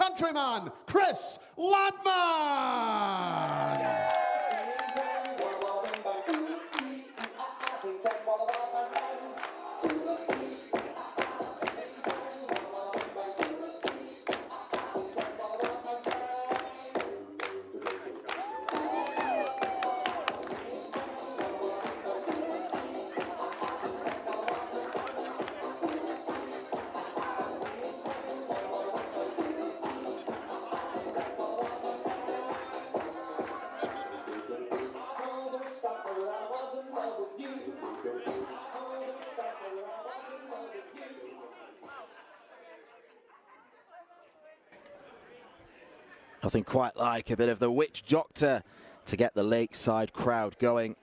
countryman, Chris Landman. Nothing quite like a bit of the witch doctor to get the lakeside crowd going.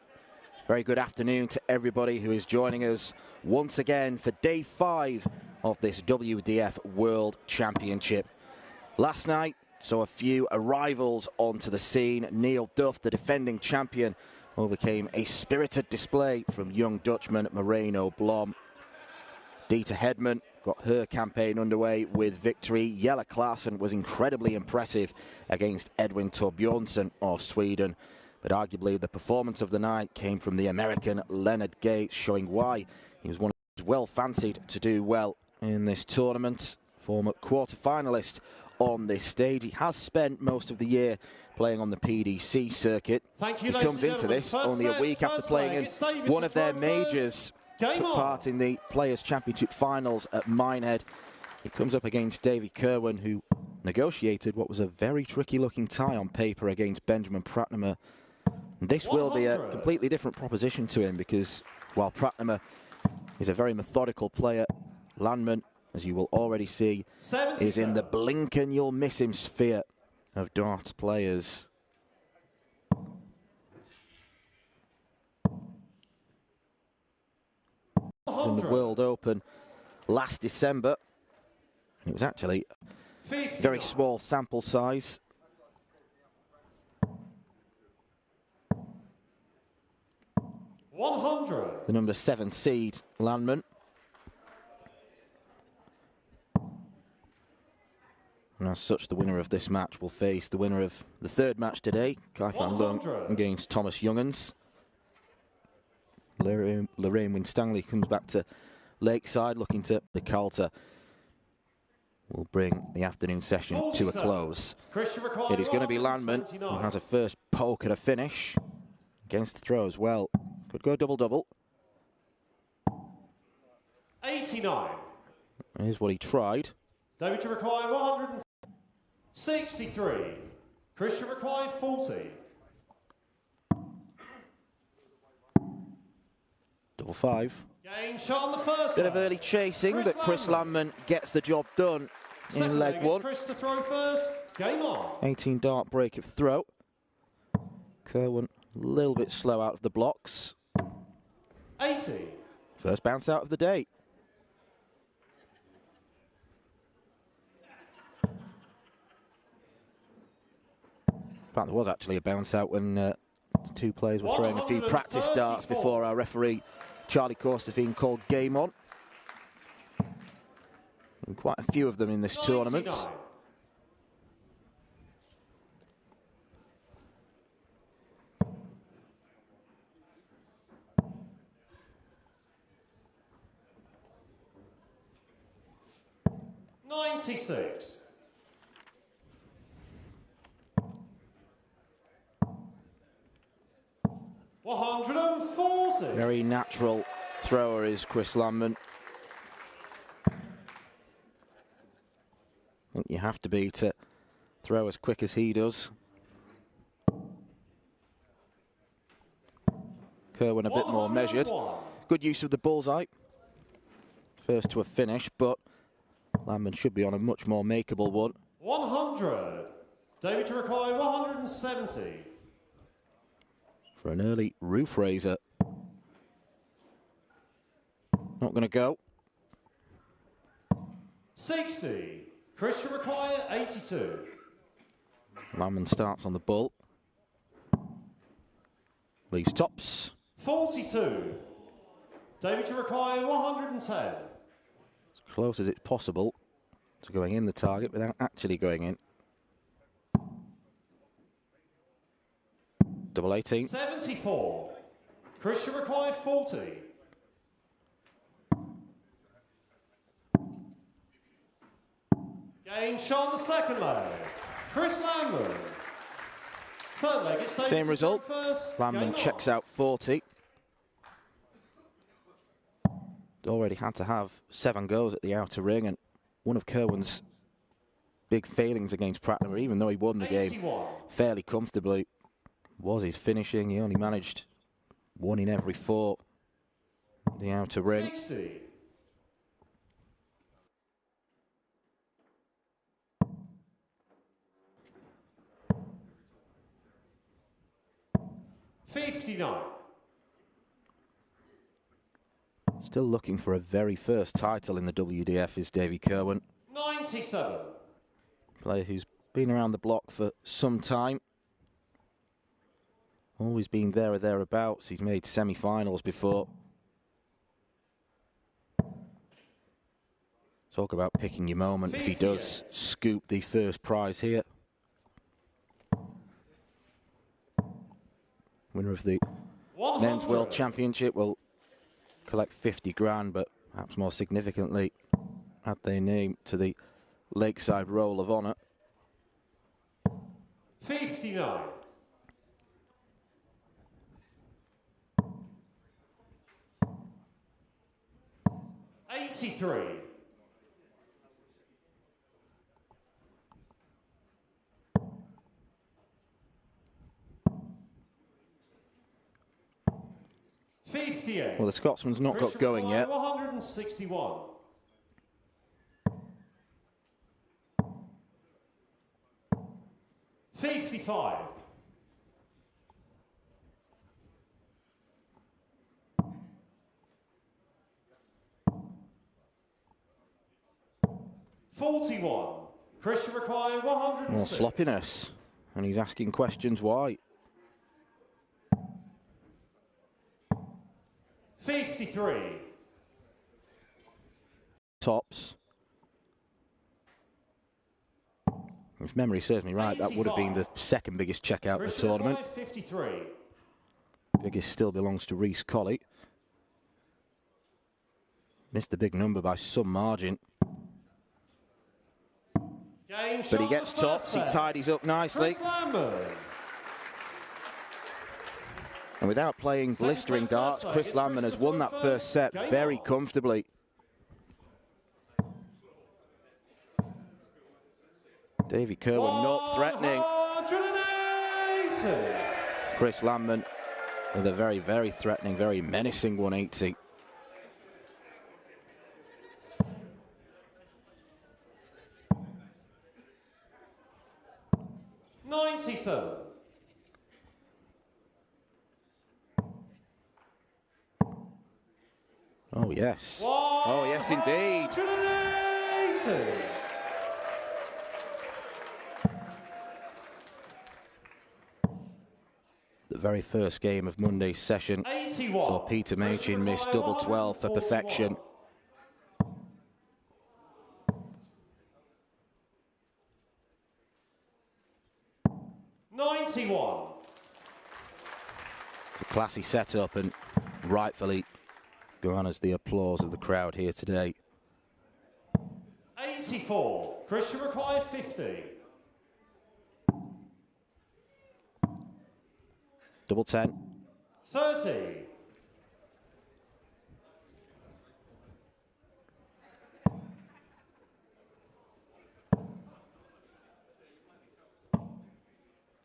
Very good afternoon to everybody who is joining us once again for day 5 of this WDF World Championship. Last night saw a few arrivals onto the scene. Neil Duff, the defending champion, overcame a spirited display from young Dutchman Moreno Blom. Dieter Hedman got her campaign underway with victory. Jelle Claesson was incredibly impressive against Edwin Torbjornsson of Sweden. But arguably the performance of the night came from the American Leonard Gates, showing why he was one of those well fancied to do well in this tournament. Former quarter-finalist on this stage. He has spent most of the year playing on the PDC circuit. He comes into this only a week after playing in one of their majors. Took part in the Players' Championship finals at Minehead. He comes up against Davy Kerwin, who negotiated what was a very tricky-looking tie on paper against Benjamin Pratnemer. This will be a completely different proposition to him, because while Pratnemer is a very methodical player, Landman, as you will already see, is in the blink and you'll miss him sphere of darts players. In the World Open last December, and it was actually a very small sample size. The number 7 seed, Landman. And as such, the winner of this match will face the winner of the third match today, Kai-Fan Leung against Thomas Junghans. Lorraine Winstanley comes back to Lakeside, looking to the Calter. Will bring the afternoon session to a close. It is going to be Landman who has a first poke at a finish against the throw as well. Could go double-double. 89. Here's what he tried. David to require 163. Christian required 40. Double 5. Game shot on the first. Bit of early chasing, but Chris Landman gets the job done in leg 1. Chris to throw first. Game on. 18 dart break of throw. Kerwin a little bit slow out of the blocks. 80. First bounce out of the day. In fact, there was actually a bounce out when the two players were throwing a few practice darts before our referee Charlie Corstefine called game on. And quite a few of them in this tournament. 96. $140. Very natural thrower is Chris Landman. I think you have to be to throw as quick as he does. Kerwin a bit more measured. Good use of the bullseye. First to a finish, but Landman should be on a much more makeable one. 100. David to require 170. For an early roof raiser. Not going to go. 60. Christian require 82. Landman starts on the bull. Leaves tops. 42. David to require 110. As close as it's possible So going in the target without actually going in. Double 18. 74. Christian required 40. Game shot on the second leg. Chris Landman. Third leg, it's same result. Landman checks out 40. Already had to have 7 goals at the outer ring, and one of Kerwin's big failings against Prattner, even though he won the game fairly comfortably, was his finishing. He only managed 1 in every 4 at the outer ring. 60. Still looking for a very first title in the WDF is Davy Kerwin. 97. Player who's been around the block for some time. Always been there or thereabouts. He's made semi-finals before. Talk about picking your moment if he does scoop the first prize here. Winner of the 100. Men's World Championship will collect 50 grand, but perhaps more significantly, add their name to the Lakeside Roll of Honour. 59. 83. 58. Well, the Scotsman's not got going yet. 161. 55. 41. Christian required 106. More sloppiness, and he's asking questions why. 53. Tops. If memory serves me right, that would have been the second biggest checkout of the tournament. 53. Biggest still belongs to Reece Colley. Missed the big number by some margin. But he gets tops, he tidies up nicely. And without playing blistering darts, Chris Landman has won that first set very comfortably. Davy Kerwin not threatening. Chris Landman with a very, very threatening, very menacing 180. Oh, yes. Oh, yes, indeed. The very first game of Monday's session saw Peter Machin miss double 12 for perfection. It's a classy setup, and rightfully garners the applause of the crowd here today. 84. Christian required 50. Double 10. 30.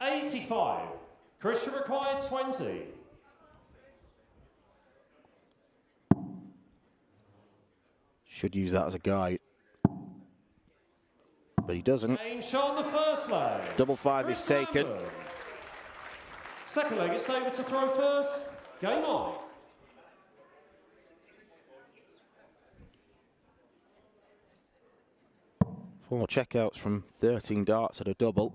85. Christian required 20. Should use that as a guide, but he doesn't. Game shot on the first leg. Double 5 is taken. Second leg, it's David to throw first. Game on. Four checkouts from 13 darts at a double.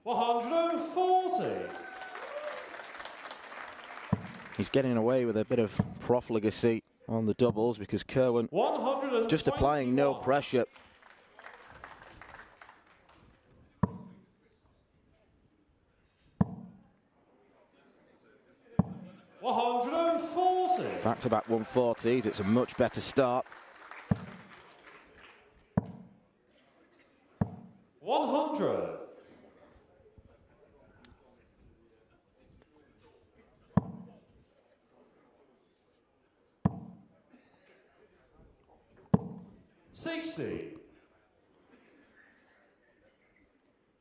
140. He's getting away with a bit of profligacy on the doubles because Kerwin Just applying no pressure. Back-to-back 140s. It's a much better start. 100.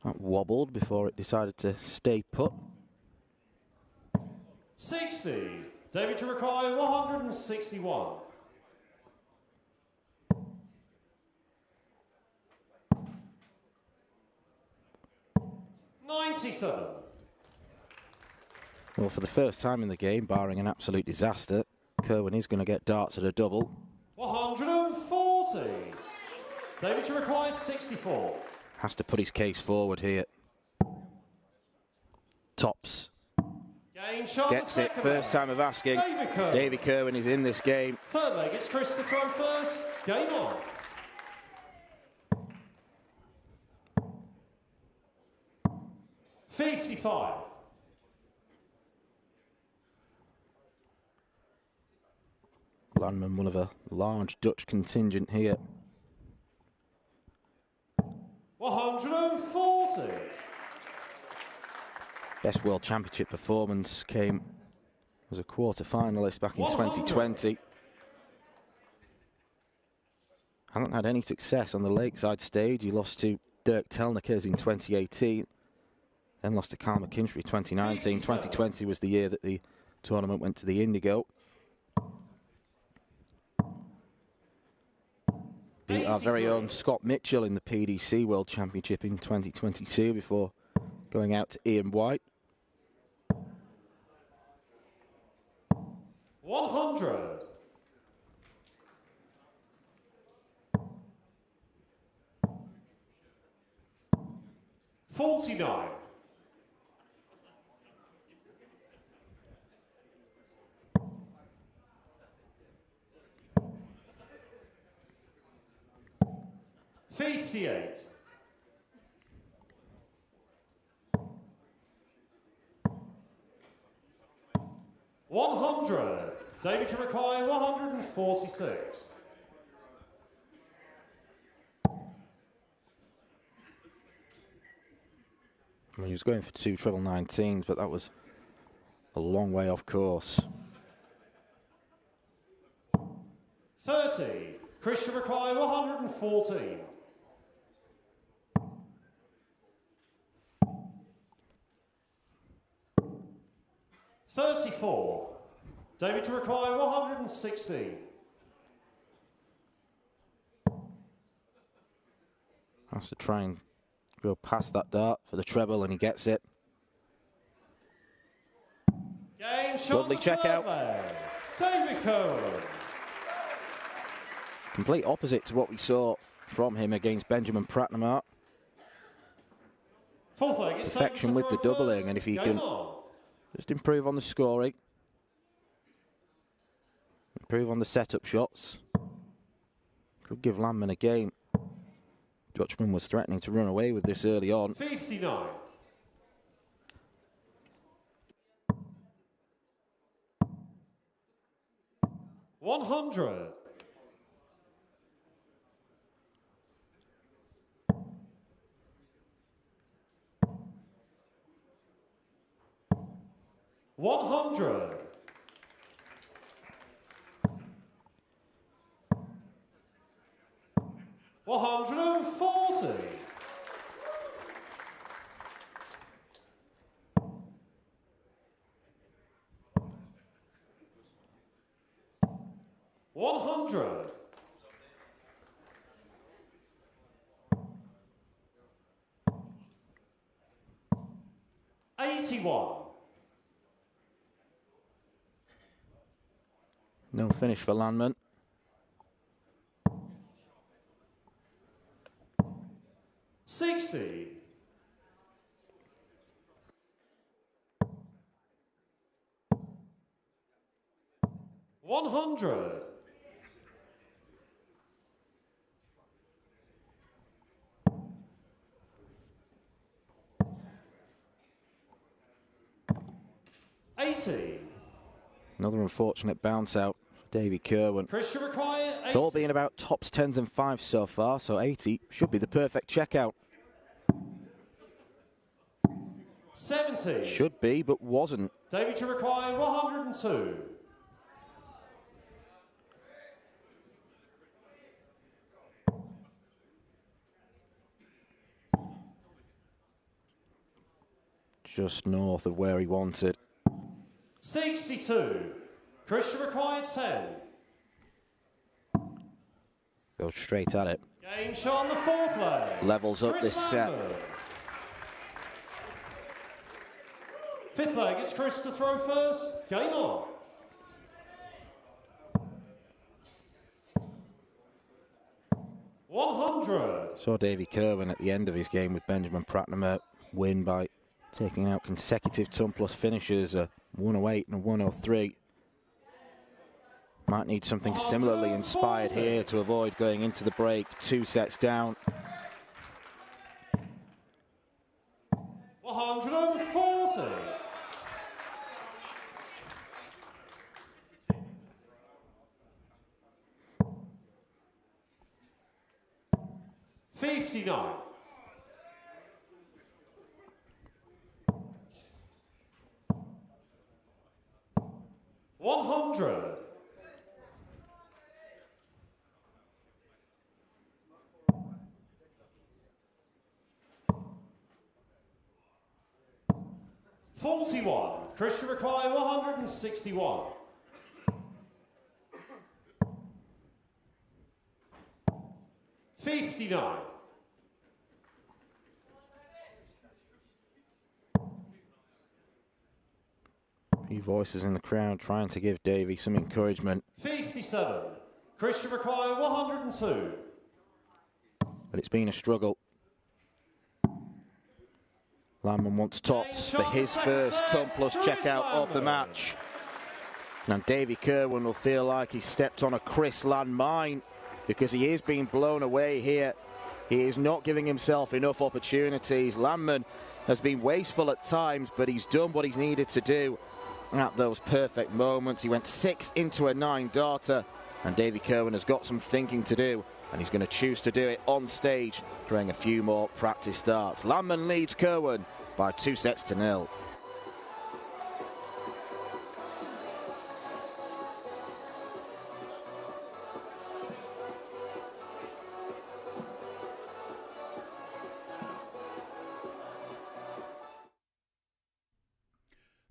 That wobbled before it decided to stay put. 60. David to require 161. 97. Well, for the first time in the game, barring an absolute disaster, Kerwin is going to get darts at a double. 140. David to require 64. Has to put his case forward here. Tops. Game shot. Gets it. First time of asking. David Kerwin is in this game. Third leg, it's Chris to throw first. Game on. $55. Landman, one of a large Dutch contingent here. 140. Best World Championship performance came as a quarter-finalist back in 2020. Hasn't had any success on the Lakeside stage. He lost to Dirk Telnikers in 2018, then lost to Carl McKinstry 2019. 2020 was the year that the tournament went to the Indigo. Beat our very own Scott Mitchell in the PDC World Championship in 2022 before going out to Ian White. 100. 49. 58. 100. David to require 146. Well, he was going for 2 treble 19s, but that was a long way off course. 30. Chris to require 114. 34. David to require 116. Has to try and go past that dart for the treble, and he gets it. Game shot. Lovely checkout. David Kerwin. Complete opposite to what we saw from him against Benjamin Pratnamart. Fourth leg, it's Perfection with the doubling, and if he can just improve on the scoring, improve on the setup shots, could give Landman a game. Dutchman was threatening to run away with this early on. 59. 100. 100. 140. 100. 81. No finish for Landman. 60. 100. 80. Another unfortunate bounce out for Davy Kerwin. Christian required 80. It's all been about tops, 10s and 5s so far, so 80 should be the perfect checkout. 70. Should be, but wasn't. Davy to require 102. Just north of where he wanted. 62. Christian required 10. Goes straight at it. Game shot on the fourth leg. Levels up Chris this set. Landman. Fifth leg, it's Chris to throw first. Game on. Saw Davy Kerwin at the end of his game with Benjamin Pratnamer win by taking out consecutive ton plus finishes, a 108 and a 103. Might need something similarly inspired here to avoid going into the break 2 sets down. 140. $59. 100. 41. Christian require 161. 59. A few voices in the crowd trying to give Davy some encouragement. 57. Christian require 102. But it's been a struggle. Landman wants tops for his first ton plus checkout of the match. Now Davy Kerwin will feel like he stepped on a Chris landmine because he is being blown away here. He is not giving himself enough opportunities. Landman has been wasteful at times, but he's done what he's needed to do at those perfect moments. He went 6 into a 9 darter, and Davy Kerwin has got some thinking to do, and he's going to choose to do it on stage during a few more practice starts. Landman leads Kerwin by 2 sets to 0.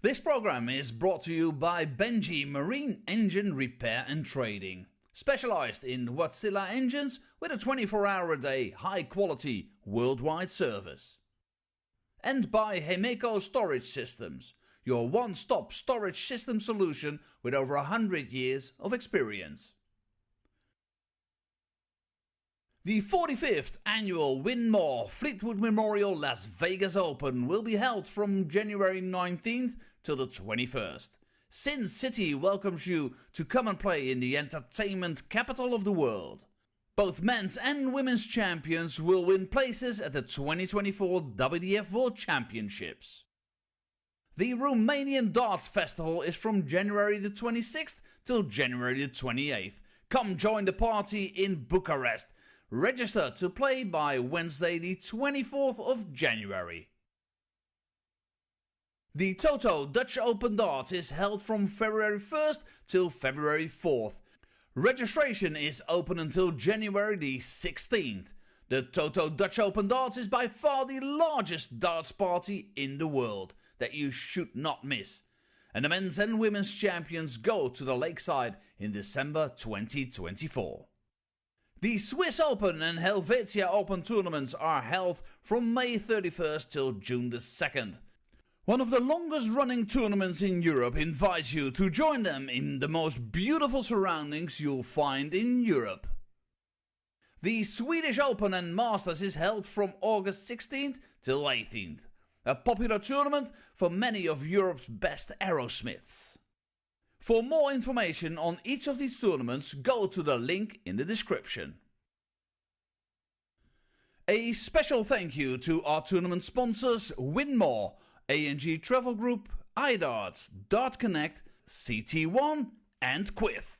This program is brought to you by Benji Marine Engine Repair and Trading, specialized in Wärtsilä engines with a 24-hour-a-day, high-quality, worldwide service. And by Hemeco Storage Systems, your one-stop storage system solution with over 100 years of experience. The 45th annual Win More Fleetwood Memorial Las Vegas Open will be held from January 19th till the 21st. Sin City welcomes you to come and play in the entertainment capital of the world. Both men's and women's champions will win places at the 2024 WDF World Championships. The Romanian Darts Festival is from January the 26th till January the 28th. Come join the party in Bucharest. Register to play by Wednesday the 24th of January. The Toto Dutch Open Darts is held from February 1st till February 4th. Registration is open until January the 16th. The Toto Dutch Open Darts is by far the largest darts party in the world that you should not miss. And the men's and women's champions go to the Lakeside in December 2024. The Swiss Open and Helvetia Open tournaments are held from May 31st till June the 2nd. One of the longest running tournaments in Europe invites you to join them in the most beautiful surroundings you'll find in Europe. The Swedish Open and Masters is held from August 16th till 18th. A popular tournament for many of Europe's best aerosmiths. For more information on each of these tournaments, go to the link in the description. A special thank you to our tournament sponsors Win More, A&G Travel Group, iDarts, Dart Connect, CT1 and Quiff.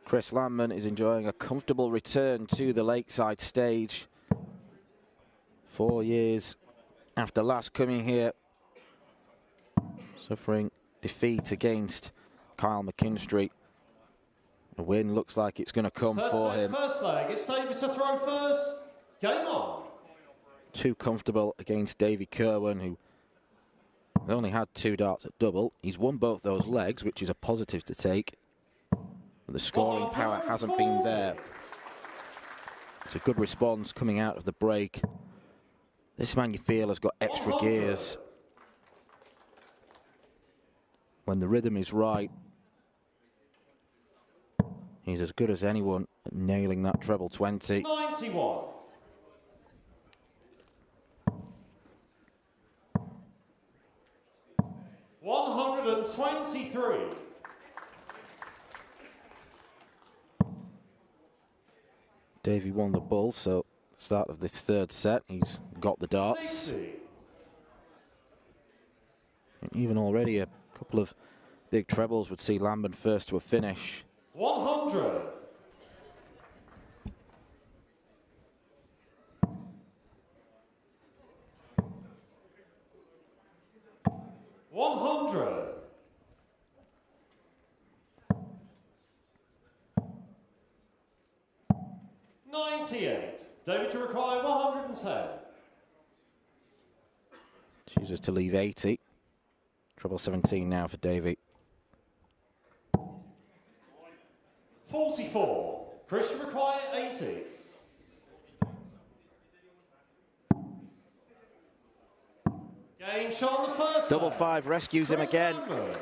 Chris Landman is enjoying a comfortable return to the Lakeside stage. 4 years after last coming here, suffering defeat against Kyle McKinstry. A win looks like it's going to come for him. First leg, it's David to throw first. Game on. Too comfortable against Davy Kerwin, who only had 2 darts at double. He's won both those legs, which is a positive to take. But the scoring power hasn't been there. It's a good response coming out of the break. This man, you feel, has got extra gears. When the rhythm is right, he's as good as anyone at nailing that treble 20. 91. $123. Davey won the bull, so start of this third set, he's got the darts. 60. And even already a couple of big trebles would see Landman first to a finish. 100. 100. 98. David to require 110. Chooses to leave 80. Treble 17 now for Davey. 44. Chris to require 80. Game shot on the first Double leg. 5 rescues him again. Landman.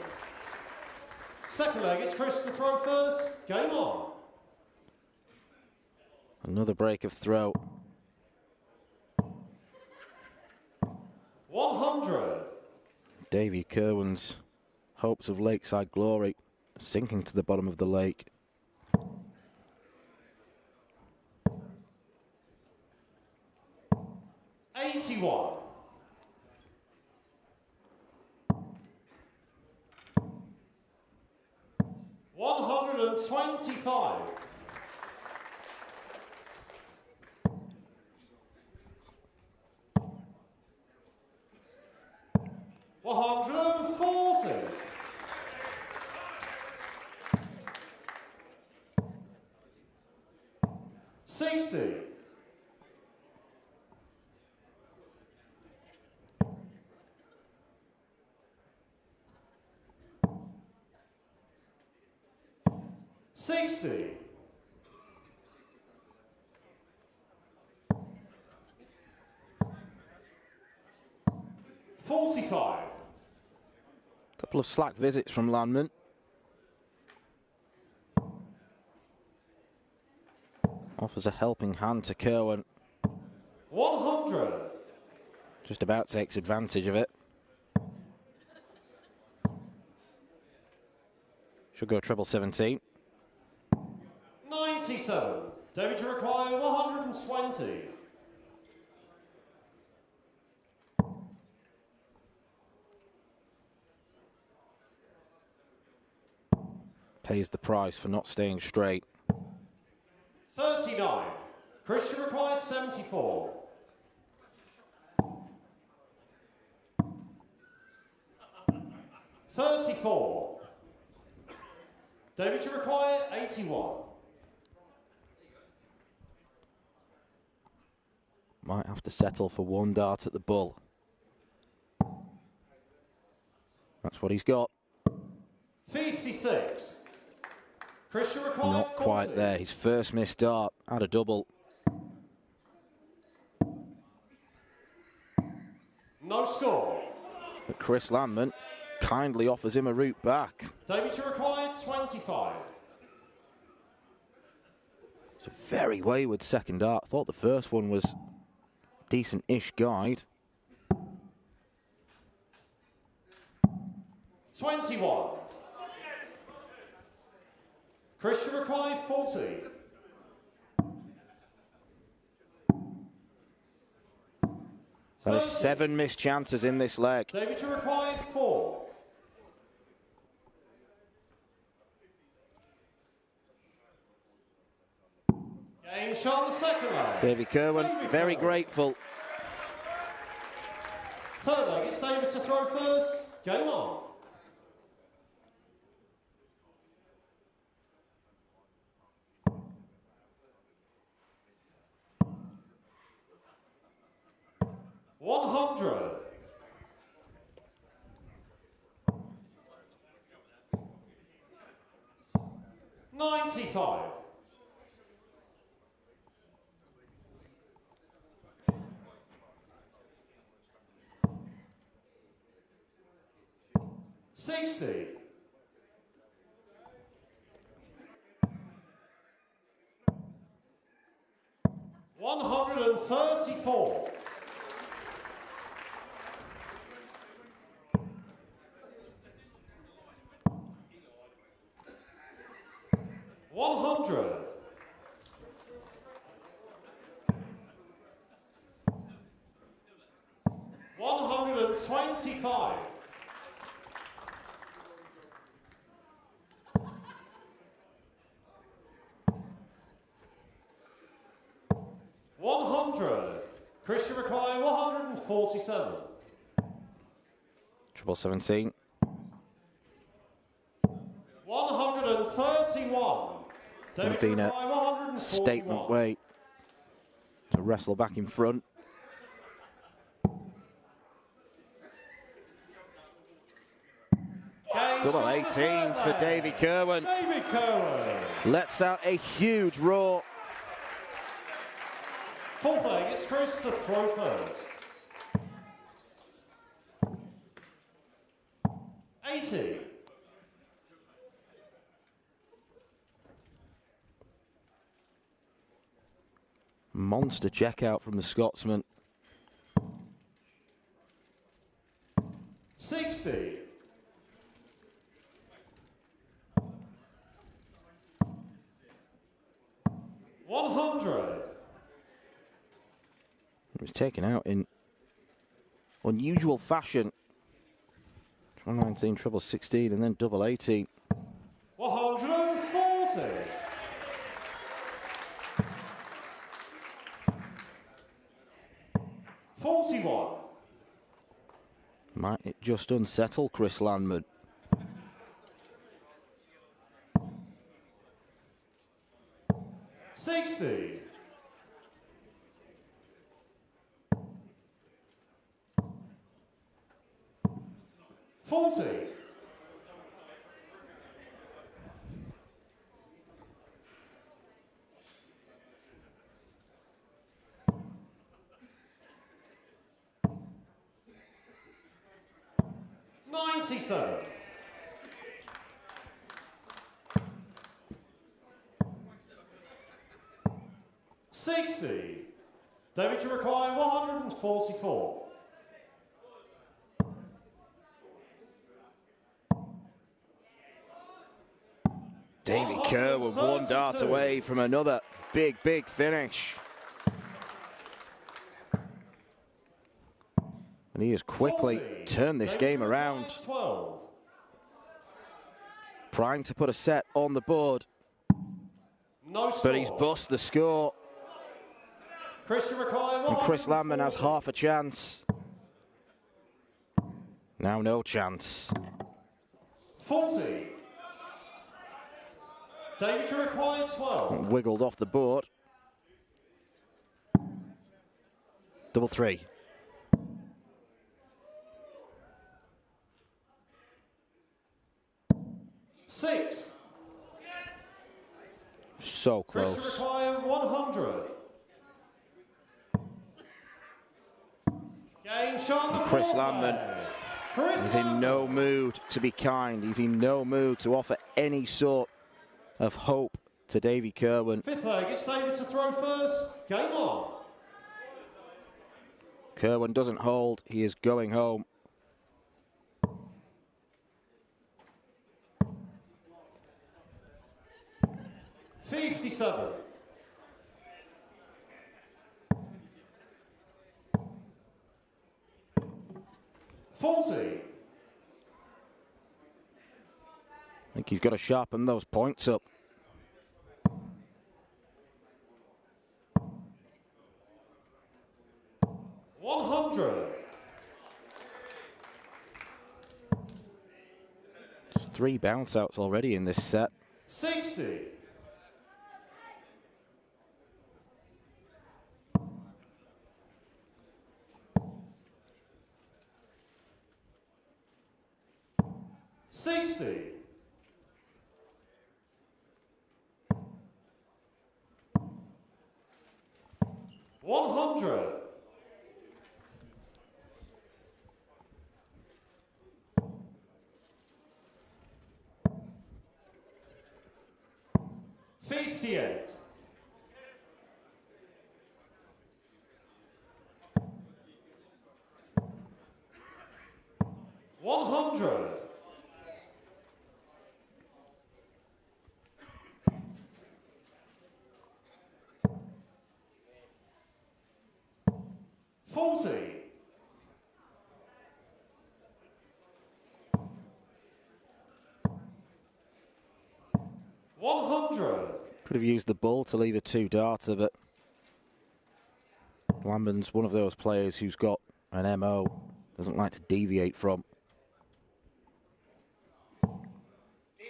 Second leg, it's Chris to throw first. Game on. Another break of throw. 100. Davy Kerwin's hopes of lakeside glory sinking to the bottom of the lake. $81. 125. 140. 60. 60. 45. Couple of slack visits from Landman. Offers a helping hand to Kerwin. 100. Just about takes advantage of it. Should go treble 17. 97. David to require 120. Pays the price for not staying straight. 39. Christian requires 74. 34. David to require 81. Might have to settle for one dart at the bull. That's what he's got. 56. Christian requires Not quite 40. there. His first missed dart. Had a double. No score. But Chris Landman kindly offers him a route back. David to require 25. It's a very wayward second dart. Thought the first one was decent-ish guide. 21. Christian require 40. There are 7 missed chances in this leg. David to require 4. Game shot the second leg. Davy Kerwin, very grateful. Third leg, it's David to throw first. Game on. $100. 95. 60. 134. 100. 125. 100. Christian require 147. Treble 17. 131. Would have been a statement weight to wrestle back in front. Double 18 for Davy Kerwin. David Kerwin. Lets out a huge roar. Fourth leg, it's Chris to throw first. 80. Monster check out from the Scotsman. 100. It was taken out in unusual fashion. 119, treble 16, and then double 18. 140. 41. Might it just unsettle Chris Landman? $60. 40. 97. 60. David to require 144. Davy Kerwin one dart away from another big finish. And he has quickly turned this game around. 12. Primed to put a set on the board. No score. But he's bust the score. And Chris Landman has half a chance. Now no chance. 40. David to require 12. Wiggled off the board. Double 3. Six. So close. Chris to require 100. Game shot. Chris Landman is in no mood to be kind. He's in no mood to offer any sort of hope to Davy Kerwin. Fifth leg, it's David to throw first. Game on. Kerwin doesn't hold. He is going home. $57. 40. I think he's got to sharpen those points up. $100. There's 3 bounce outs already in this set. 60. 60. 100. 58. 100. 40. 100. Could have used the bull to leave a 2-darter, but Landman's one of those players who's got an MO, doesn't like to deviate from.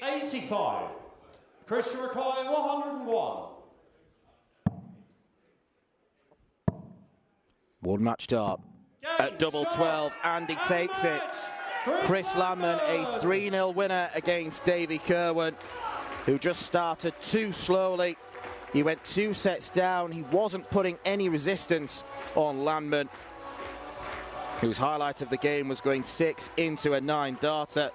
85. Christian require 101. 1 match dart at double 12, and he takes it. Chris Landman, a 3-0 winner against Davy Kerwin, who just started too slowly. He went 2 sets down. He wasn't putting any resistance on Landman, whose highlight of the game was going 6 into a 9-darter.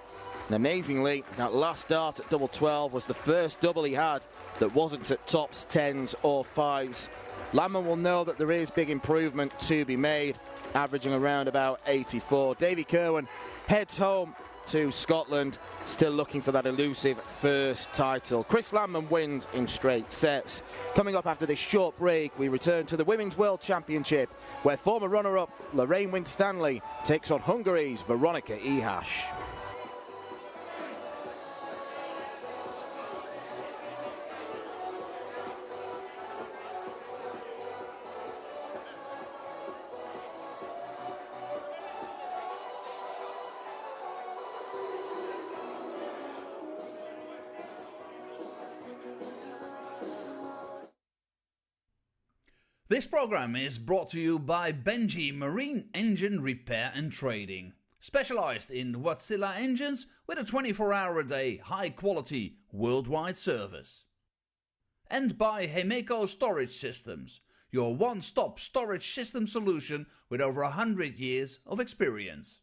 And amazingly, that last dart at double 12 was the first double he had that wasn't at tops, 10s or 5s. Landman will know that there is big improvement to be made, averaging around about 84. Davy Kerwin heads home to Scotland, still looking for that elusive first title. Chris Landman wins in straight sets. Coming up after this short break, we return to the Women's World Championship, where former runner-up Lorraine Winstanley takes on Hungary's Veronika Ihasz. This program is brought to you by Benji Marine Engine Repair and Trading, specialized in Wärtsilä engines with a 24-hour-a-day, high-quality, worldwide service. And by Hemeco Storage Systems, your one-stop storage system solution with over 100 years of experience.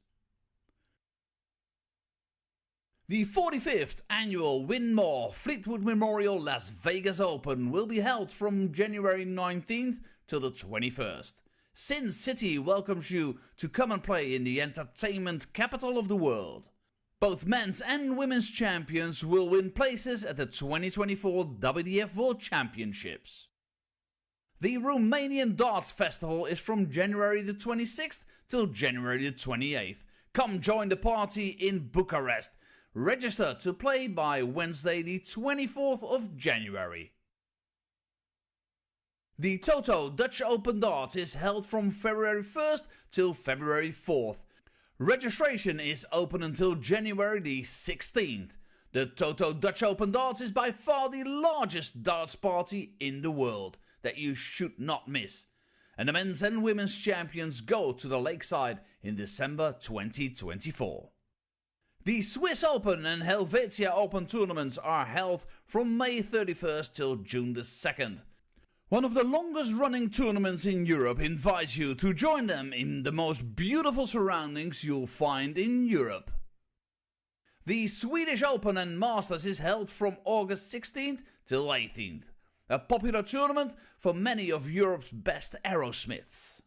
The 45th annual Win More Fleetwood Memorial Las Vegas Open will be held from January 19th till the 21st. Sin City welcomes you to come and play in the entertainment capital of the world. Both men's and women's champions will win places at the 2024 WDF World Championships. The Romanian Darts Festival is from January the 26th till January the 28th. Come join the party in Bucharest. Register to play by Wednesday the 24th of January. The Toto Dutch Open Darts is held from February 1st till February 4th. Registration is open until January the 16th. The Toto Dutch Open Darts is by far the largest darts party in the world that you should not miss. And the men's and women's champions go to the Lakeside in December 2024. The Swiss Open and Helvetia Open tournaments are held from May 31st till June the 2nd. One of the longest running tournaments in Europe invites you to join them in the most beautiful surroundings you'll find in Europe. The Swedish Open and Masters is held from August 16th till 18th, a popular tournament for many of Europe's best aerosmiths.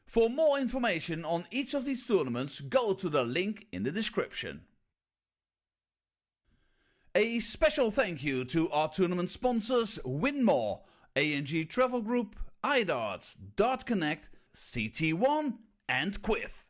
For more information on each of these tournaments, go to the link in the description. A special thank you to our tournament sponsors Winmore, A&G Travel Group, iDarts, Dart Connect, CT1 and Quiff.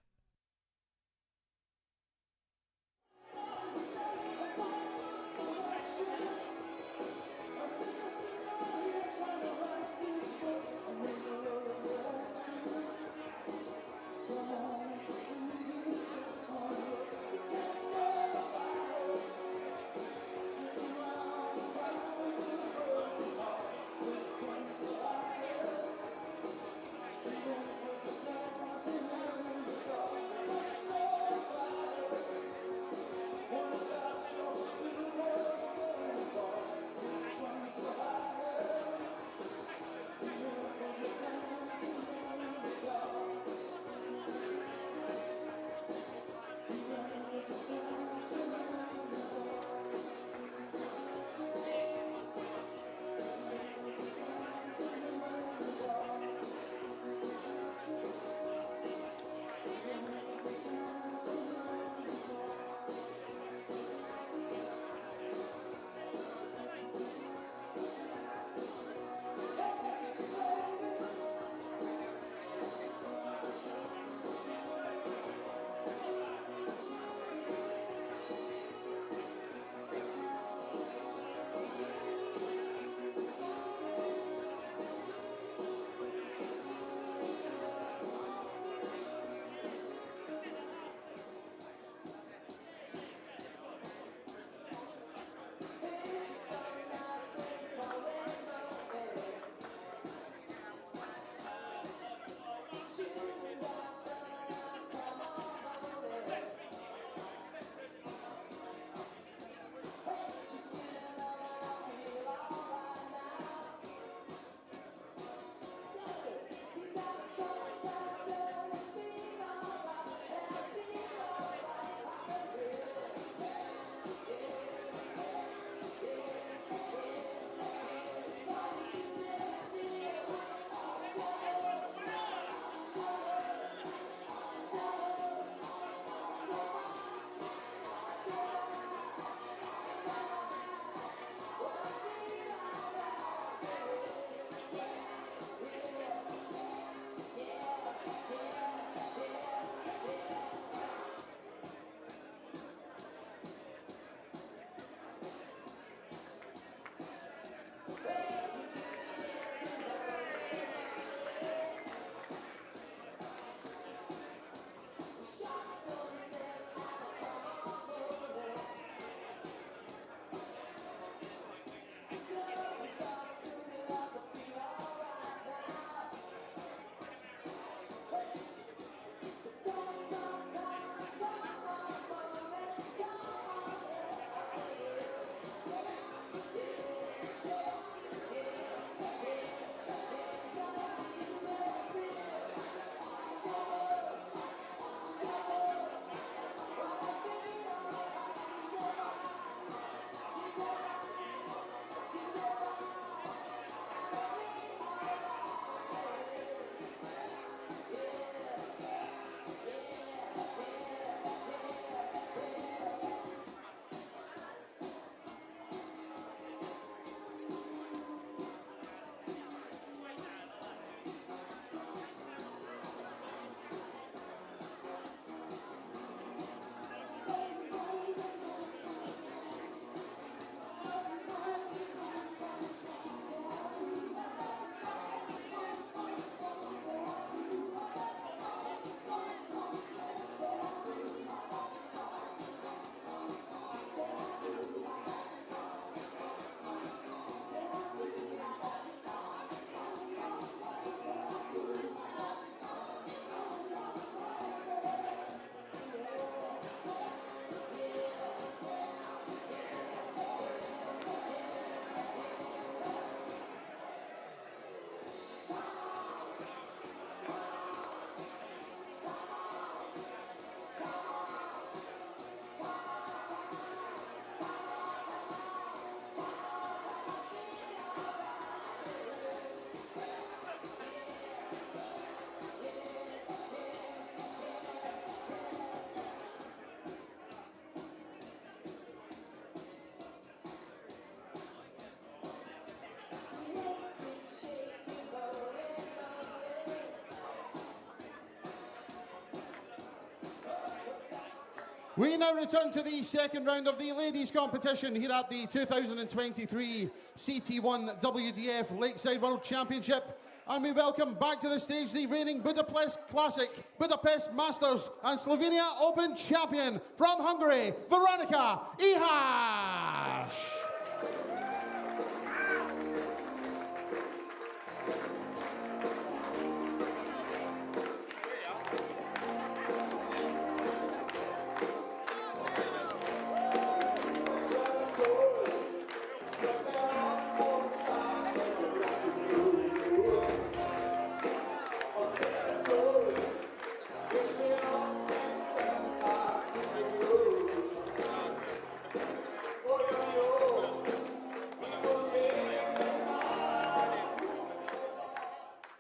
We now return to the second round of the ladies' competition here at the 2023 CT1 WDF Lakeside World Championship. And we welcome back to the stage the reigning Budapest Classic, Budapest Masters and Slovenia Open champion from Hungary, Veronika Ihasz.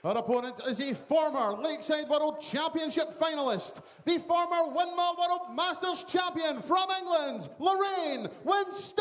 Her opponent is a former Lakeside World Championship finalist, the former Winma World Masters champion from England, Lorraine Winstanley.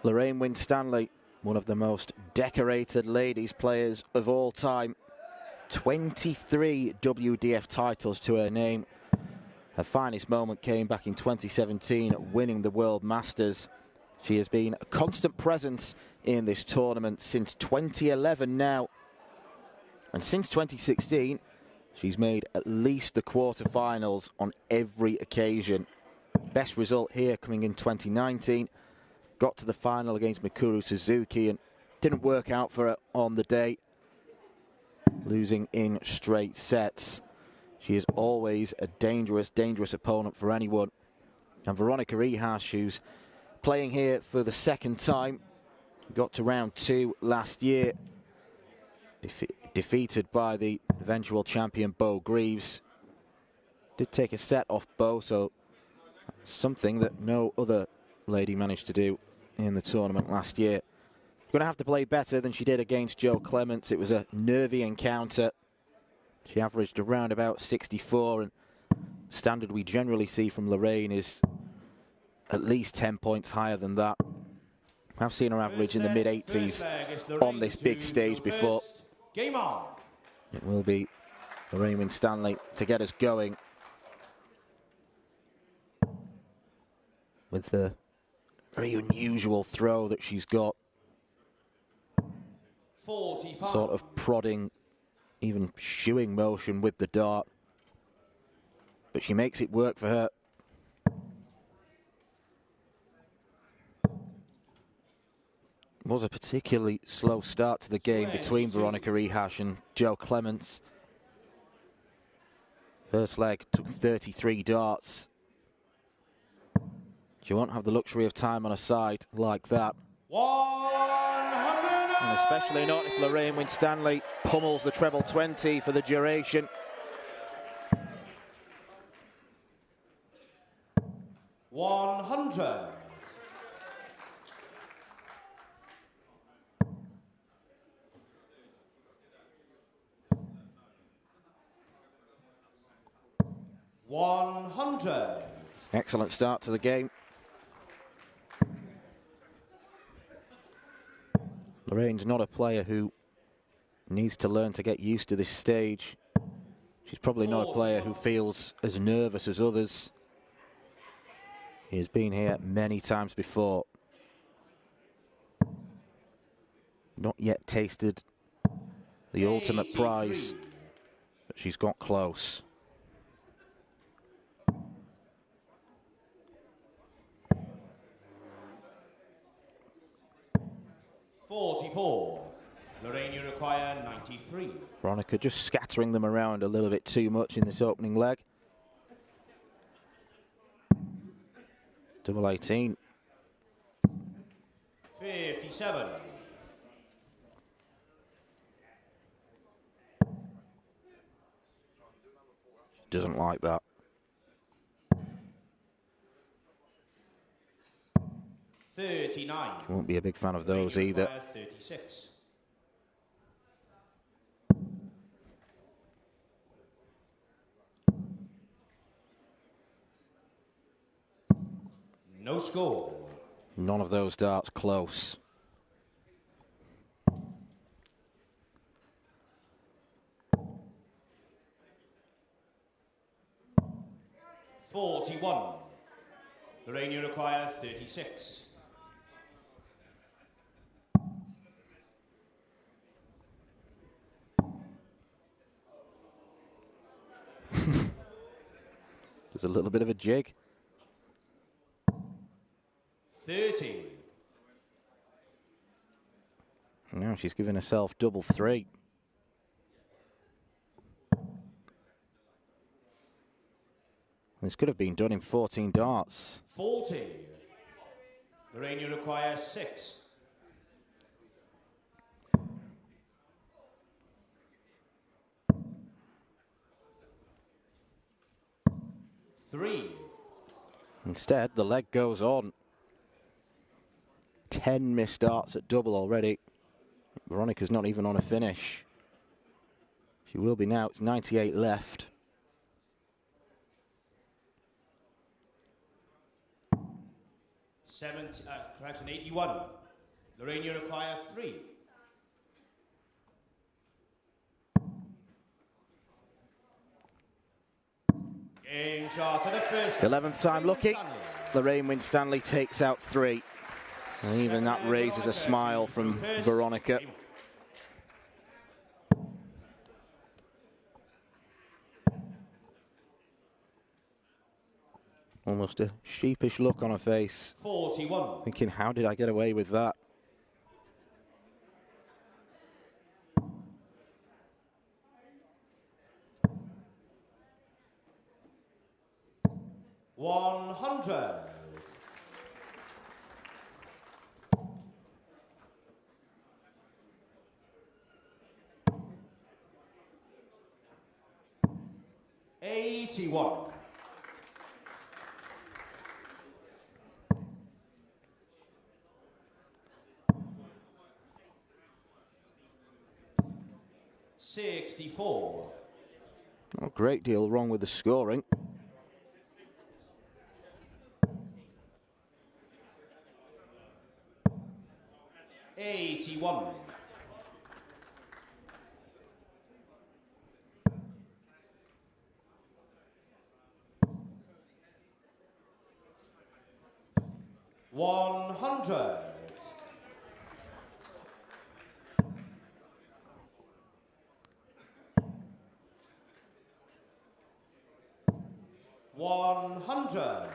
Lorraine Winstanley, one of the most decorated ladies players of all time. 23 WDF titles to her name. Her finest moment came back in 2017, winning the World Masters. She has been a constant presence in this tournament since 2011 now. And since 2016, she's made at least the quarterfinals on every occasion. Best result here coming in 2019. Got to the final against Mikuru Suzuki and didn't work out for her on the day, losing in straight sets. She is always a dangerous, dangerous opponent for anyone. And Veronika Ihasz, who's playing here for the second time, got to round 2 last year, defeated by the eventual champion Bo Greaves. Did take a set off Bo, so something that no other lady managed to do in the tournament last year. Going to have to play better than she did against Jo Clements. It was a nervy encounter. She averaged around about 64, and standard we generally see from Lorraine is at least 10 points higher than that. I've seen her average in the mid-80s on this big stage before. Game on. It will be Lorraine Winstanley to get us going with the very unusual throw that she's got. 45. Sort of prodding, even shooing motion with the dart. But she makes it work for her. It was a particularly slow start to the game between Veronika Ihasz and Jo Clements. First leg took 33 darts. She won't have the luxury of time on her side like that. 100. And especially not if Lorraine Winstanley pummels the treble 20 for the duration. 100. Excellent start to the game. Lorraine's not a player who needs to learn to get used to this stage. She's probably not a player who feels as nervous as others. He has been here many times before. Not yet tasted the ultimate prize, but she's got close. Lorraine, you require 93. Veronika just scattering them around a little bit too much in this opening leg. Double 18. 57. Doesn't like that. 39. Won't be a big fan of those either. 36. No score. None of those darts close. $41. Lorraine, you require 36. There's a little bit of a jig. 30. Now she's giving herself double 3. This could have been done in 14 darts. 40. Lorraine, you require 6. Three. Instead, the leg goes on. 10 missed darts at double already. Veronika's not even on a finish. She will be now. It's 98 left. Correction, 81. Lorraine, you require 3. Game shot to the first. 11th time lucky. Lorraine Winstanley takes out 3. And even that raises a smile from Veronika. Almost a sheepish look on her face. 41. Thinking, how did I get away with that? $100. $81. $64. Not a great deal wrong with the scoring. $81. $100. $100.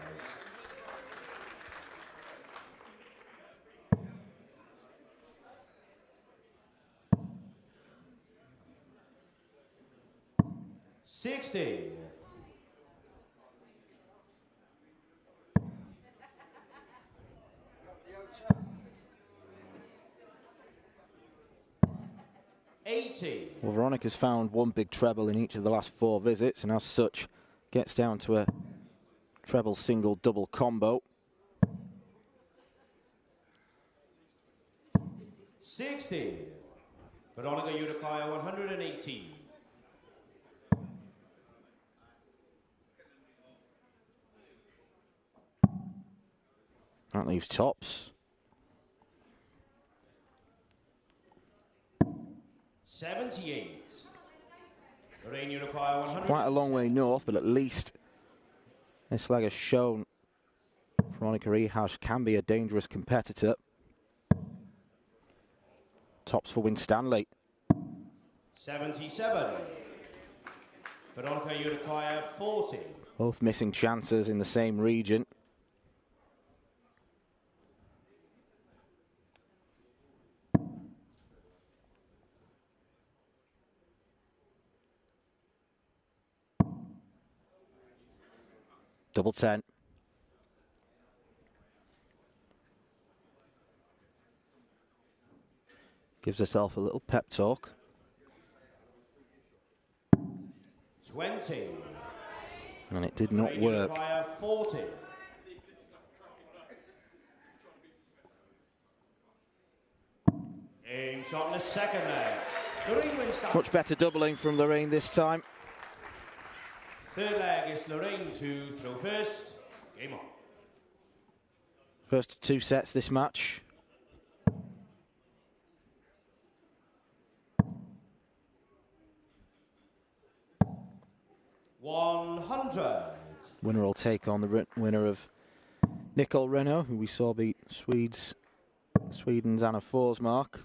$60. $80. Well, Veronika's found one big treble in each of the last 4 visits, and as such, gets down to a treble, single, double combo. 60. Veronika, you require 118. That leaves tops. 78. Lorraine, you require 100. Quite a long way north, but at least this leg has shown Veronika Ihasz can be a dangerous competitor. Tops for Winstanley. 77. Veronika, you require 40. Both missing chances in the same region. Double 10. Gives herself a little pep talk. 20. And it did not work. 40. Aim shot in the second leg. Lorraine Winstanley. Much better doubling from Lorraine this time. Third leg is Lorraine to throw first. Game on. First 2 sets this match. $100. Winner will take on the winner of Nicole Renault, who we saw beat Sweden's Anna Forsmark.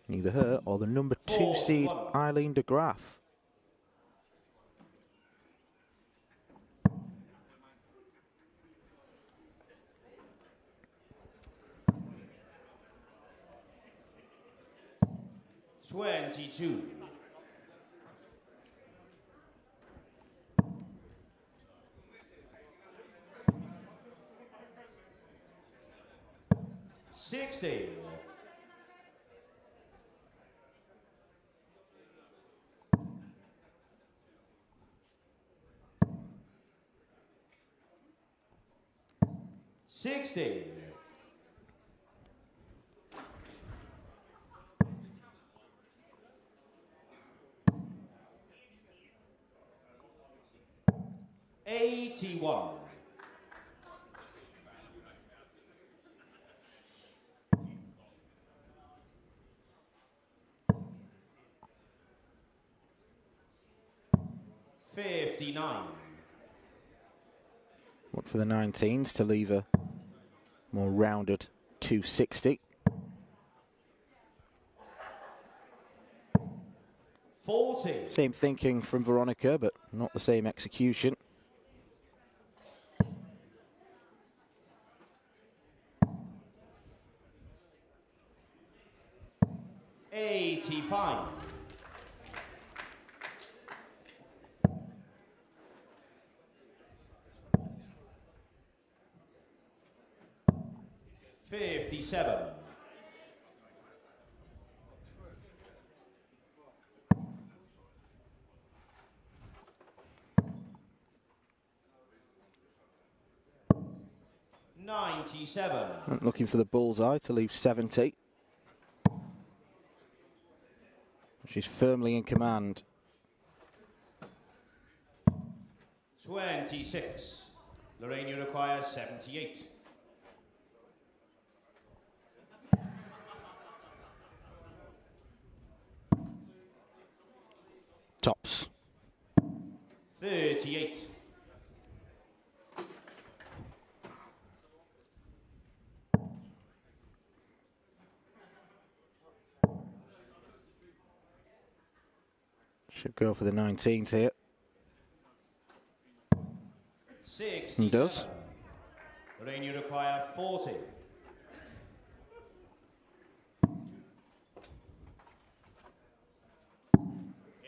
Neither her or the number 2 seed Eileen de Graaf. $22. $60. $60. $81. $59. Look for the 19s to leave a more rounded 260. 40. Same thinking from Veronika, but not the same execution. $85. $57. $97. Looking for the bullseye to leave 70. She's firmly in command. 26. Lorraine, you require 78. Tops. 38. Should go for the 19s here. 67. Does. Lorraine, you require 40.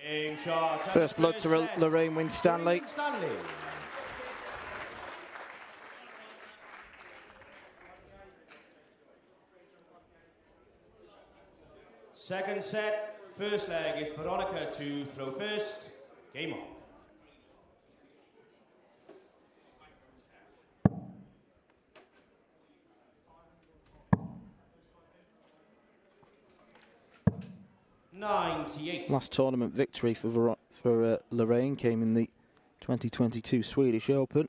Aim shot. First blood to Lorraine Winstanley. Second set. First leg is Veronika to throw first. Game on. $98. Last tournament victory for Lorraine came in the 2022 Swedish Open,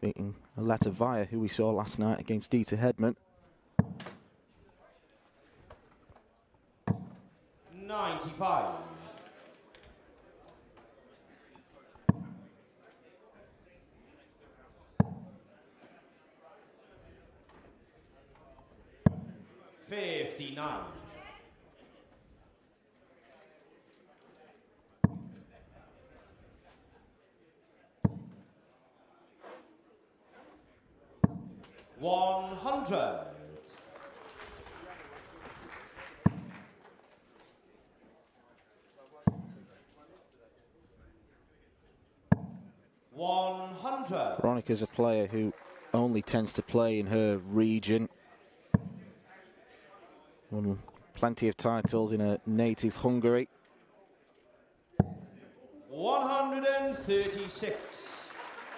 beating Aletta Via, who we saw last night against Dieter Hedman. 95. $59. $100. 100. Veronika's a player who only tends to play in her region. Won plenty of titles in her native Hungary. 136.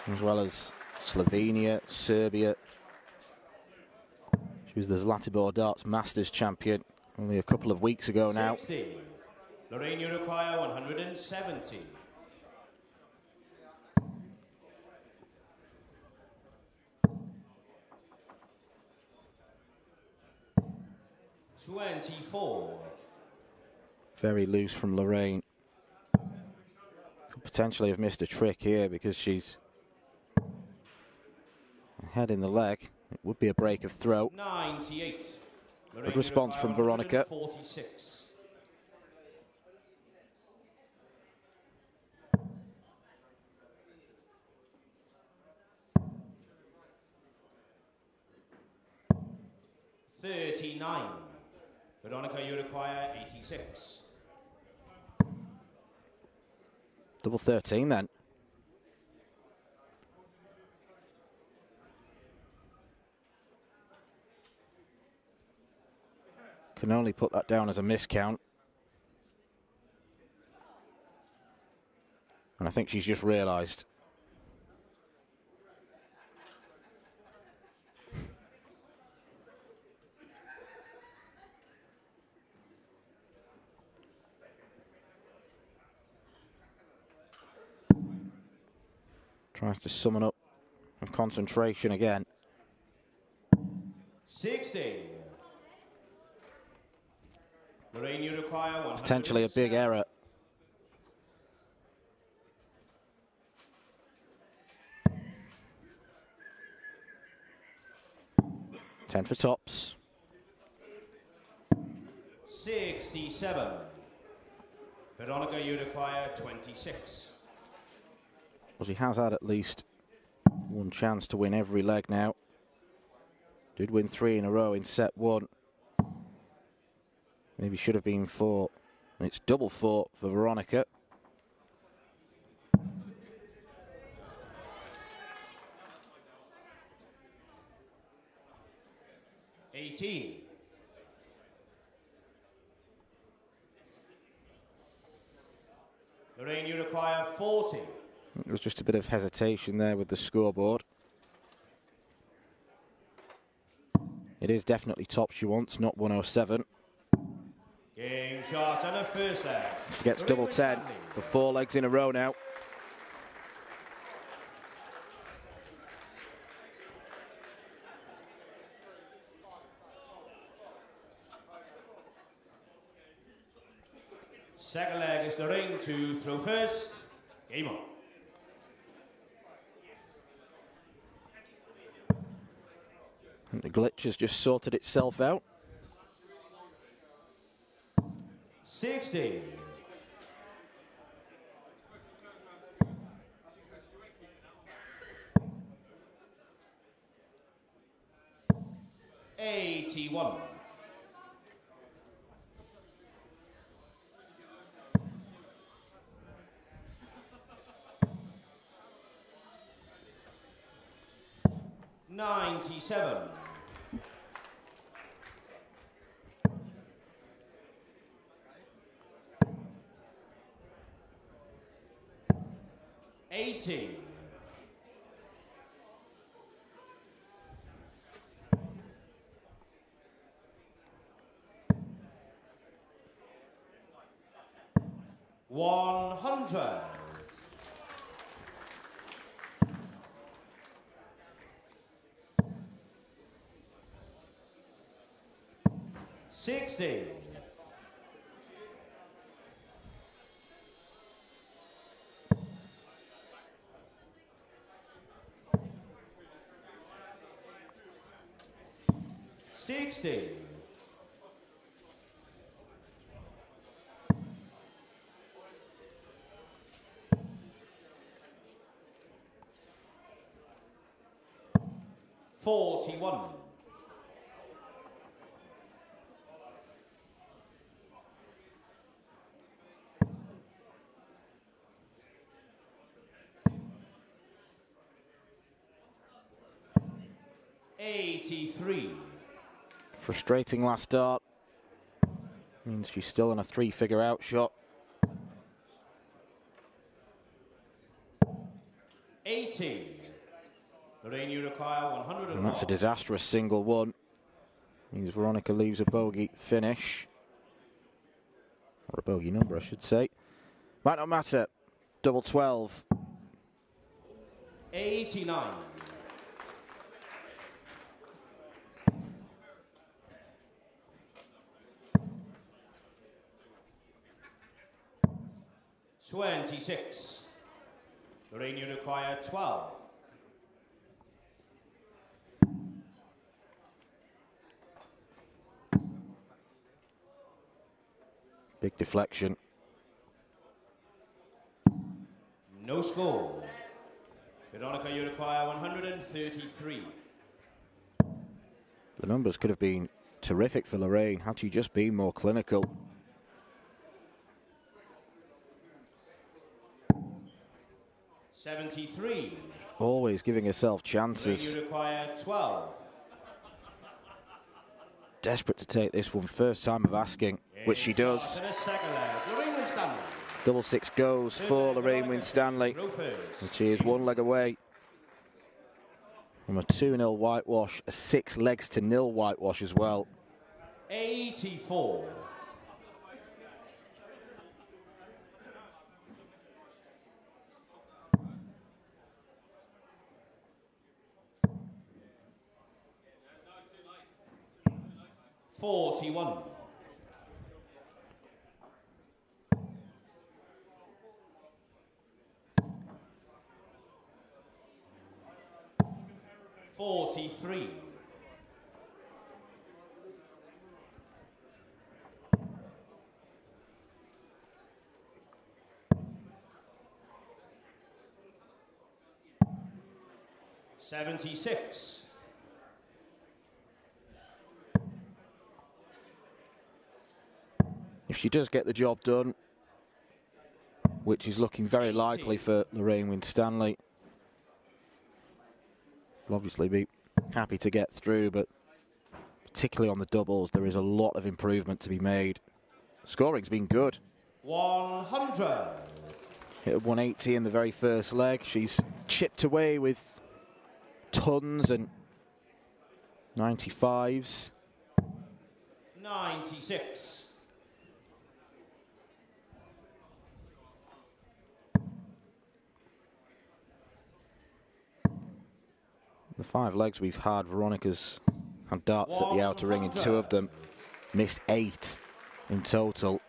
As well as Slovenia, Serbia. She was the Zlatibor Darts Masters champion only a couple of weeks ago now. 60. Lorraine, you require 170. 24. Very loose from Lorraine. Could potentially have missed a trick here because she's head in the leg. It would be a break of throw. 98. Good response from Veronika. 46. 39. Veronika, you require 86. Double 13 then. Can only put that down as a miscount. And I think she's just realised. Tries to summon up and concentration again. 60. Lorraine, you require 100. Potentially a big error. Ten for tops. 67. Veronika, you require 26. Well, she has had at least one chance to win every leg now. Did win 3 in a row in set 1. Maybe should have been 4. And it's double 4 for Veronika. Lorraine, you require 40. There was just a bit of hesitation there with the scoreboard. It is definitely top she wants, not 107. Game shot and a first leg. She gets double 10 for 4 legs in a row now. Second leg is Lorraine to throw first. Game on. And the glitch has just sorted itself out. 60. $81. 97. 80. 100. 60. 60. 41. 50. 83. Frustrating last start. Means she's still on a 3-figure outshot. 80. Lorraine, you require 100. And that's a disastrous single one. Means Veronika leaves a bogey finish. Or a bogey number, I should say. Might not matter. Double 12. 89. $26. Lorraine, you require 12. Big deflection. No score. Veronika, you require 133. The numbers could have been terrific for Lorraine had she just been more clinical. $73. Always giving herself chances. Lorraine, you require 12. Desperate to take this one, first time of asking, which she does. And a second leg. Lorraine Winstanley. Double 6 goes for Lorraine Winstanley. And she is 1 leg away from a 2-0 whitewash, a 6 legs to nil whitewash as well. 84. $41. $43. $76. If she does get the job done, which is looking very likely for Lorraine Winstanley, will obviously be happy to get through, but particularly on the doubles, there is a lot of improvement to be made. Scoring's been good. 100. Hit a 180 in the very first leg. She's chipped away with tons and 95s. 96. The 5 legs we've had, Veronika's had darts at the outer ring in 2 of them. Missed 8 in total.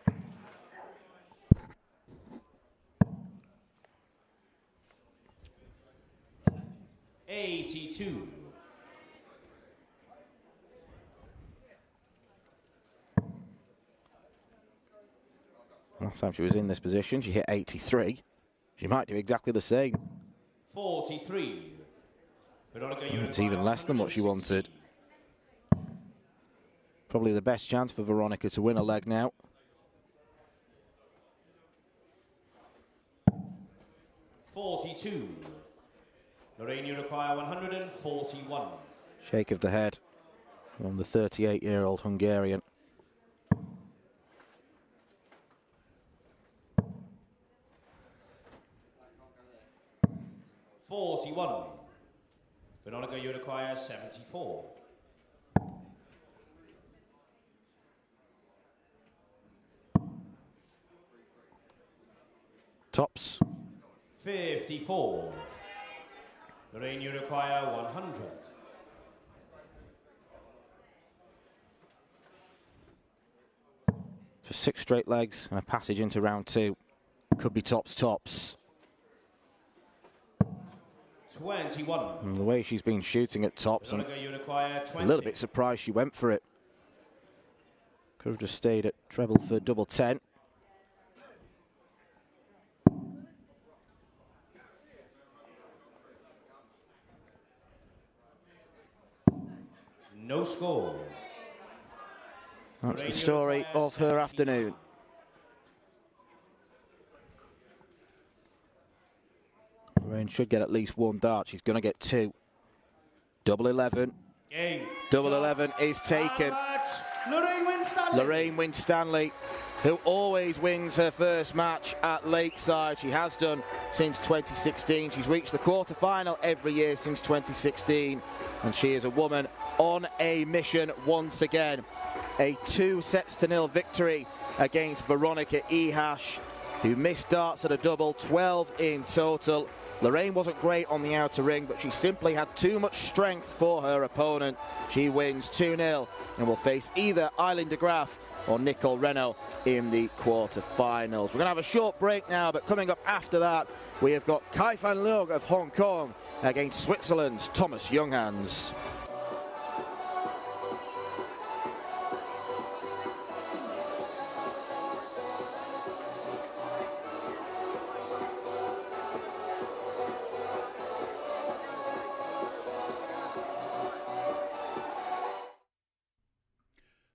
$82. Last time she was in this position, she hit 83. She might do exactly the same. 43. It's even less than what she wanted. Probably the best chance for Veronika to win a leg now. $42. Lorraine, you require 141. Shake of the head from the 38-year-old Hungarian. $41. Veronika, you require 74. Tops. 54. Lorraine, you require 100. For 6 straight legs and a passage into round 2. Could be tops. 21. And the way she's been shooting at tops, I'm Veronika, you require 20. a little bit surprised she went for it. Could have just stayed at treble for double 10. No score. That's the story of her afternoon. Lorraine should get at least 1 dart. She's going to get 2. Double 11. Game. Double 11 is taken. Lorraine Winstanley. Lorraine Winstanley, who always wins her first match at Lakeside. She has done since 2016. She's reached the quarter-final every year since 2016. And she is a woman on a mission once again. A 2-0 victory against Veronika Ihasz, who missed darts at a double, 12 in total. Lorraine wasn't great on the outer ring, but she simply had too much strength for her opponent. She wins 2-0 and will face either Eileen de Graaf or Nicole Renault in the quarter-finals. We're going to have a short break now, but coming up after that, we have got Kai van Leung of Hong Kong against Switzerland's Thomas Junghans.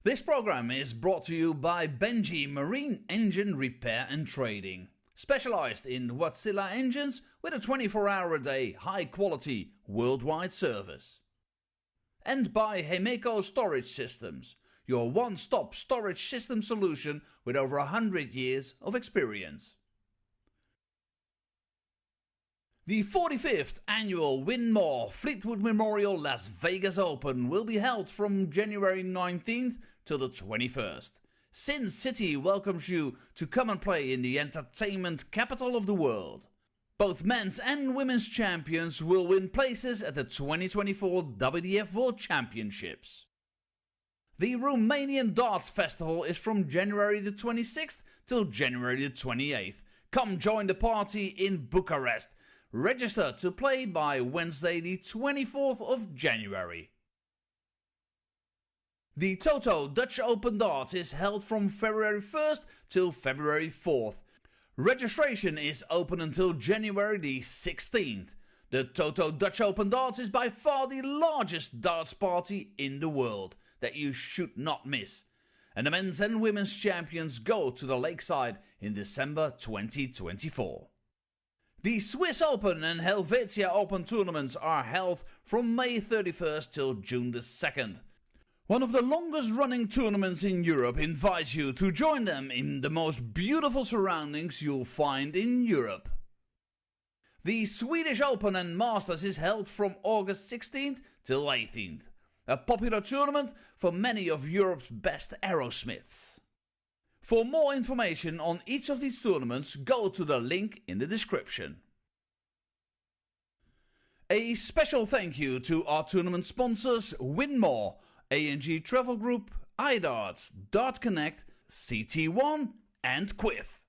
This program is brought to you by Benji Marine Engine Repair and Trading, specialized in Wärtsilä engines with a 24-hour-a-day, high-quality, worldwide service. And by Hemeco Storage Systems, your one-stop storage system solution with over 100 years of experience. The 45th annual Win More Fleetwood Memorial Las Vegas Open will be held from January 19th till the 21st. Sin City welcomes you to come and play in the entertainment capital of the world. Both men's and women's champions will win places at the 2024 WDF World Championships. The Romanian Darts Festival is from January the 26th till January the 28th. Come join the party in Bucharest. Register to play by Wednesday the 24th of January. The Toto Dutch Open Darts is held from February 1st till February 4th. Registration is open until January the 16th. The Toto Dutch Open Darts is by far the largest darts party in the world that you should not miss. And the men's and women's champions go to the Lakeside in December 2024. The Swiss Open and Helvetia Open tournaments are held from May 31st till June the 2nd. One of the longest running tournaments in Europe invites you to join them in the most beautiful surroundings you'll find in Europe. The Swedish Open and Masters is held from August 16th till 18th. A popular tournament for many of Europe's best aerosmiths. For more information on each of these tournaments, go to the link in the description. A special thank you to our tournament sponsors Winmore, A&G Travel Group, iDarts, Dart Connect, CT1 and Quiff.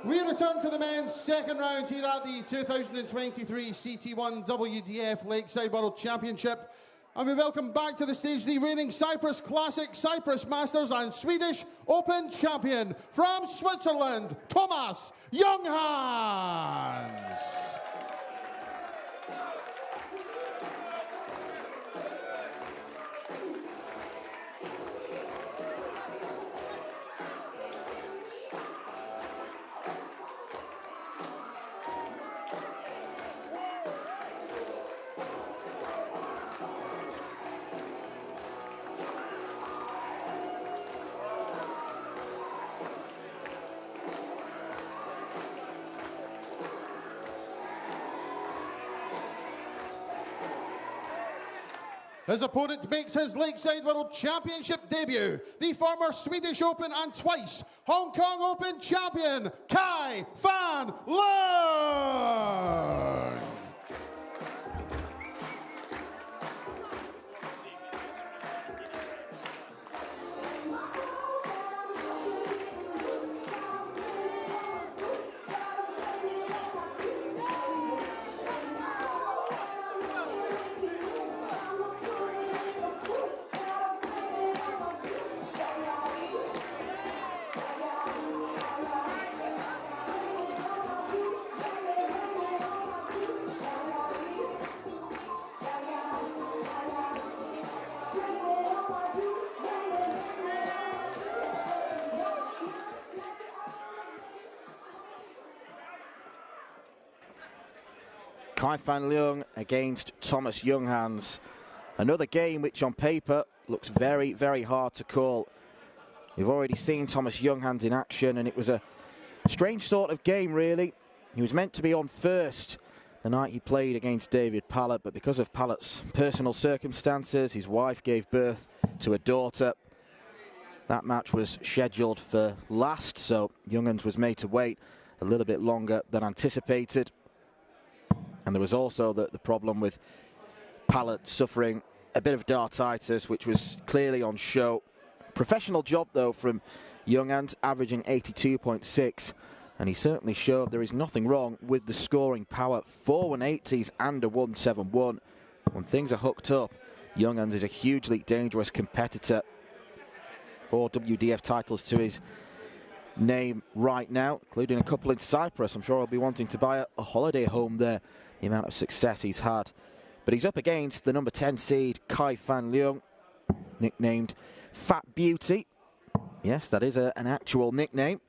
We return to the men's second round here at the 2023 CT1 WDF Lakeside World Championship. And we welcome back to the stage the reigning Cyprus Classic, Cyprus Masters and Swedish Open champion from Switzerland, Thomas Junghans. His opponent makes his Lakeside World Championship debut, the former Swedish Open and twice Hong Kong Open champion, Kai van Leung. Kai van Leung against Thomas Junghans. Another game which on paper looks very, very hard to call. We've already seen Thomas Junghans in action and it was a strange sort of game really. He was meant to be on first the night he played against David Pallett, but because of Pallett's personal circumstances, his wife gave birth to a daughter. That match was scheduled for last, so Junghans was made to wait a little bit longer than anticipated. And there was also the problem with Pallett suffering a bit of dartitis, which was clearly on show. Professional job, though, from Junghans, averaging 82.6. And he certainly showed there is nothing wrong with the scoring power. 4 180s and a 171. When things are hooked up, Junghans is a hugely dangerous competitor. 4 WDF titles to his name right now, including a couple in Cyprus. I'm sure he'll be wanting to buy a holiday home there, the amount of success he's had. But he's up against the number 10 seed, Kai van Leung, nicknamed Fat Beauty. Yes, that is an actual nickname.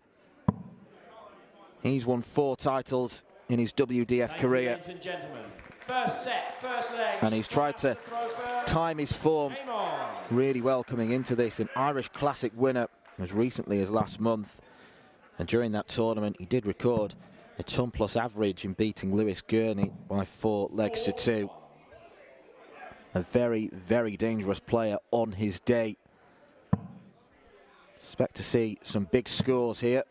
He's won 4 titles in his WDF career. Ladies and gentlemen, first set, first leg. And he's tried to time his form really well coming into this. An Irish Classic winner as recently as last month. And during that tournament, he did record a ton-plus average in beating Lewis Gurney by 4 legs to 2. A very, very dangerous player on his day. Expect to see some big scores here.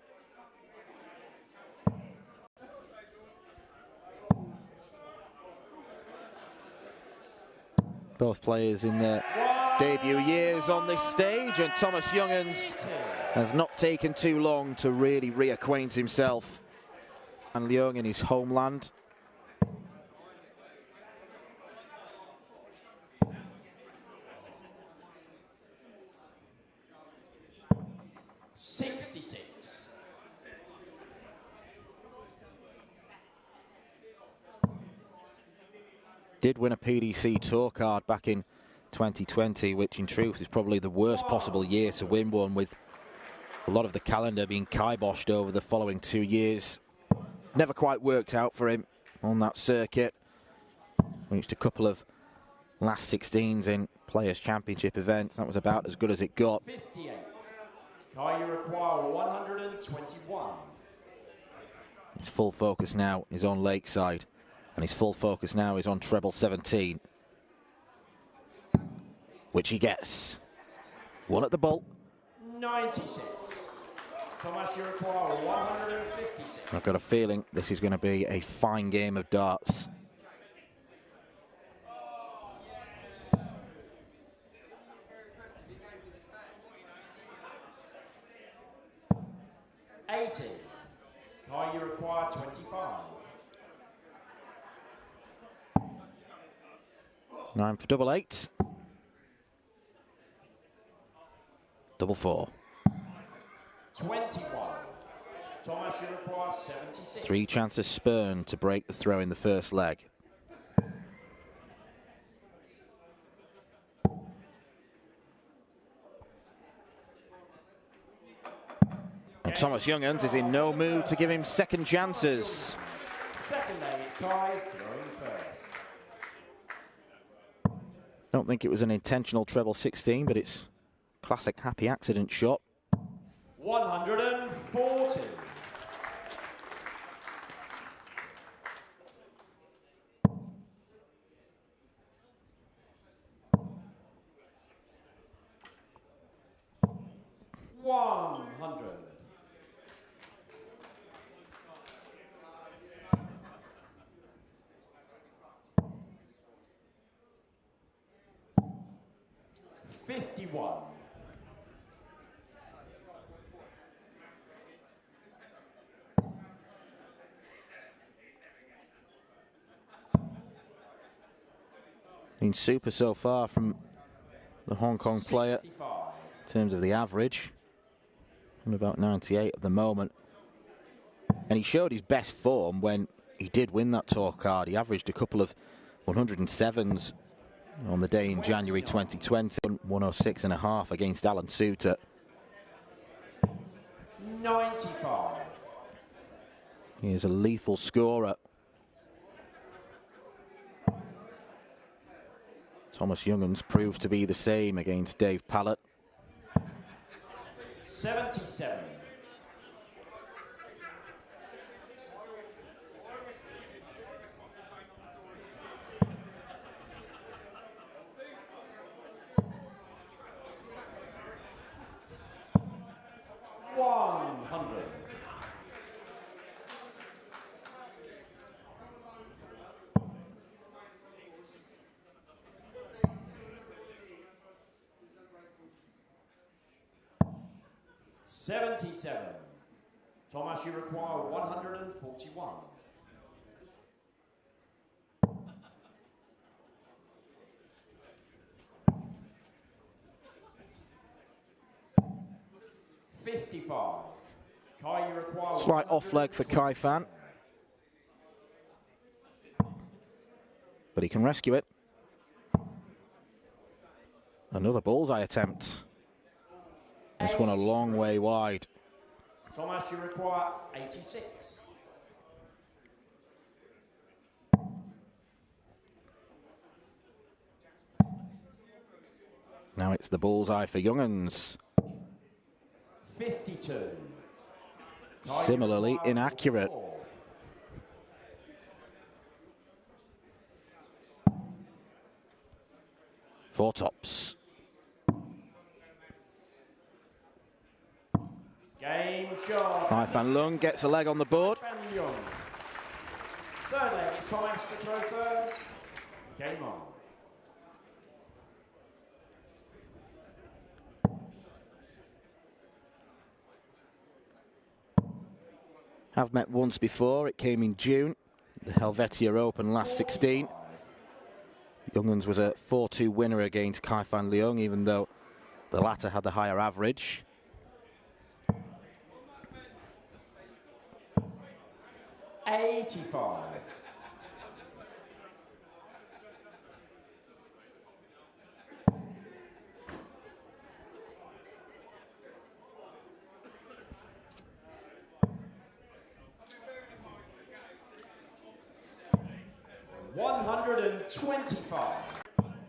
Both players in their debut years on this stage, and Thomas Junghans has not taken too long to really reacquaint himself and Leung in his homeland. Did win a PDC Tour card back in 2020, which in truth is probably the worst possible year to win one, with a lot of the calendar being kiboshed over the following 2 years. Never quite worked out for him on that circuit. Reached a couple of last 16s in Players' Championship events. That was about as good as it got. 58. Kai, you require 121. His full focus now is on Lakeside, and his full focus now is on treble 17, which he gets. 1 at the bolt. 96. Thomas, you require 156. I've got a feeling this is going to be a fine game of darts. Kai, you require 25. 9 for double 8. Double 4. 21. Thomas, you require 76. 3 chances spurned to break the throw in the first leg. And Thomas Junghans is in no mood to give him second chances. Second leg, it's Kai throwing first. Don't think it was an intentional treble 16, but it's classic happy accident shot. 140. Been super so far from the Hong Kong player 65. in terms of the average. I'm about 98 at the moment. And he showed his best form when he did win that tour card. He averaged a couple of 107s on the day in January 2020, 106.5 against Alan Suter. 95. He is a lethal scorer. Thomas Junghans proved to be the same against Dave Pallett. 77. Thomas, you require 141. Kai, you require Slight off leg for Kai Fan, but he can rescue it. Another bullseye attempt. This one a long way wide. Thomas, you require 86. Now it's the bullseye for Junghans. 52. Similarly inaccurate. 4 tops. Game shot. Leung gets a leg on the board. Leung. Third leg, it's Thomas to throw first. Game on. Have met once before. It came in June, the Helvetia Open last 16. Junghans was a 4-2 winner against Kai Fan Leung, even though the latter had the higher average. $85. $125.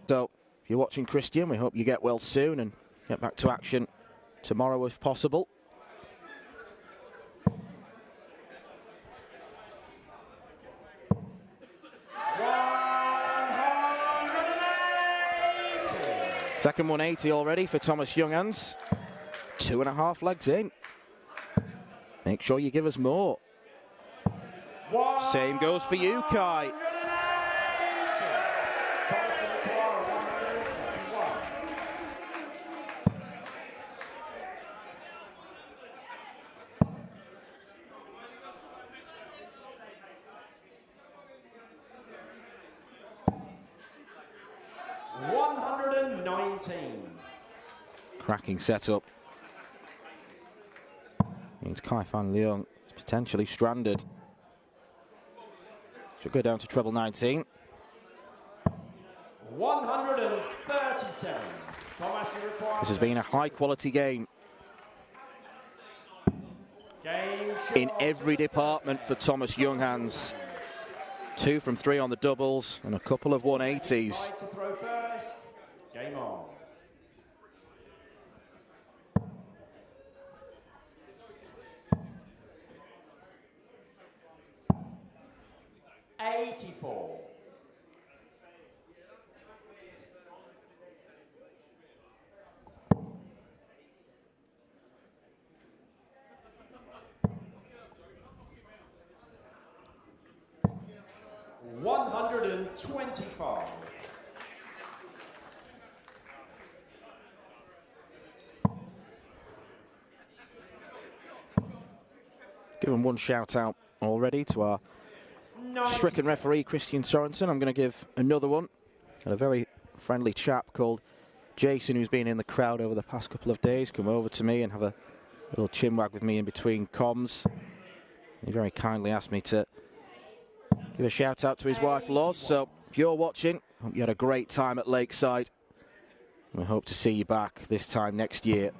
So, if you're watching Christian, we hope you get well soon and get back to action tomorrow if possible. Second 180 already for Thomas Junghans. 2.5 legs in. Make sure you give us more. Same goes for you, Kai. 119. Cracking setup. Means Leung is potentially stranded. Should go down to treble 19. 137. Thomas, you require... This has been a high-quality game. In every department for Thomas Junghans. 2 from 3 on the doubles and a couple of 180s. Right to throw first. Game on. $84. $125. Given one shout out already to our stricken referee Christian Sorensen. I'm going to give another one. Got a very friendly chap called Jason who's been in the crowd over the past couple of days come over to me and have a little chinwag with me in between comms. He very kindly asked me to give a shout out to his wife Loz. So if you're watching, hope you had a great time at Lakeside. We hope to see you back this time next year.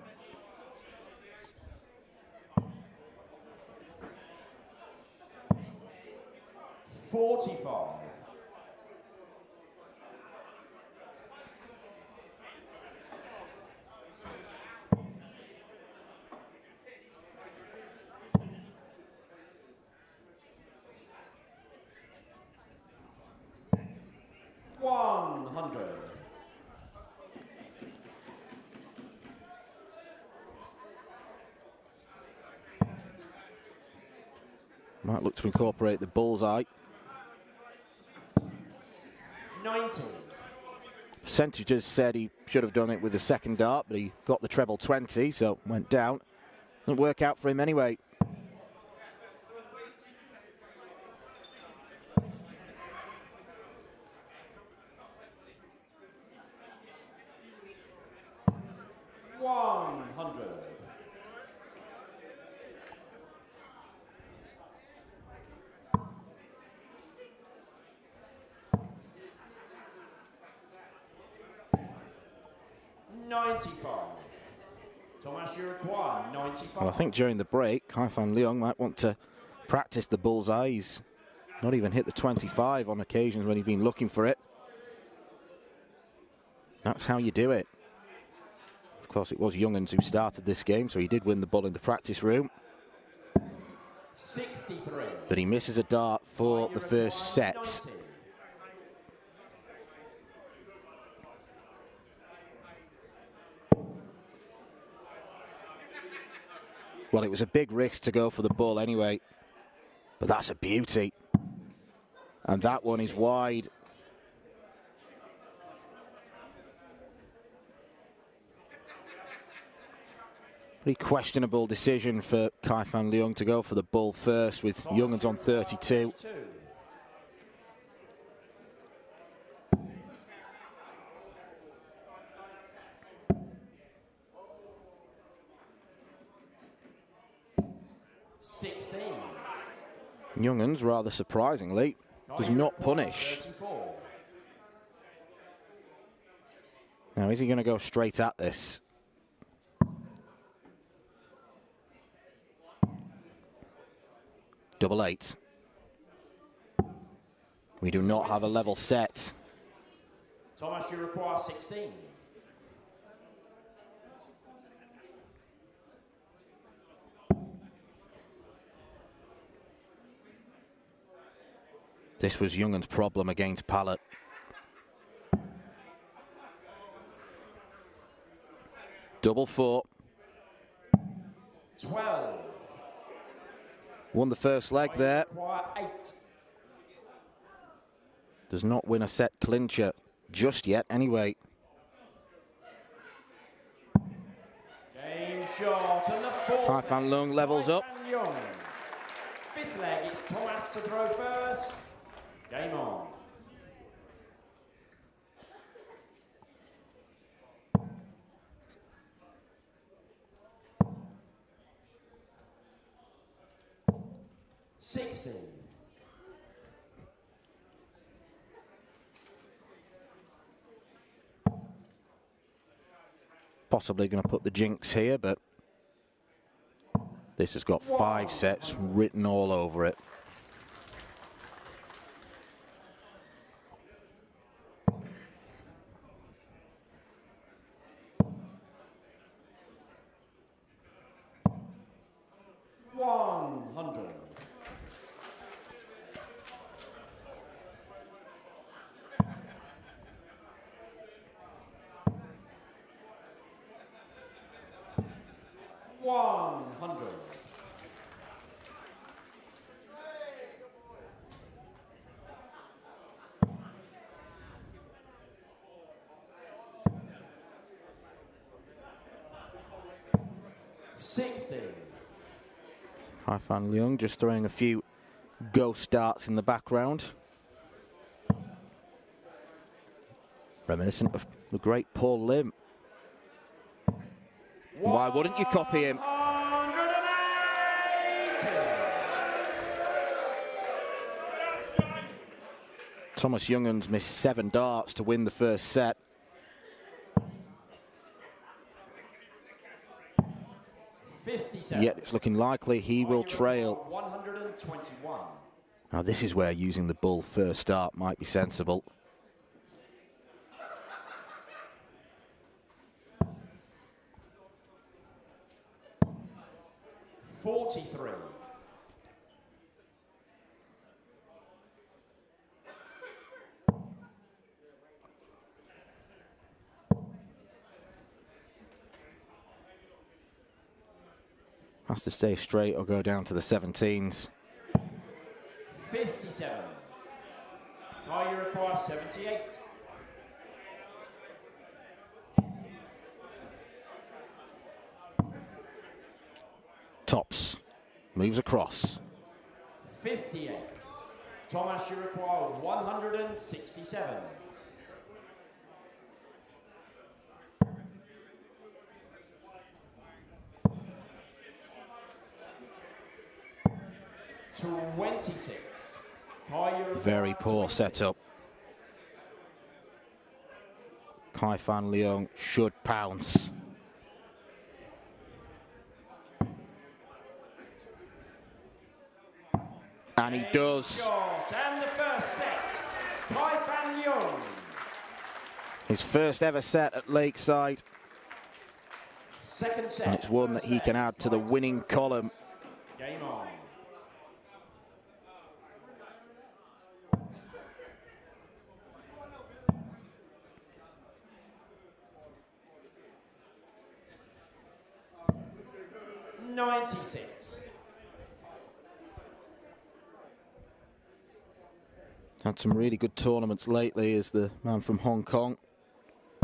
$45. $100. Might look to incorporate the bullseye. 90. Percentages said he should have done it with the second dart, but he got the treble 20, so went down. Didn't work out for him anyway. $100. $95. Thomas, you require 95. Well, I think during the break, Leung might want to practice the bullseye. He's not even hit the 25 on occasions when he's been looking for it. That's how you do it. Of course, it was Junghans who started this game, so he did win the ball in the practice room. 63. But he misses a dart for the first set. 90. Well, it was a big risk to go for the ball anyway, but that's a beauty. And that one is wide. Pretty questionable decision for Leung to go for the bull first with Junghans on 32. Junghans, rather surprisingly, was not punished. 34. Now, is he going to go straight at this? Double 8. We do not have a level set. Thomas, you require 16. This was Junghans' problem against Pallet. Double 4. 12. Won the first leg there. Require 8. Does not win a set clincher just yet anyway. Game shot and the fourth. Leung levels up. Leung. Fifth leg, it's Thomas to throw first. Game on. possibly going to put the jinx here, but this has got 5 sets written all over it. Leung just throwing a few ghost darts in the background. Reminiscent of the great Paul Lim. Why wouldn't you copy him? Thomas Junghans missed 7 darts to win the first set. Yet it's looking likely he will trail. 121. Now this is where using the bull first start might be sensible. $43. Has to stay straight or go down to the 17s. 57. Now you require 78. Tops. Moves across. 58. Thomas, you require 167. $26. Very poor setup. Kaifan Leung should pounce. And he does. And the first set, Kaifan Leung. His first ever set at Lakeside. Second set. And it's one that he can add to the winning column. Game on. $96. Had some really good tournaments lately as the man from Hong Kong.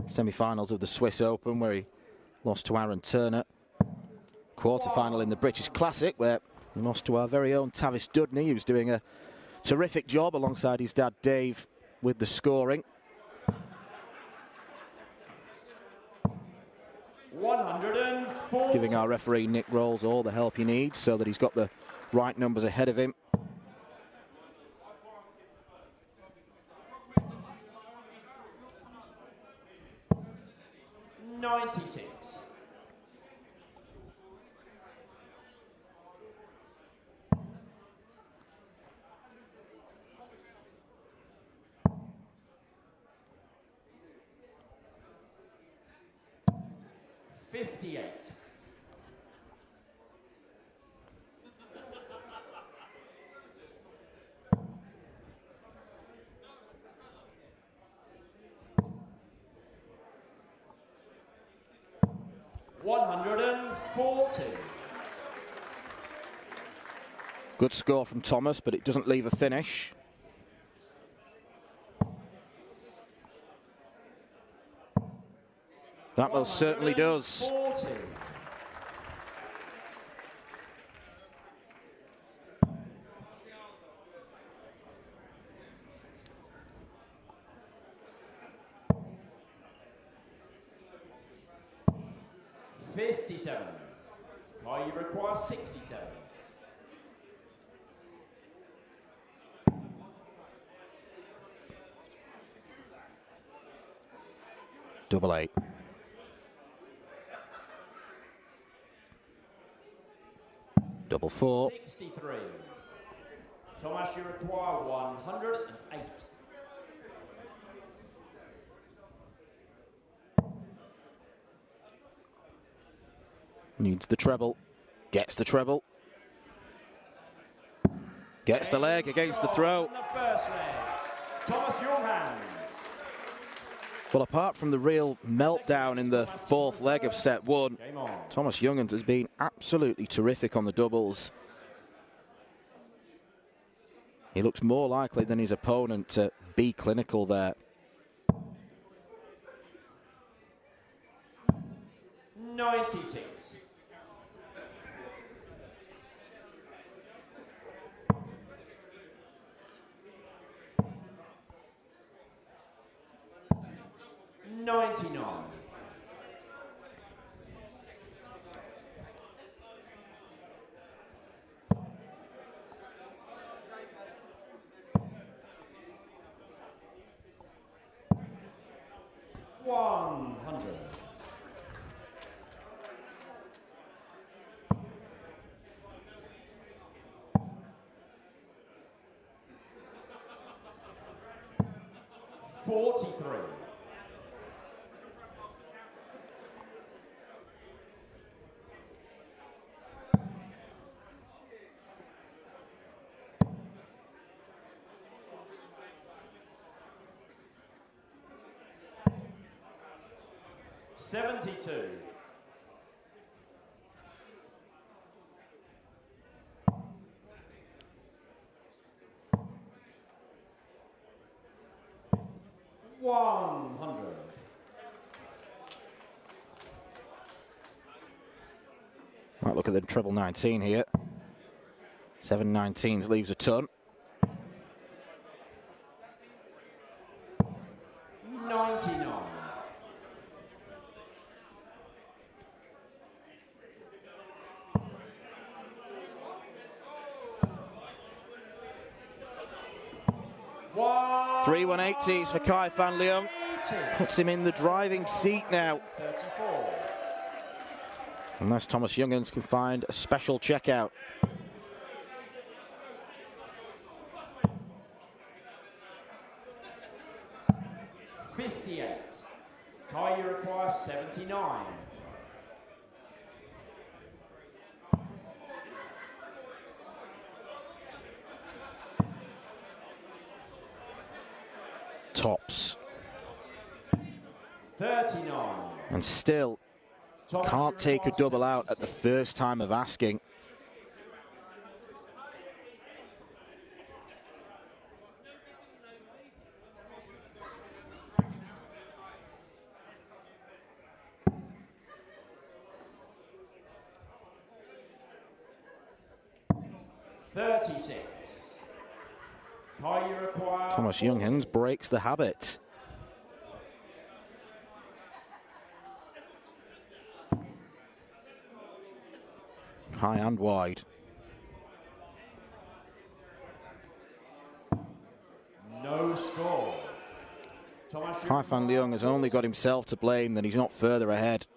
Semi-finals of the Swiss Open where he lost to Aaron Turner. Quarter-final in the British Classic where he lost to our very own Tavis Dudney, who's doing a terrific job alongside his dad Dave with the scoring. 140. Giving our referee Nick Rolls all the help he needs so that he's got the right numbers ahead of him. $96. $58. $140. Good score from Thomas, but it doesn't leave a finish. That most certainly does. 40. $57. Kai, you require 67. Double 8. Double four. 63. Thomas, you require 108. Needs the treble. Gets the treble. Gets the leg against the throw. The first leg. Thomas Junghans. Well, apart from the real meltdown in the fourth leg of set one, Thomas Junghans has been absolutely terrific on the doubles. He looks more likely than his opponent to be clinical there. 96. $99. $100. $43. $72. $100. Might look at the treble 19 here. 7/19s leaves a ton. 99. Three 180s for Kai van Leung. Puts him in the driving seat now. 34. Unless Thomas Junghans can find a special checkout. $58. Kai, you require 79. Tops. 39. And still can't take a double out at the first time of asking. $36. Kai, you require Thomas Junghans breaks the habit. High and wide. No score. Kai van Leung has only got himself to blame that he's not further ahead.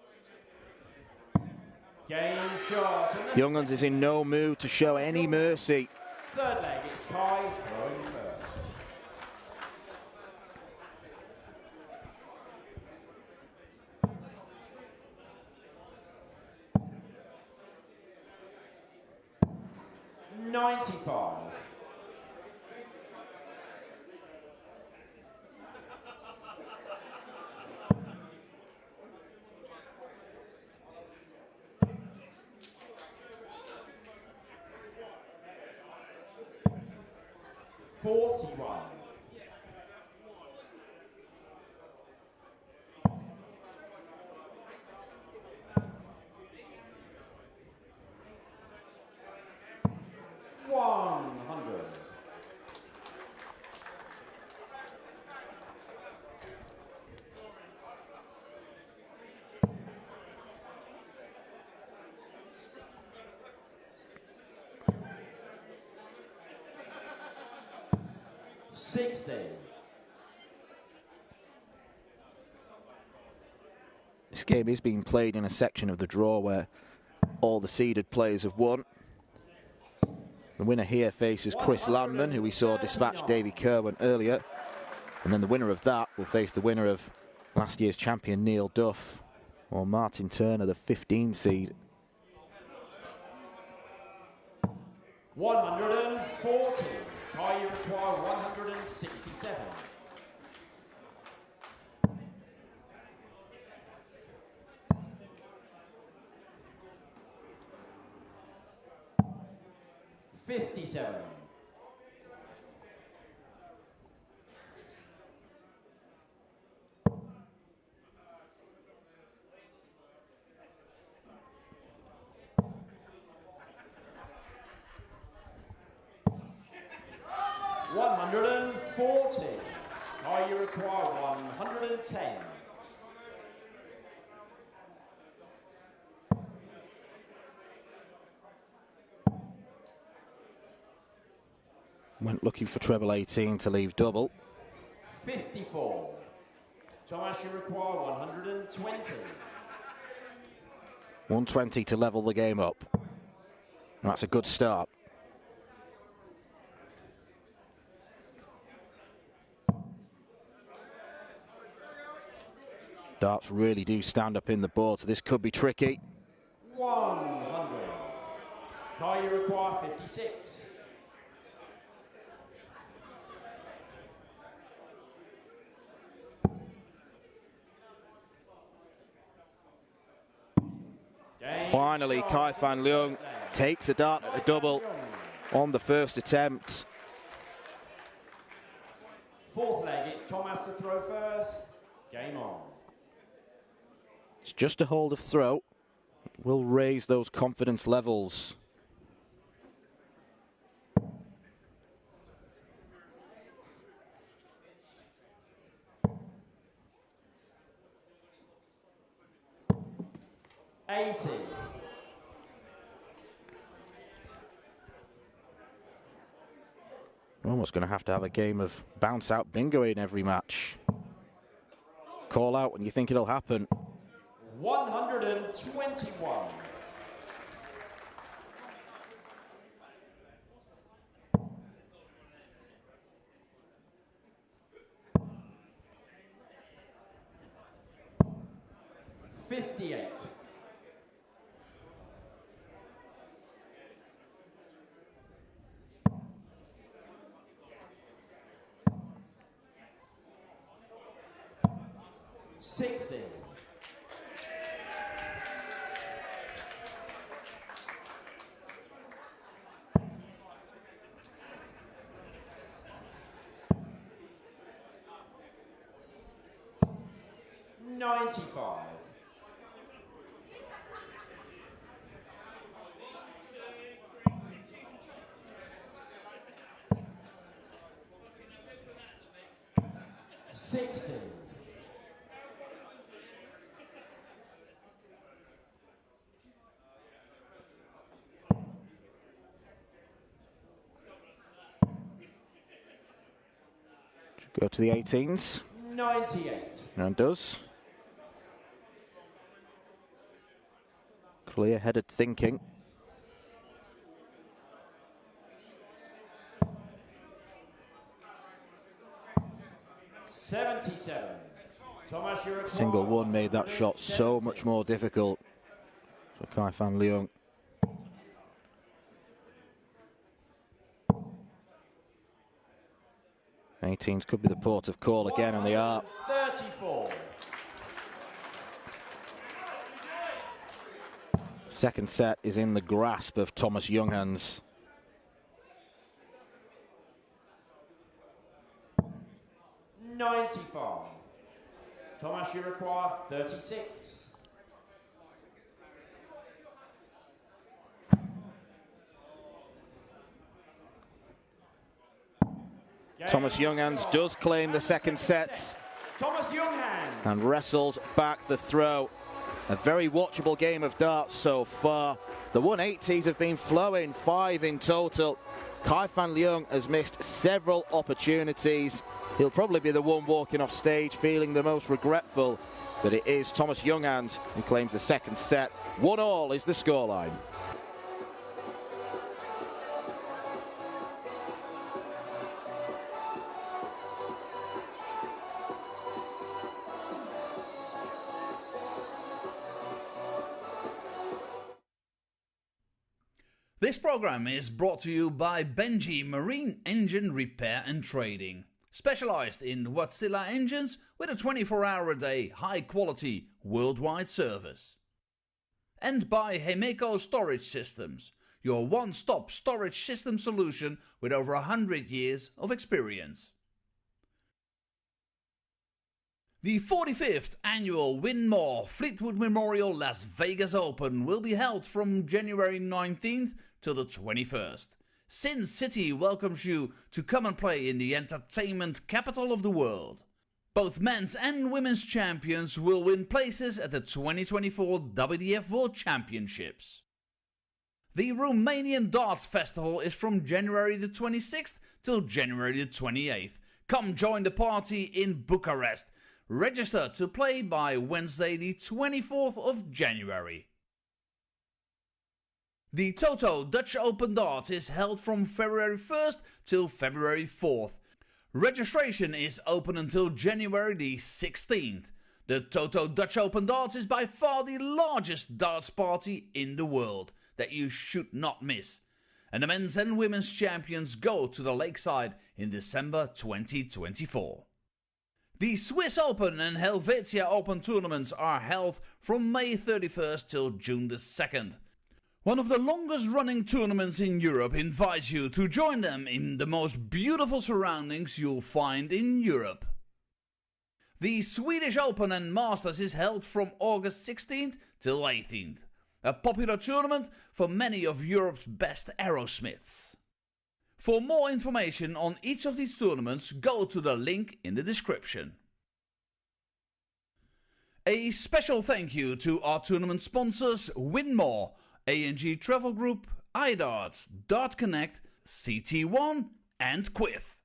Game shot. Junghans is in no mood to show any mercy. Third leg, it's Kai throwing first. $95. $41. $100. $60. This game is being played in a section of the draw where all the seeded players have won. The winner here faces Chris Landman, who we saw dispatch Davy Kerwin earlier. And then the winner of that will face the winner of last year's champion Neil Duff, or Martin Turner, the 15 seed. 140. High you require 167. $57. 140. High you require 110. Went looking for treble 18 to leave double. 54. Thomas, you require 120. 120 to level the game up. And that's a good start. Darts really do stand up in the board, so this could be tricky. 100. High you require 56. Finally, Kai van Leung takes a dart at a double on the first attempt. Fourth leg, it's Thomas to throw first. Game on. It's just a hold of throw. Will raise those confidence levels. We're almost going to have a game of bounce out bingo in every match. Call out when you think it'll happen. 121. $58. 60. 95. 60. 'Go to the 18s. 98. And does. Clear-headed thinking. $77. Thomas, Single one made that shot so much more difficult for Kai van Leung. '18s could be the port of call again, and they are. 34. Second set is in the grasp of Thomas Junghans. 95. Thomas, you require 36. Thomas Junghans does claim the second set. Thomas Junghans. And wrestles back the throw. A very watchable game of darts so far. The 180s have been flowing, 5 in total. Kai van Leung has missed several opportunities. He'll probably be the one walking off stage feeling the most regretful, but it is Thomas Junghans who claims the second set. 1-1 is the scoreline. This program is brought to you by Benji Marine Engine Repair and Trading, specialized in Wärtsilä engines with a 24-hour-a-day, high-quality, worldwide service. And by Hemeco Storage Systems, your one-stop storage system solution with over 100 years of experience. The 45th annual Win More Fleetwood Memorial Las Vegas Open will be held from January 19th till the 21st. Sin City welcomes you to come and play in the entertainment capital of the world. Both men's and women's champions will win places at the 2024 WDF World Championships. The Romanian Darts Festival is from January the 26th till January the 28th. Come join the party in Bucharest. Register to play by Wednesday the 24th of January. The Toto Dutch Open Darts is held from February 1st till February 4th. Registration is open until January the 16th. The Toto Dutch Open Darts is by far the largest darts party in the world that you should not miss. And the men's and women's champions go to the Lakeside in December 2024. The Swiss Open and Helvetia Open tournaments are held from May 31st till June the 2nd. One of the longest running tournaments in Europe invites you to join them in the most beautiful surroundings you'll find in Europe. The Swedish Open and Masters is held from August 16th till 18th. A popular tournament for many of Europe's best aerosmiths. For more information on each of these tournaments, go to the link in the description. A special thank you to our tournament sponsors Win More, A&G Travel Group, iDarts, Dart Connect, CT1 and Quiff.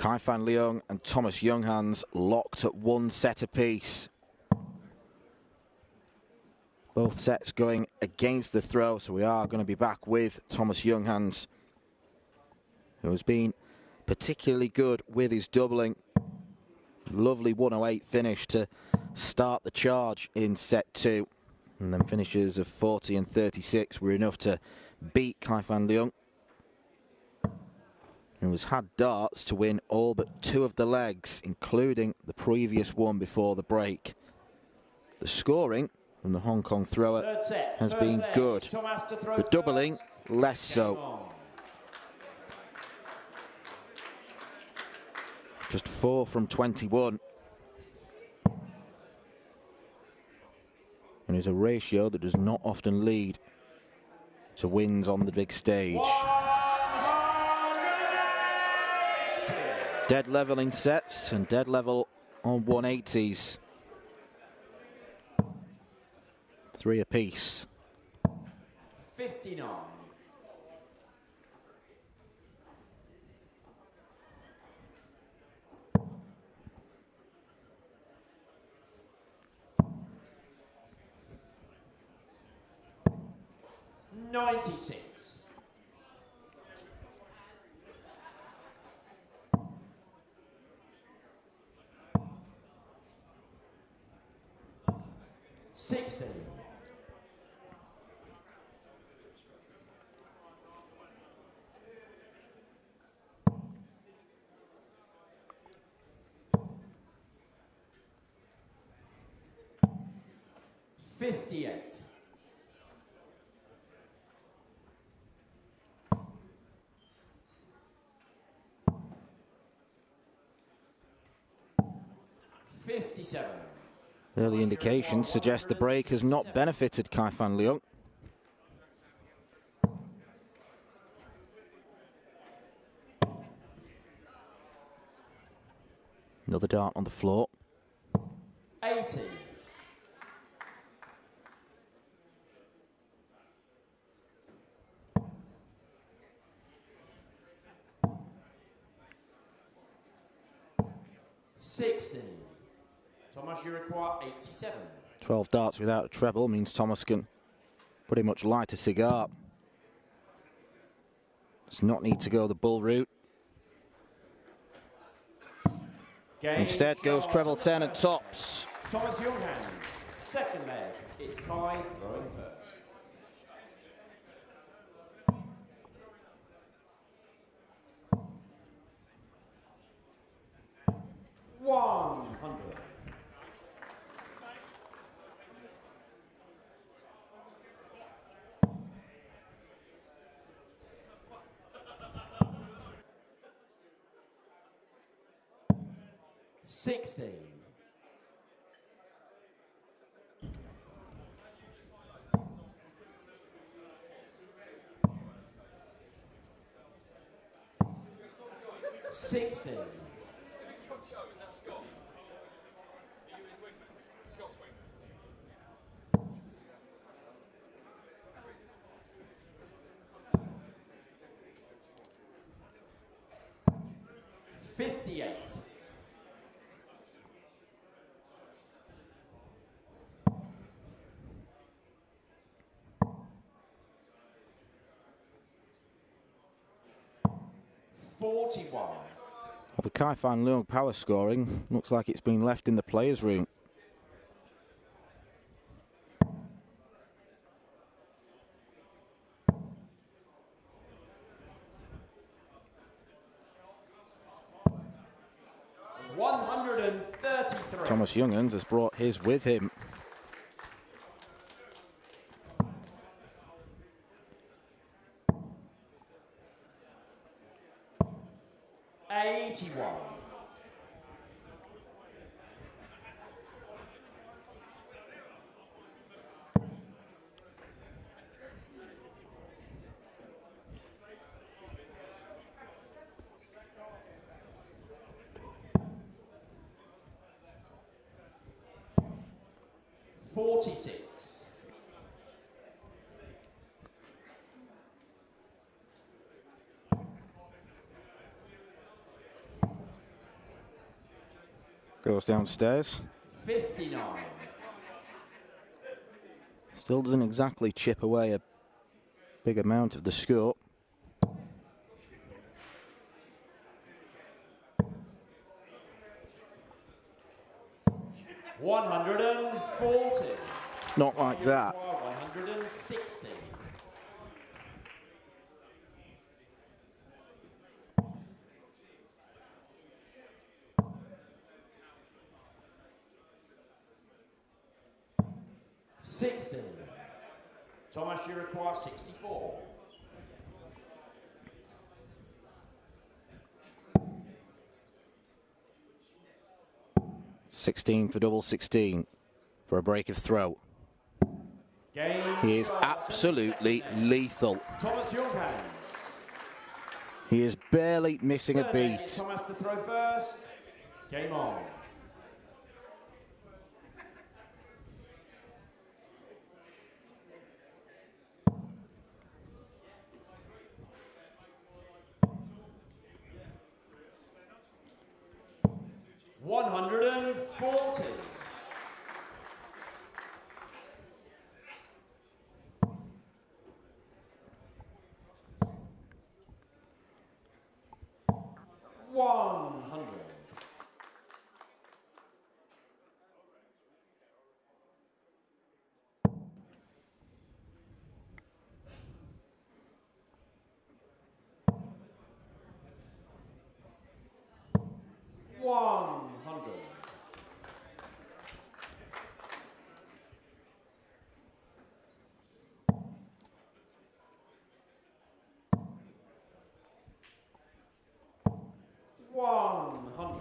Kai-Fan Leung and Thomas Junghans locked at one set apiece. Both sets going against the throw, so we are going to be back with Thomas Junghans, who has been particularly good with his doubling. Lovely 108 finish to start the charge in set 2. And then finishes of 40 and 36 were enough to beat Kaifan Leung, who has had darts to win all but 2 of the legs, including the previous one before the break. The scoring from the Hong Kong thrower has been good. The doubling, less so. Just 4 from 21. And is a ratio that does not often lead to wins on the big stage. Dead level in sets and dead level on 180s. 3 apiece. 59. $96. $60. $58. $57. Early indications suggest the break has not benefited Kaifan Leung. Another dart on the floor. 80. $60. Thomas, you require 87. 12 darts without a treble means Thomas can pretty much light a cigar. Does not need to go the bull route. Instead goes treble 10 and tops. Thomas Junghans, second leg. It's Kai throwing first. $100. $60. $60. $58. $41. Well, the Kaifan Leung power scoring looks like it's been left in the players' room. $133. Thomas Junghans has brought his with him. $81. $46. Goes downstairs. 59. Still doesn't exactly chip away a big amount of the score. $140. Not like that. 160. $60. Thomas, you require 64. $16 for double 16 for a break of throw. Game He is absolutely lethal. Thomas Junghans. He is barely missing a Third leg, beat. Thomas to throw first. Game on. $140. $100. $100. $100.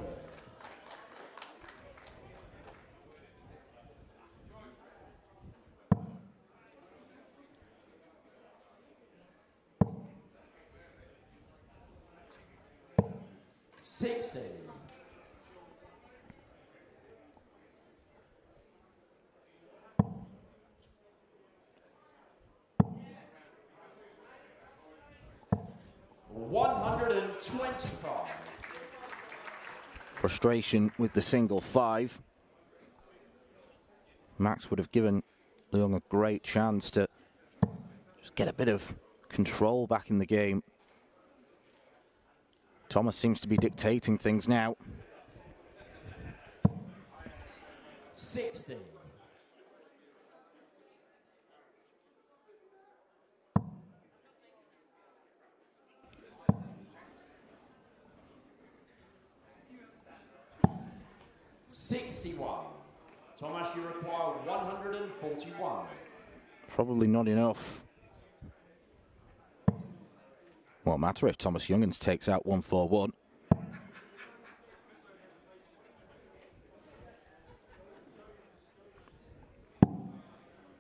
$60. $125. Frustration with the single 5. Max would have given Leung a great chance to just get a bit of control back in the game. Thomas seems to be dictating things now. 60. $61. Thomas, you require 141. Probably not enough. Won't matter if Thomas Junghans takes out 141.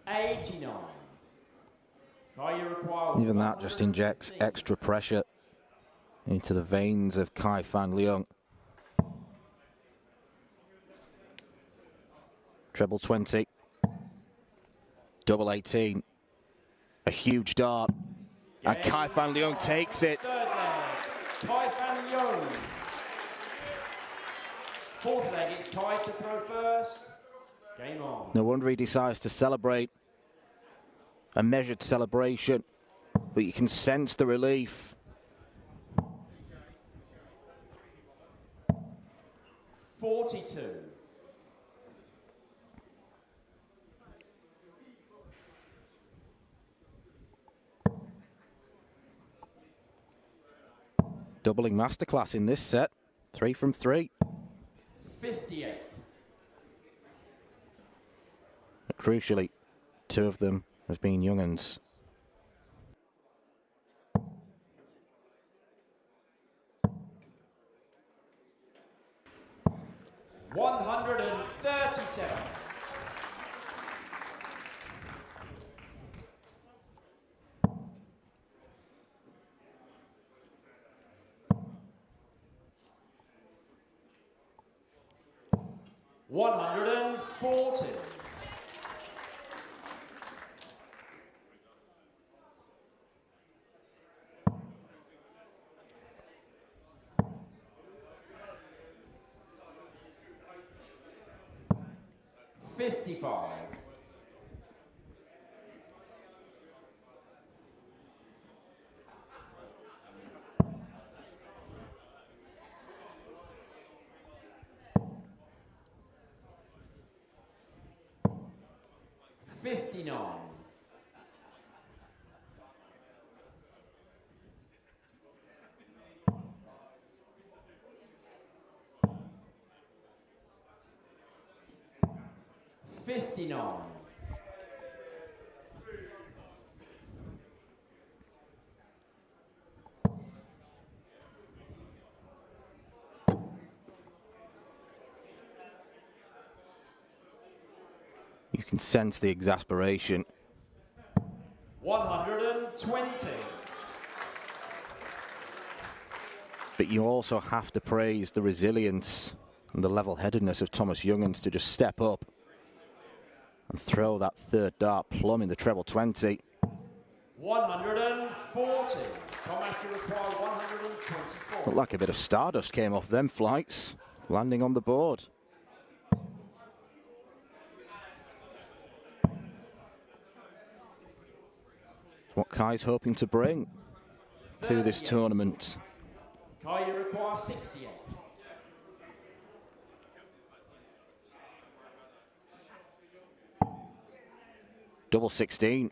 $89. Kai, you require Even that just injects 115. extra pressure into the veins of Kai Fan Leung. Treble 20. Double 18. A huge dart. And Kai Fan Leung takes it. Third leg, Kai Fan Leung. Fourth leg, it's Kai to throw first. Game on. No wonder he decides to celebrate. A measured celebration. But you can sense the relief. $42. Doubling masterclass in this set. 3 from 3. $58. But crucially, 2 of them have been Junghans. $137. $140. $55. 59. You can sense the exasperation. 120. But you also have to praise the resilience and the level-headedness of Thomas Junghans to just step up and throw that third dart plumb in the treble 20. 140. Thomas, you require 124. Looked like a bit of stardust came off them flights, landing on the board. What Kai's hoping to bring to this tournament. Kai, you require 68. Double 16.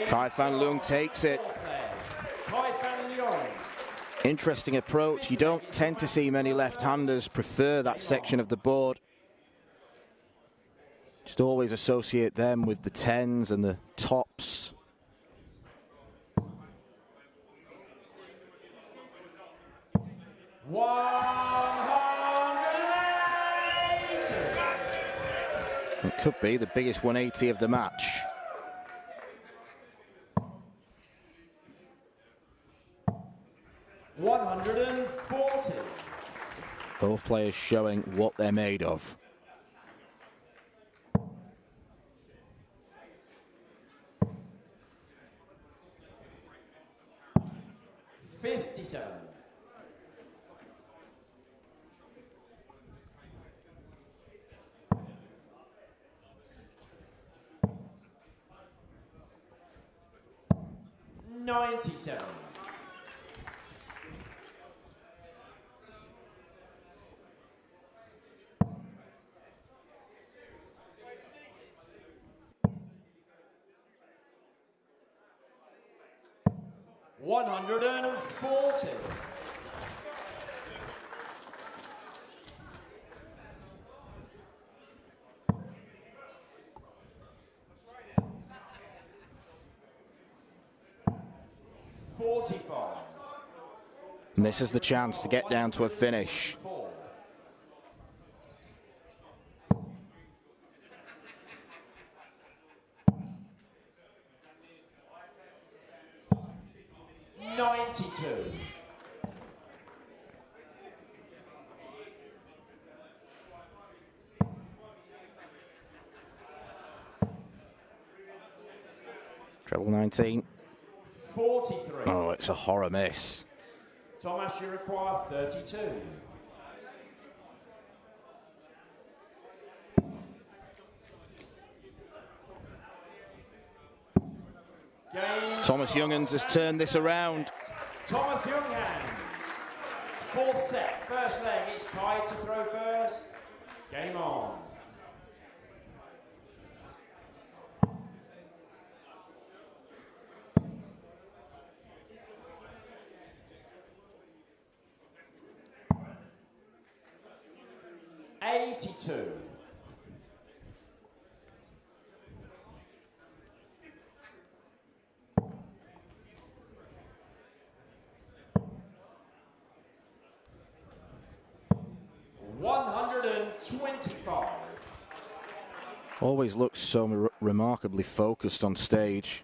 Kai van Leung takes it. Kai van Leung. Interesting approach. You don't tend to see many left-handers prefer that section of the board. Just always associate them with the 10s and the tops. It could be the biggest 180 of the match. $140. Both players showing what they're made of. $57. $97. $140. $45. And this is the chance to get down to a finish. $92. Treble 19. 43. Oh, it's a horror miss. Thomas, you require 32. Thomas Junghans has turned this around. Thomas Junghans. Fourth set, first leg. It's Kai to throw first. Game on. $82. $125. Always looks so remarkably focused on stage.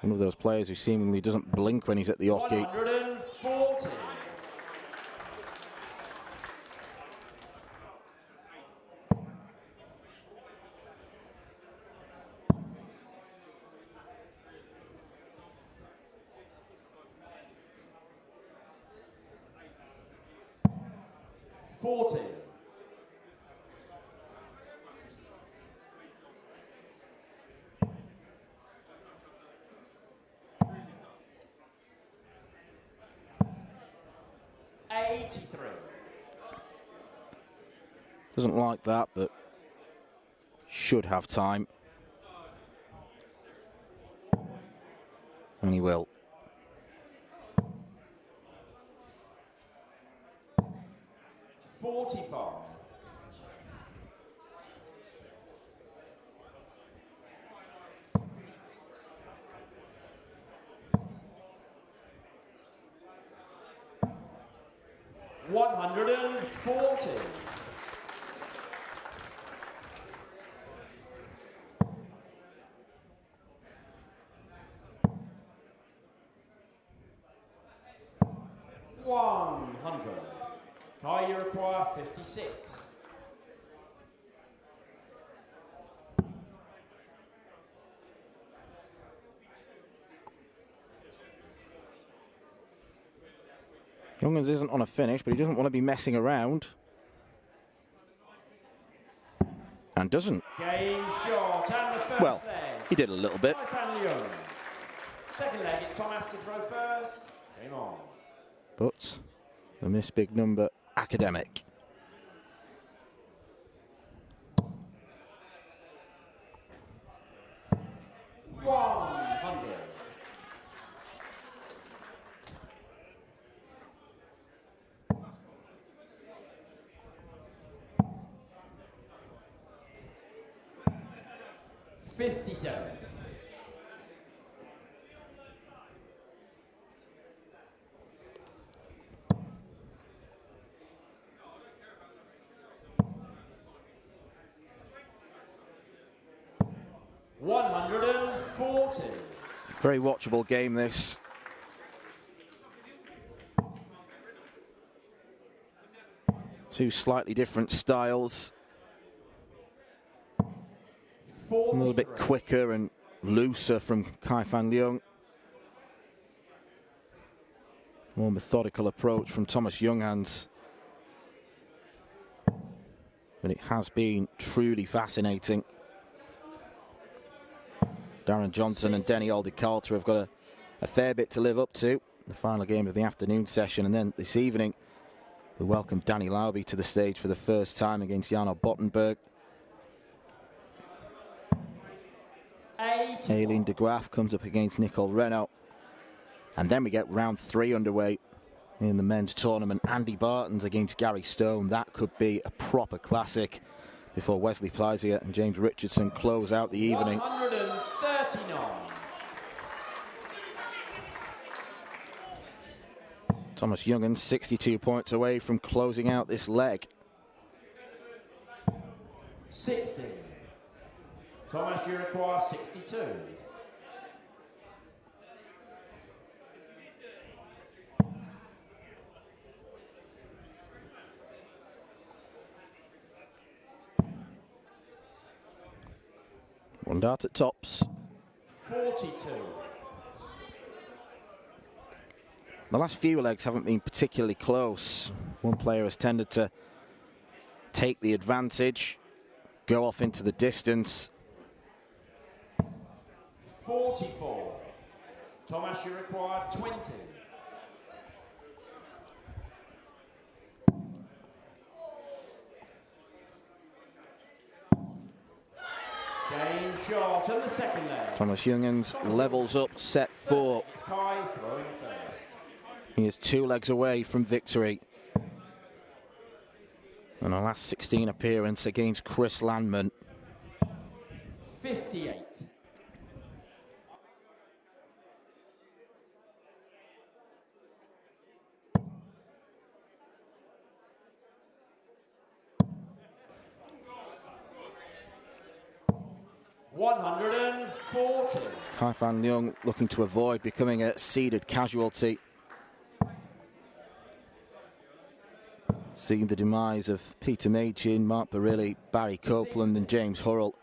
One of those players who seemingly doesn't blink when he's at the hockey. 140. $40. 83. Doesn't like that, but should have time. And he will. $140. $100. Kai, you require 56. Junghans isn't on a finish, but he doesn't want to be messing around. And doesn't. Game short, and the first Well, leg. he did a little bit. Leung. Second leg, it's Thomas to throw first. Game on. But the miss big number, academic. $100. $57. $140. Very watchable game, this. Two slightly different styles. A little bit quicker and looser from Kaifang Leung. More methodical approach from Thomas Junghans. But it has been truly fascinating. Darren Johnson and Denny Aldi-Carter have got a fair bit to live up to. The final game of the afternoon session, and then this evening we welcome Danny Lauby to the stage for the first time against Jarno Bottenberg. Aileen de Graaf comes up against Nicole Renault. And then we get round 3 underway in the men's tournament. Andy Barton's against Gary Stone. That could be a proper classic before Wesley Pleisier and James Richardson close out the evening. 139. Thomas Junghans 62 points away from closing out this leg. 60. Thomas, you require 62. One dart at tops. 42. The last few legs haven't been particularly close. One player has tended to take the advantage, go off into the distance. 44. Thomas, you require 20. Game short on the second leg. Thomas Junghans levels up set 4. It's Kai throwing first. He is 2 legs away from victory. And our last 16 appearance against Chris Landman. 58. $140. Kaifang Leung looking to avoid becoming a seeded casualty. Seeing the demise of Peter Machin, Mark Barilli, Barry Copeland and James Hurrell.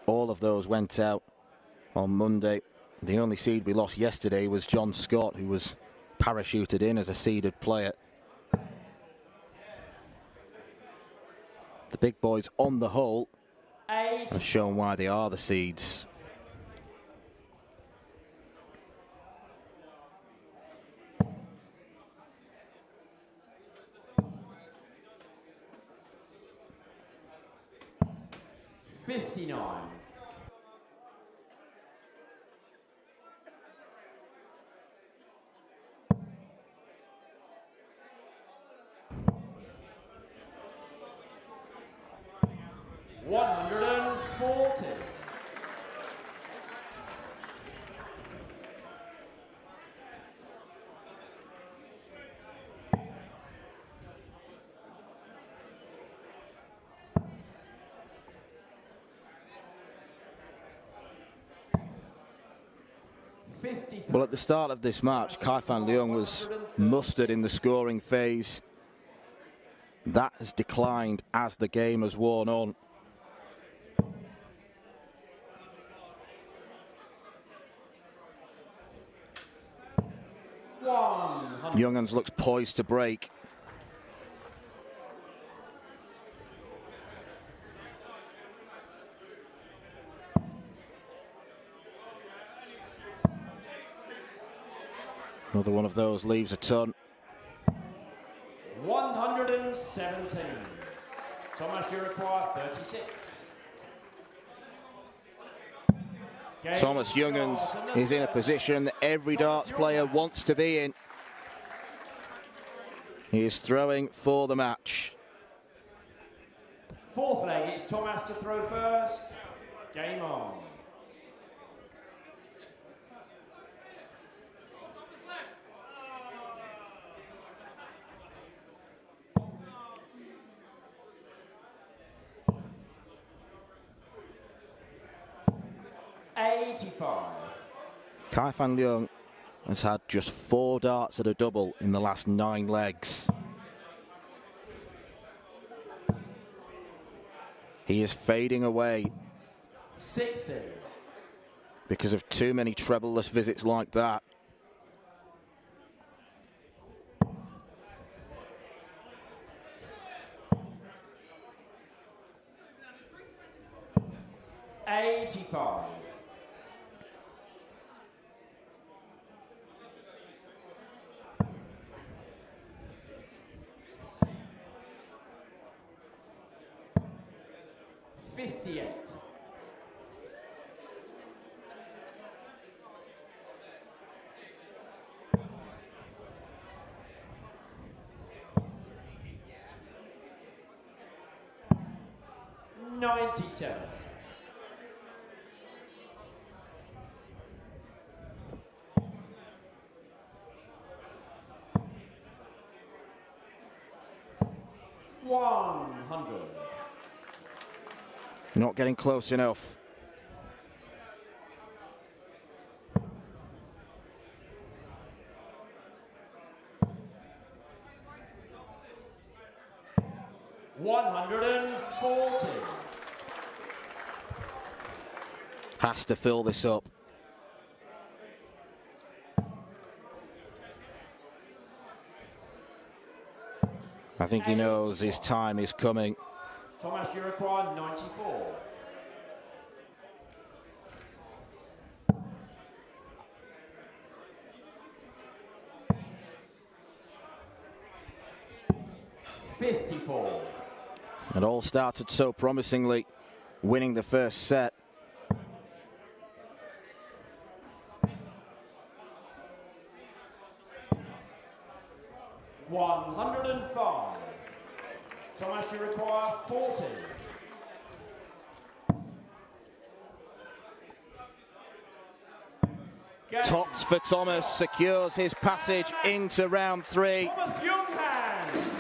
All of those went out on Monday. The only seed we lost yesterday was John Scott, who was parachuted in as a seeded player. The big boys on the whole have shown why they are the seeds. 59. $140. Well, at the start of this match, Leung was mustered in the scoring phase. That has declined as the game has worn on. Junghans looks poised to break. Another one of those leaves a ton. 117. Thomas, you require 36. Thomas Junghans is in a position that every darts player wants to be in. He is throwing for the match. Fourth leg, it's Thomas to throw first. Game on. Leung has had just 4 darts at a double in the last 9 legs. He is fading away 60 because of too many treble-less visits like that. $85. $58. $97. $100. Not getting close enough. $140. Has to fill this up. I think he knows his time is coming. Thomas, you require 94. $54. It all started so promisingly, winning the first set. $105. Thomas, you require 40. Tops for Thomas, secures his passage into round 3. Thomas Junghans.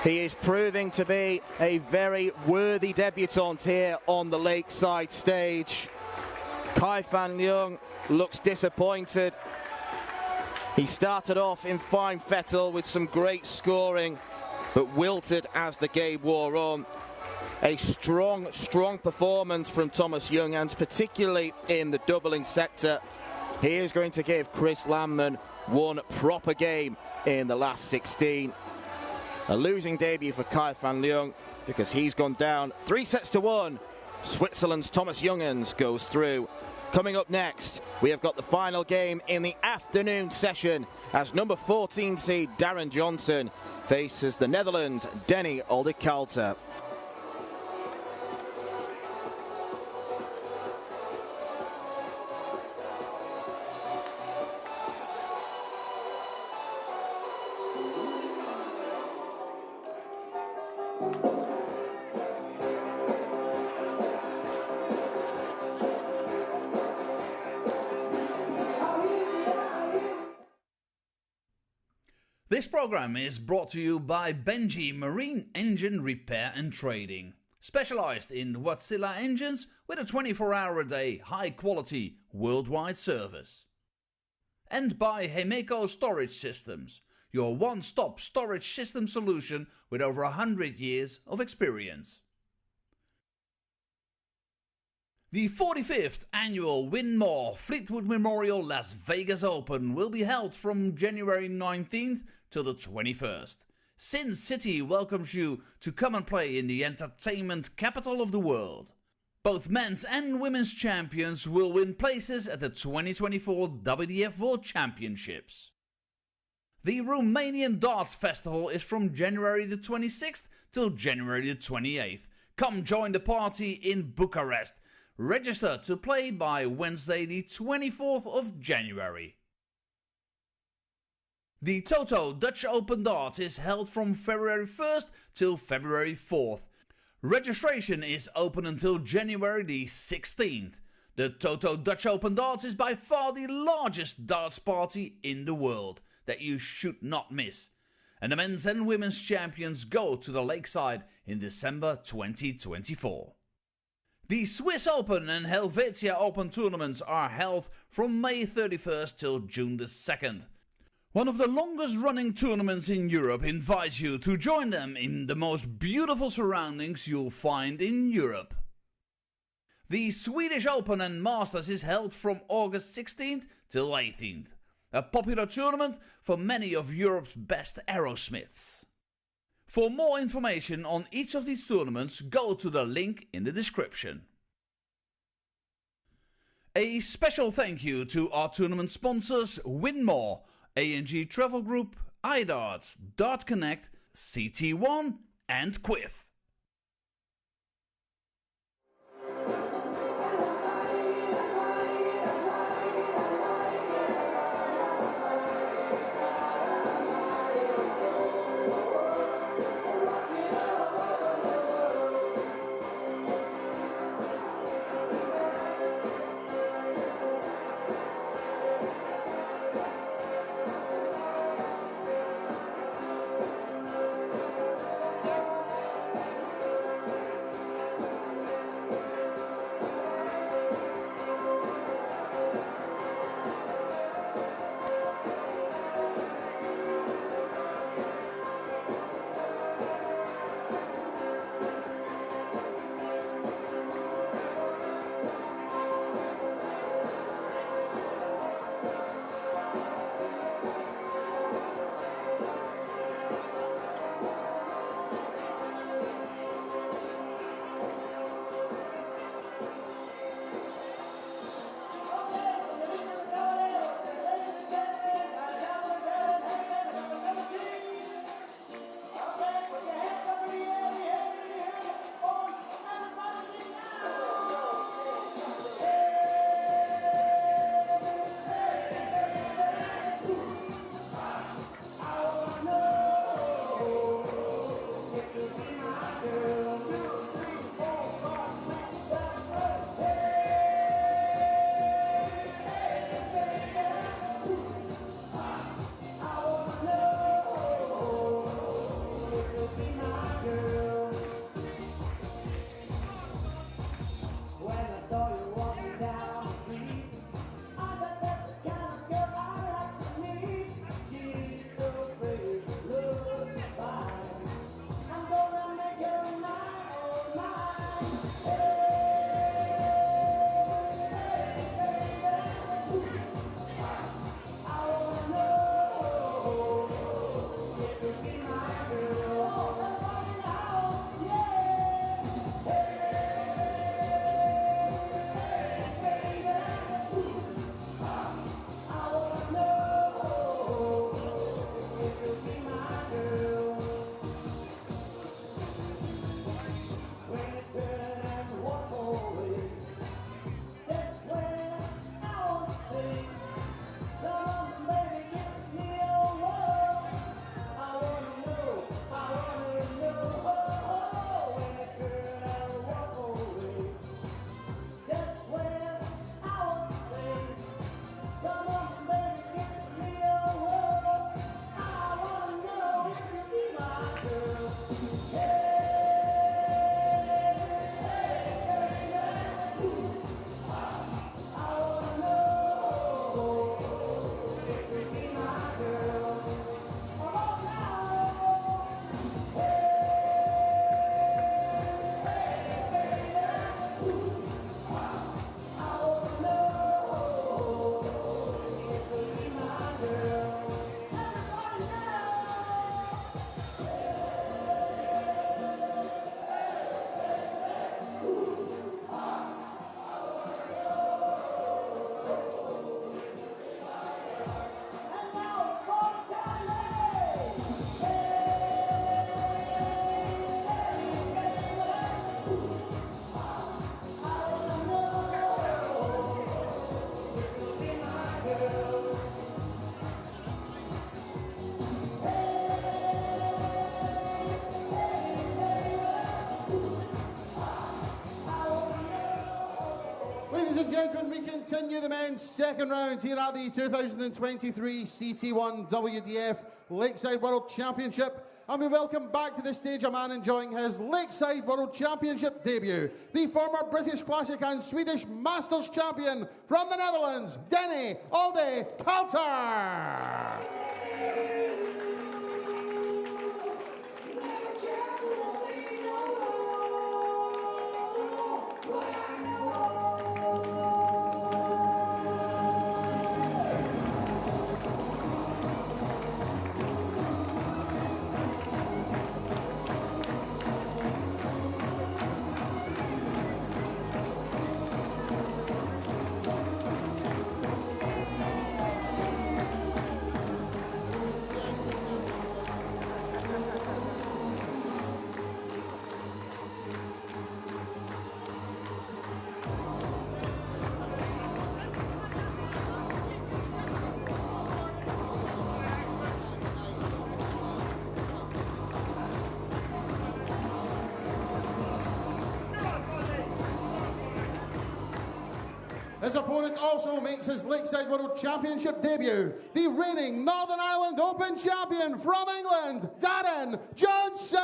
He is proving to be a very worthy debutant here on the Lakeside stage. Leung looks disappointed. He started off in fine fettle with some great scoring, but wilted as the game wore on. A strong performance from Thomas Junghans, particularly in the doubling sector. He is going to give Chris Landman one proper game in the last 16. A losing debut for Leung because he's gone down 3-1. Switzerland's Thomas Junghans goes through. Coming up next, we have got the final game in the afternoon session as number 14 seed Darren Johnson faces the Netherlands' Denny Oldekalter. This program is brought to you by Benji Marine Engine Repair and Trading, specialized in Wärtsilä engines with a 24-hour-a-day, high-quality, worldwide service. And by Hemeco Storage Systems, your one-stop storage system solution with over 100 years of experience. The 45th annual Win More Fleetwood Memorial Las Vegas Open will be held from January 19th till the 21st. Sin City welcomes you to come and play in the entertainment capital of the world. Both men's and women's champions will win places at the 2024 WDF World Championships. The Romanian Darts Festival is from January the 26th till January the 28th. Come join the party in Bucharest. Register to play by Wednesday the 24th of January. The Toto Dutch Open Darts is held from February 1st till February 4th. Registration is open until January the 16th. The Toto Dutch Open Darts is by far the largest darts party in the world that you should not miss. And the men's and women's champions go to the Lakeside in December 2024. The Swiss Open and Helvetia Open tournaments are held from May 31st till June the 2nd. One of the longest running tournaments in Europe invites you to join them in the most beautiful surroundings you'll find in Europe. The Swedish Open and Masters is held from August 16th till 18th. A popular tournament for many of Europe's best aerosmiths. For more information on each of these tournaments, go to the link in the description. A special thank you to our tournament sponsors Winmore, A&G Travel Group, iDarts, Dart Connect, CT1 and Quiff. and gentlemen, we continue the men's second round here at the 2023 CT1 WDF Lakeside World Championship. And we welcome back to the stage a man enjoying his Lakeside World Championship debut, the former British Classic and Swedish Masters champion from the Netherlands, Denny Alde Kalter. His opponent also makes his Lakeside World Championship debut, the reigning Northern Ireland Open champion from England, Darren Johnson!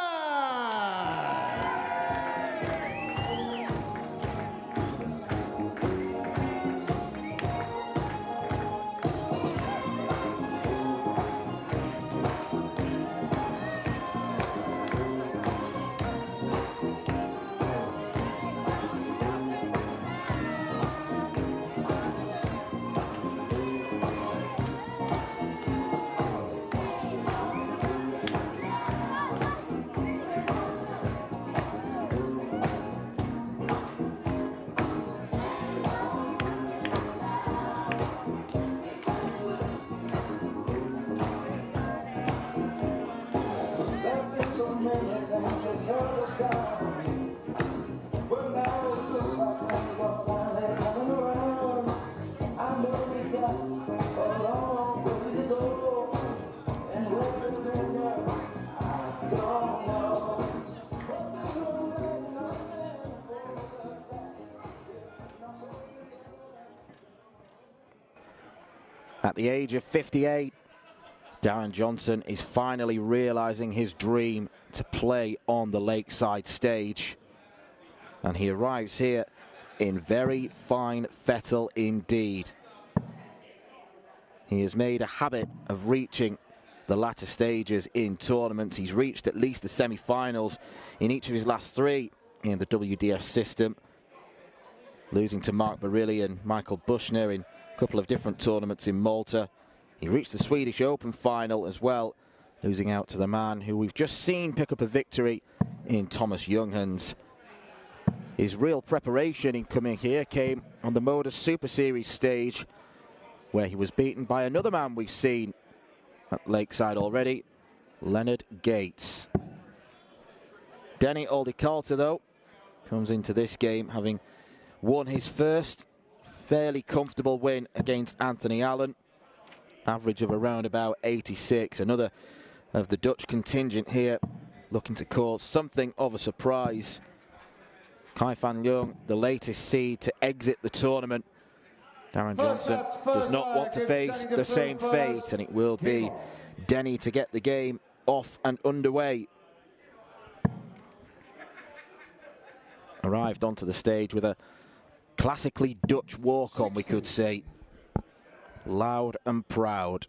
At the age of 58, Darren Johnson is finally realizing his dream to play on the Lakeside stage. And he arrives here in very fine fettle indeed. He has made a habit of reaching the latter stages in tournaments. He's reached at least the semi-finals in each of his last three in the WDF system, losing to Mark Barilli and Michael Bushner in a couple of different tournaments in Malta. He reached the Swedish Open final as well, losing out to the man who we've just seen pick up a victory in Thomas Junghans. His real preparation in coming here came on the Modus Super Series stage, where he was beaten by another man we've seen at Lakeside already, Leonard Gates. Denny Alde Kalter, though, comes into this game having won his first fairly comfortable win against Anthony Allen. Average of around about 86. Another of the Dutch contingent here looking to cause something of a surprise. Kai van Leung, the latest seed to exit the tournament. Darren Johnson does not want to face the same fate, and it will be Denny to get the game off and underway. Arrived onto the stage with a classically Dutch walk-on, we could say. Loud and proud.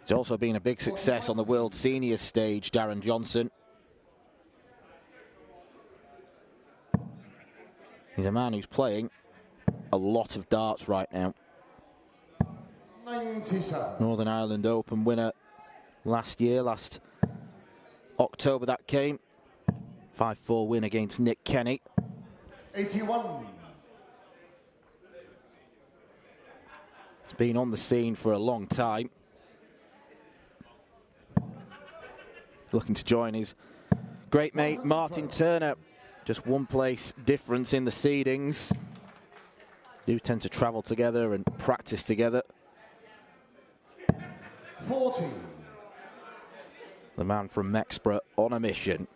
He's also been a big success on the World Seniors stage, Darren Johnson. He's a man who's playing a lot of darts right now. 97. Northern Ireland Open winner last year, last October that came. 5-4 win against Nick Kenny. 81. He's been on the scene for a long time. Looking to join his great mate Martin Turner. Just one place difference in the seedings. Do tend to travel together and practice together. 40. The man from Mexborough on a mission.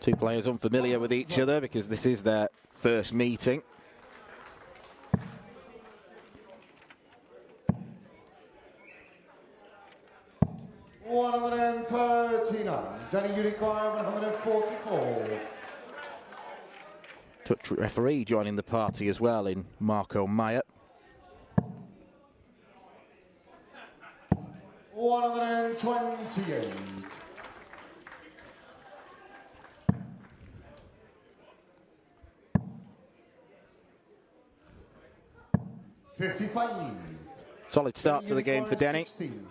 Two players unfamiliar with each other because this is their first meeting. Danny Unicorn, 144. Touch referee joining the party as well in Marco Meyer. 128. 55. Solid start to the game for Denny. 16.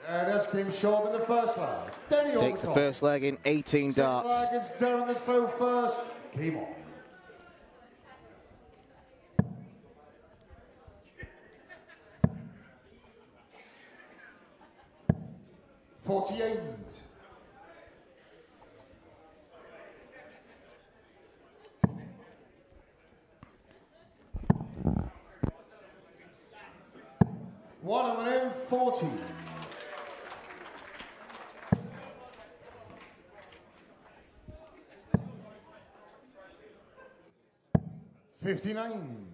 And that's came short in the first leg. Denny Takes the first leg in 18 darts. Second leg is Darren the throw first. Came on. $48. $140. 59.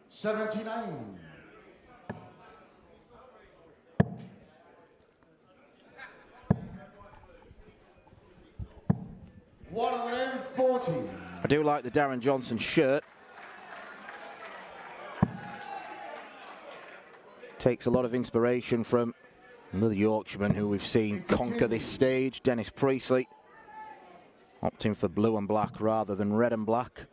79. 140. I do like the Darren Johnson shirt. Takes a lot of inspiration from another Yorkshireman who we've seen conquer this stage, Dennis Priestley. Opting for blue and black rather than red and black.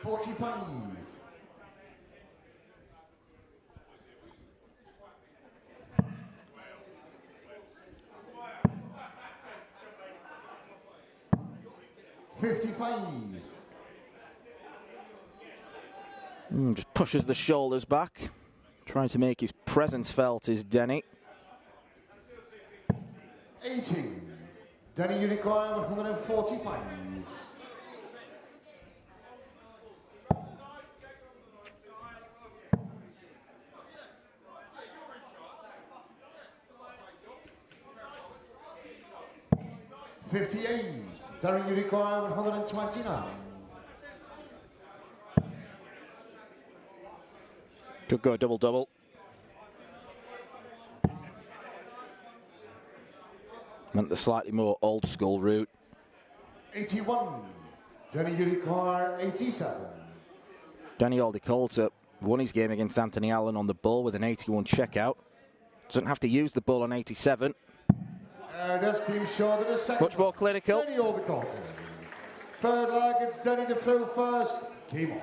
$45. 55. Just pushes the shoulders back. Trying to make his presence felt is Denny. 80. Denny Unicorn, 145. $58. Darren Unicorn, 129. Could go double-double. Went the slightly more old-school route. 81. Danny Unicorn, 87. Danny Aldi-Coulter won his game against Anthony Allen on the ball with an 81 checkout. Doesn't have to use the ball on 87. That's came short of the second. Much more clinical. Danny Aldi-Coulter. Third leg, it's Danny to throw first. Came on.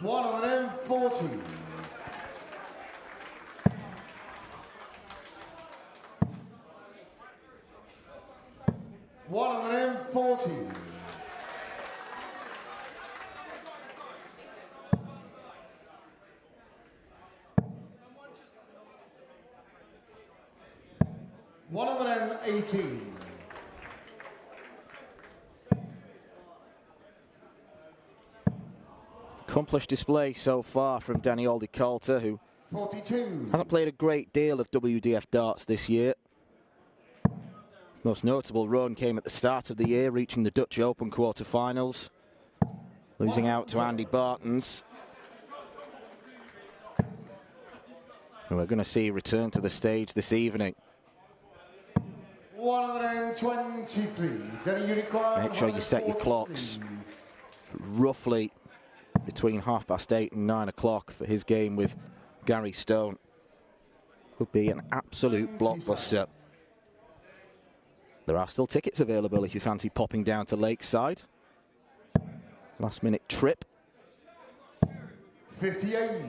$140. 140. $118. Accomplished display so far from Danny Aldi-Coulter, who 42. hasn't played a great deal of WDF darts this year. Most notable run came at the start of the year, reaching the Dutch Open quarter-finals, losing out to Andy Bartons, who we're going to see return to the stage this evening. 123. Danny Unicorn. Make sure you set your clocks roughly between 8:30 and 9 o'clock for his game with Gary Stone. Could be an absolute blockbuster. There are still tickets available if you fancy popping down to Lakeside. Last minute trip. 58.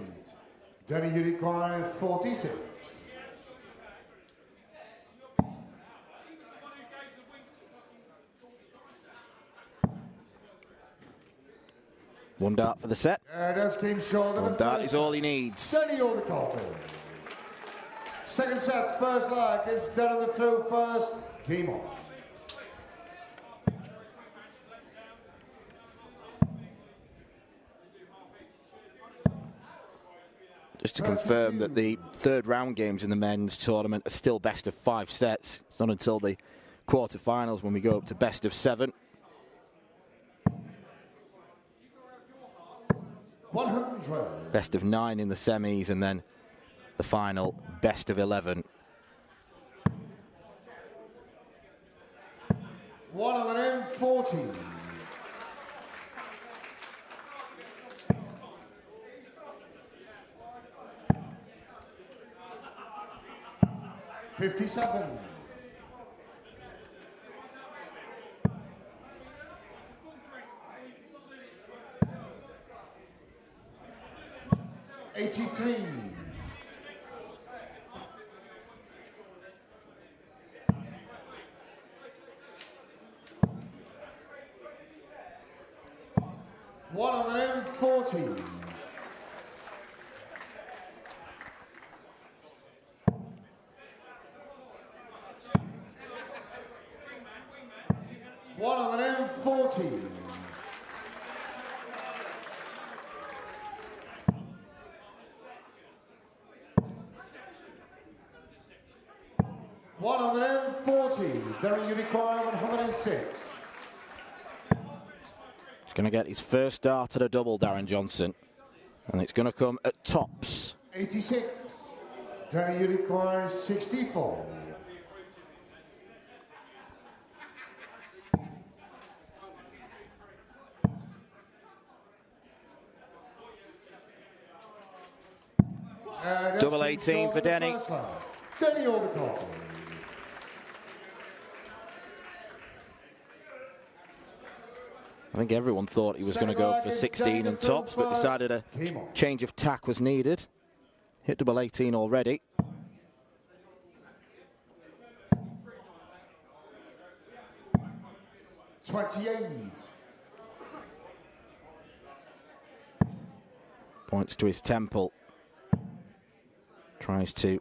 Danny Unicorn, 46. One dart for the set. That's Game Shoulder. One dart is all he needs. Danny Aldercoulter. Second set, first leg. It's Darren the throw first. Game on. Just to confirm that the third round games in the men's tournament are still best of 5 sets. It's not until the quarterfinals when we go up to best of 7. 100. Best of 9 in the semis, and then the final best of 11. 140. 57. 83. 140. 140. 140. Darren, you require 106. He's going to get his first dart at a double, Darren Johnson. And it's going to come at tops. 86. Darren, you require 64. 18 for Denny. Denny Aldercoulter. I think everyone thought he was going to go for 16 and tops, but decided a change of tack was needed. Hit double 18 already. Points to his temple. Tries to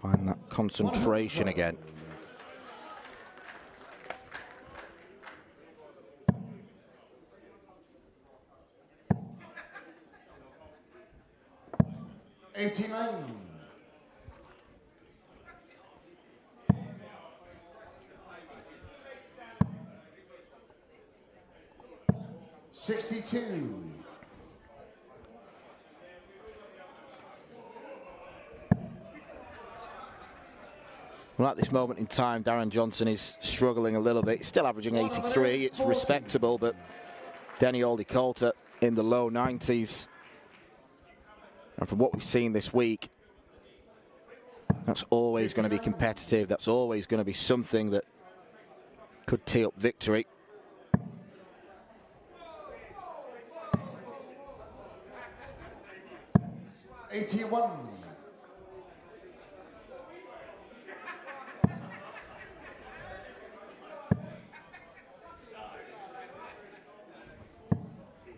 find that concentration again. $89. 62. 'At this moment in time, Darren Johnson is struggling a little bit. He's still averaging 83. It's respectable, but Denny Aldercoulter in the low 90s. And from what we've seen this week, that's always going to be competitive. That's always going to be something that could tee up victory. $81.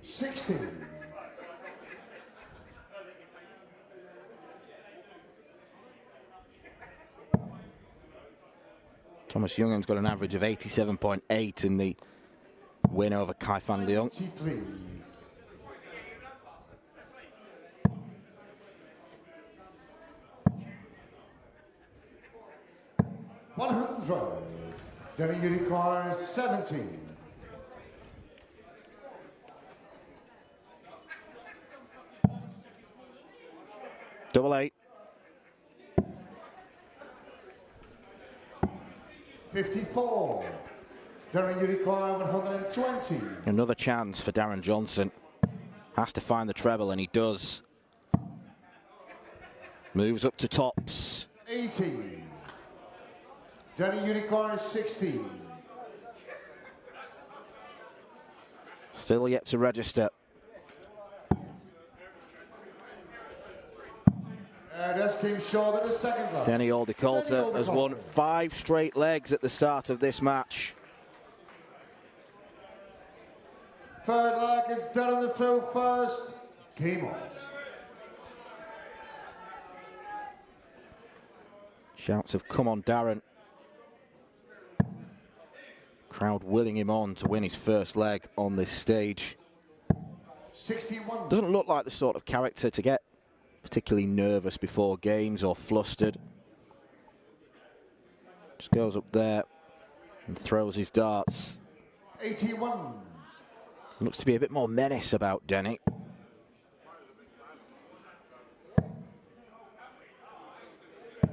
60. Thomas Junghans got an average of 87.8 in the win over Kai van Leung. 93. 100. Then you require 17. Double 8. 54. Darren, you require 120. Another chance for Darren Johnson. Has to find the treble, and he does. Moves up to tops. 80. Darren, you require 16. Still yet to register. That's came short in the second leg. Denny Aldercoulter has won 5 straight legs at the start of this match. Third leg is Darren the throw first. Game on. Shouts have come on Darren. Crowd willing him on to win his first leg on this stage. 61. Doesn't look like the sort of character to get particularly nervous before games or flustered. Just goes up there and throws his darts. 81. Looks to be a bit more menace about Denny.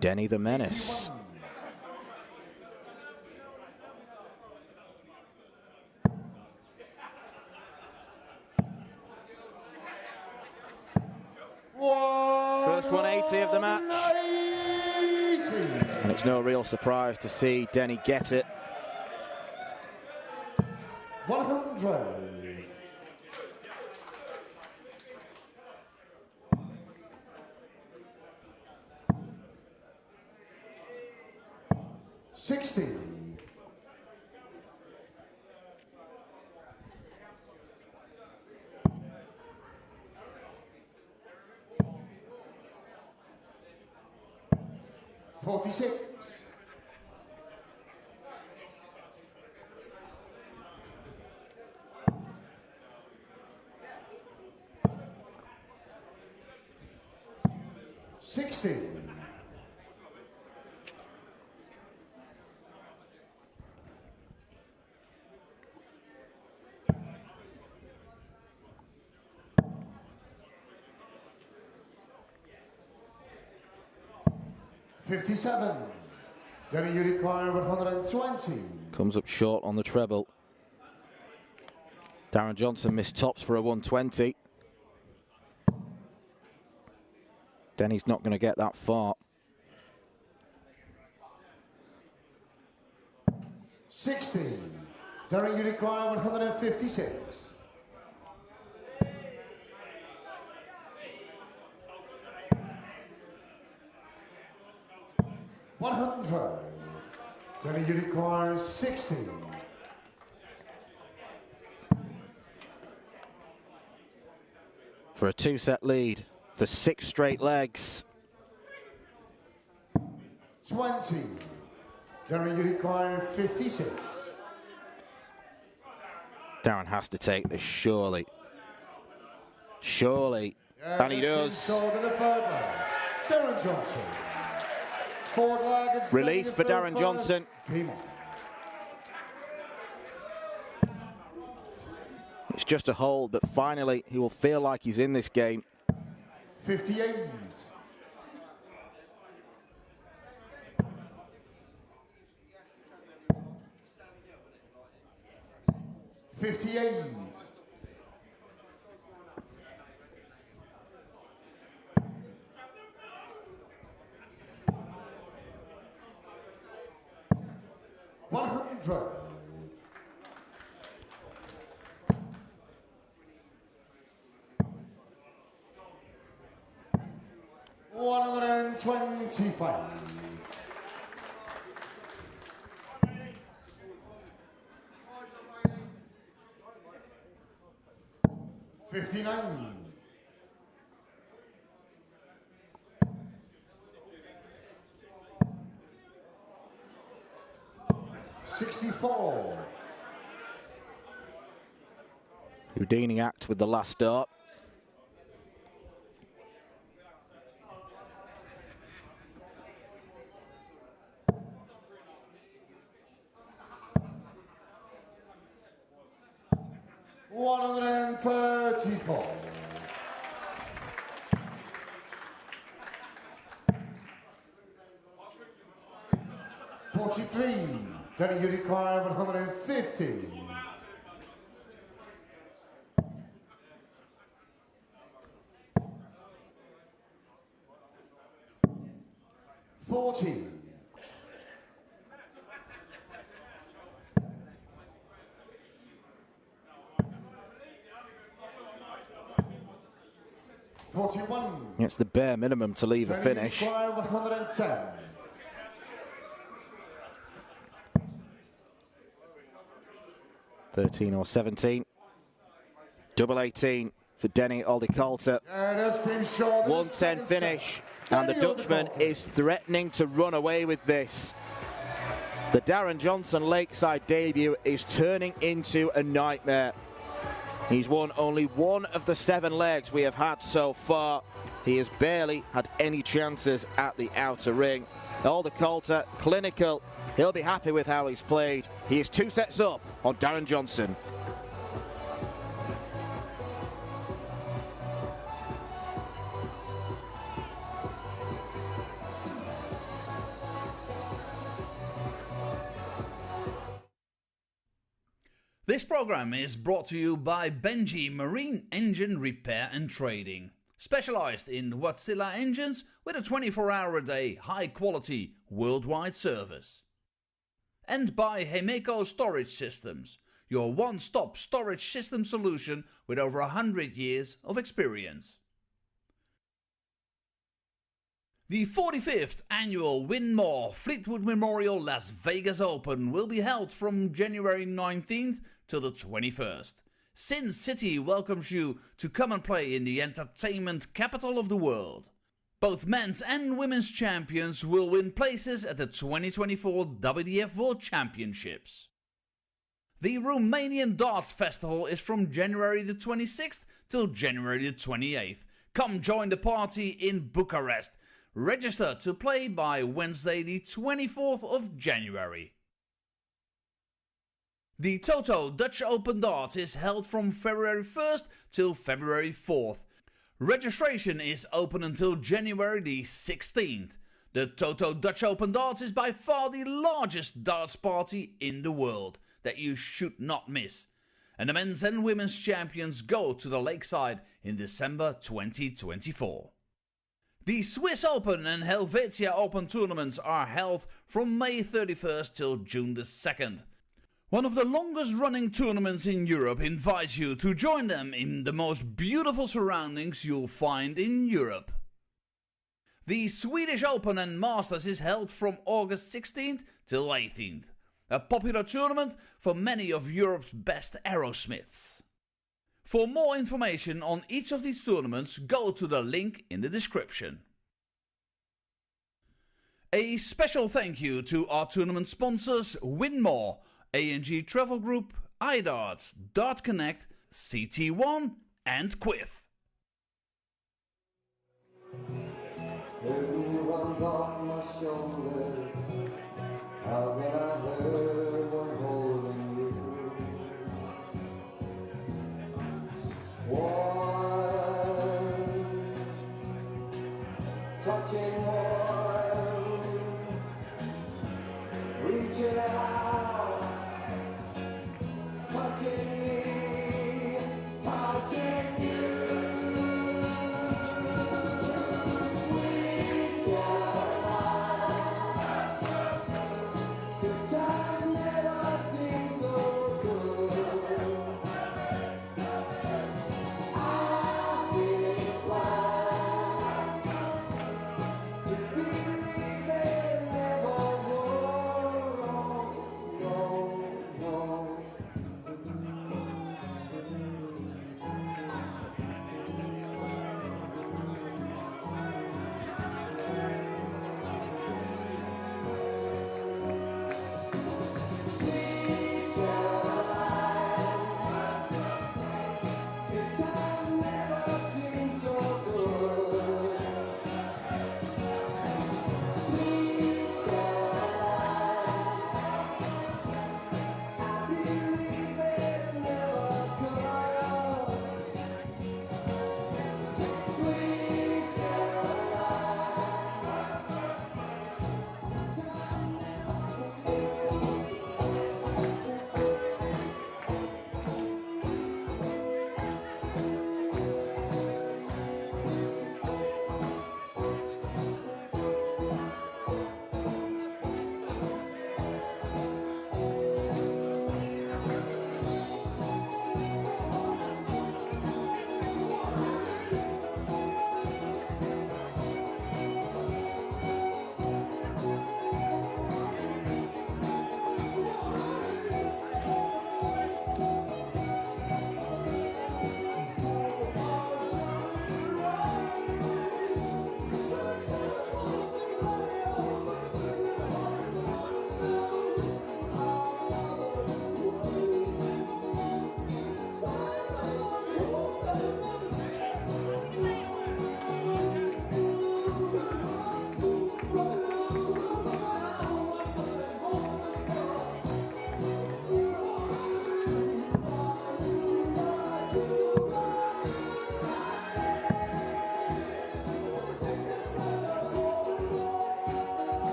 Denny the Menace. 81. First 180 of the match. 180. And it's no real surprise to see Denny get it. 100. 60. 46. 60. 57. Denny, you require 120. Comes up short on the treble. Darren Johnson missed tops for a 120. Denny's not going to get that far. 60. Darren, you require 156. 100. Denny, you require 60. For a two-set lead for 6 straight legs. 20. Darren, you require 56. Darren has to take this, surely. Surely. Yeah, And he does. Sold in the third leg. Darren Johnson. Forward leg, it's Relief Denny for to throw Darren first. Johnson. Game on. It's just a hold, but finally he will feel like he's in this game. 58. 58. 100. 125. 59. 64. Houdini act with the last start. $134. 43. Denny, you require 150. 40. 41. It's the bare minimum to leave a Denny, finish. you require 110. 13 or 17. Double 18 for Denny Aldecolter. 110 finish, and the Dutchman is threatening to run away with this. The Darren Johnson Lakeside debut is turning into a nightmare. He's won only one of the 7 legs we have had so far. He has barely had any chances at the outer ring. Aldecolter, clinical. He'll be happy with how he's played. He is 2 sets up on Darren Johnson. This program is brought to you by Benji Marine Engine Repair and Trading. Specialized in Wärtsilä engines with a 24-hour-a-day, high-quality, worldwide service. And by Hemeco Storage Systems, your one-stop storage system solution with over 100 years of experience. The 45th annual Win More Fleetwood Memorial Las Vegas Open will be held from January 19th till the 21st. Sin City welcomes you to come and play in the entertainment capital of the world. Both men's and women's champions will win places at the 2024 WDF World Championships. The Romanian Darts Festival is from January the 26th till January the 28th. Come join the party in Bucharest. Register to play by Wednesday the 24th of January. The Toto Dutch Open Darts is held from February 1st till February 4th. Registration is open until January the 16th. The Toto Dutch Open Darts is by far the largest darts party in the world that you should not miss. And the men's and women's champions go to the Lakeside in December 2024. The Swiss Open and Helvetia Open tournaments are held from May 31st till June the 2nd. One of the longest running tournaments in Europe invites you to join them in the most beautiful surroundings you'll find in Europe. The Swedish Open and Masters is held from August 16th till 18th. A popular tournament for many of Europe's best aerosmiths. For more information on each of these tournaments, go to the link in the description. A special thank you to our tournament sponsors Win More, A&G Travel Group, iDarts, Dart Connect, CT1 and Quiff. Everyone's on my shoulders. How can I hurt when holding you? Warm, touching warm, reaching out, touching me, touching you. To be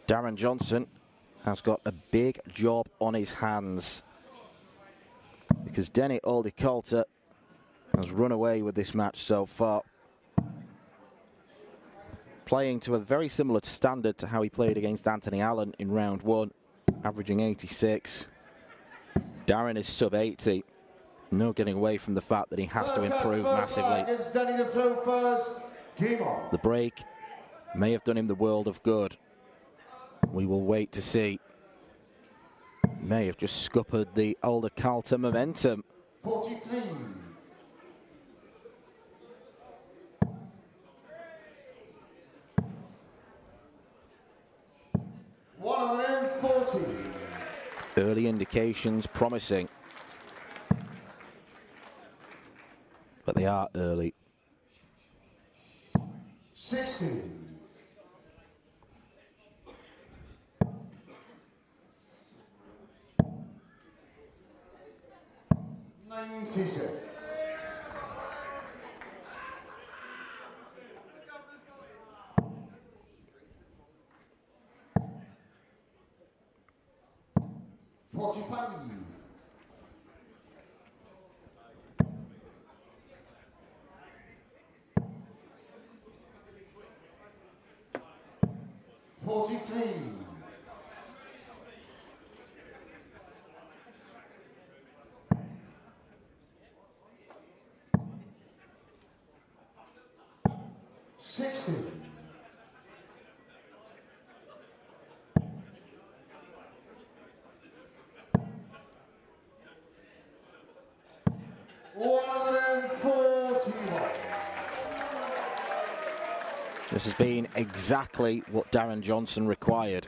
Darren Johnson has got a big job on his hands because Denny Aldi-Coulter has run away with this match so far, playing to a very similar standard to how he played against Anthony Allen in round 1, averaging 86. Darren is sub 80. No getting away from the fact that he has to improve massively. The break may have done him the world of good. We will wait to see. May have just scuppered the Aldi-Coulter momentum. 43. 140. Early indications promising. But they are early. 60. 96. 45. 43. 60. 141. This has been exactly what Darren Johnson required.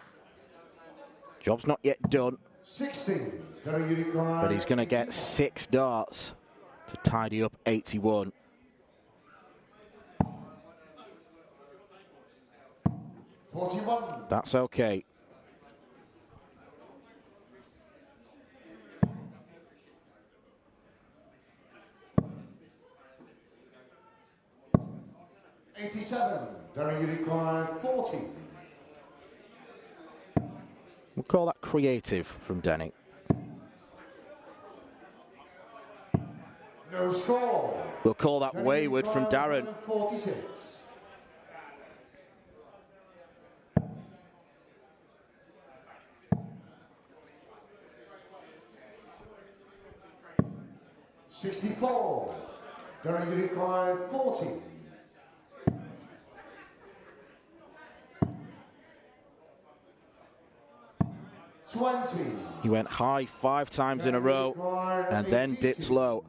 Job's not yet done, 60. but he's going to get 6 darts to tidy up 81. 41. That's okay. Darren, you require 40. We'll call that creative from Denny. No score. We'll call that Darren, wayward from Darren. 46. 64. Darren, you require 40. 20. He went high 5 times in a row and then dipped low.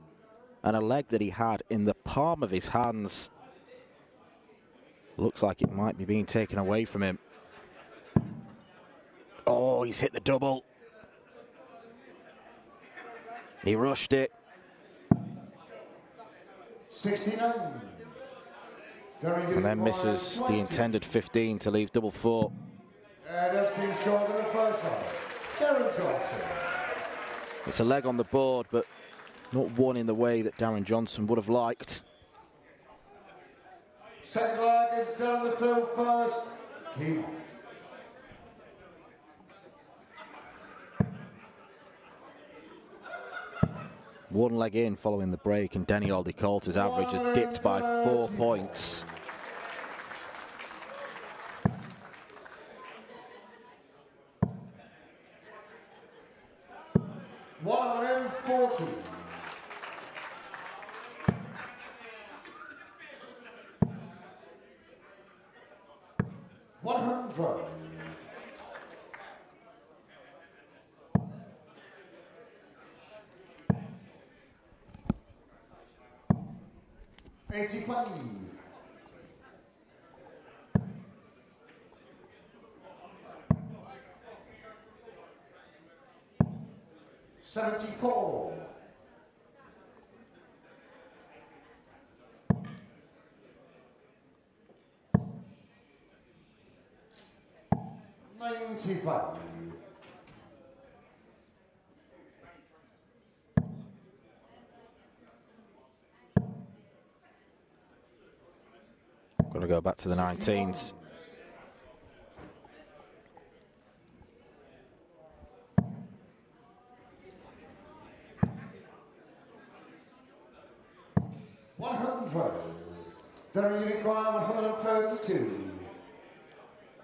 And a leg that he had in the palm of his hands. Looks like it might be being taken away from him. Oh, he's hit the double. He rushed it. 69. And then misses the intended 15 to leave double 4. And that's been short in the first line. Darren Johnson. It's a leg on the board, but not one in the way that Darren Johnson would have liked. Second leg is down the throw first. Keep. One leg in following the break, and Denny Aldi-Coulter's average has dipped by 4 points. $74. 95. Got to go back to the 19s. 100. Darren, you require 132.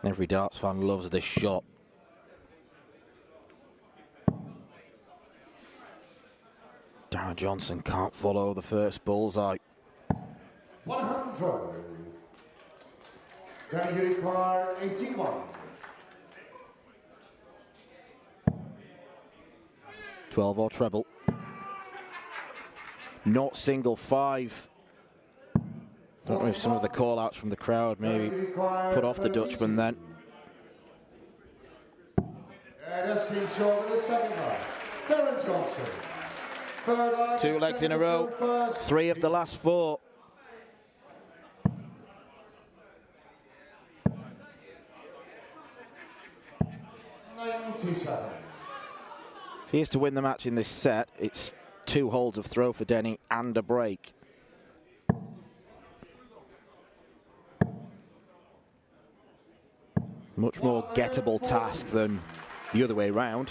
Every darts fan loves this shot. Darren Johnson can't follow the first bullseye. 100. Darren, you require 81. 12 or treble. Not single 5. Don't know if some of the call-outs from the crowd maybe put off the Dutchman then. That's been short in the second line. Darren Johnson. Third line. 2 legs in a row. 3 of the last 4. $97. If he is to win the match in this set, it's 2 holds of throw for Denny and a break. Much more gettable task than the other way round.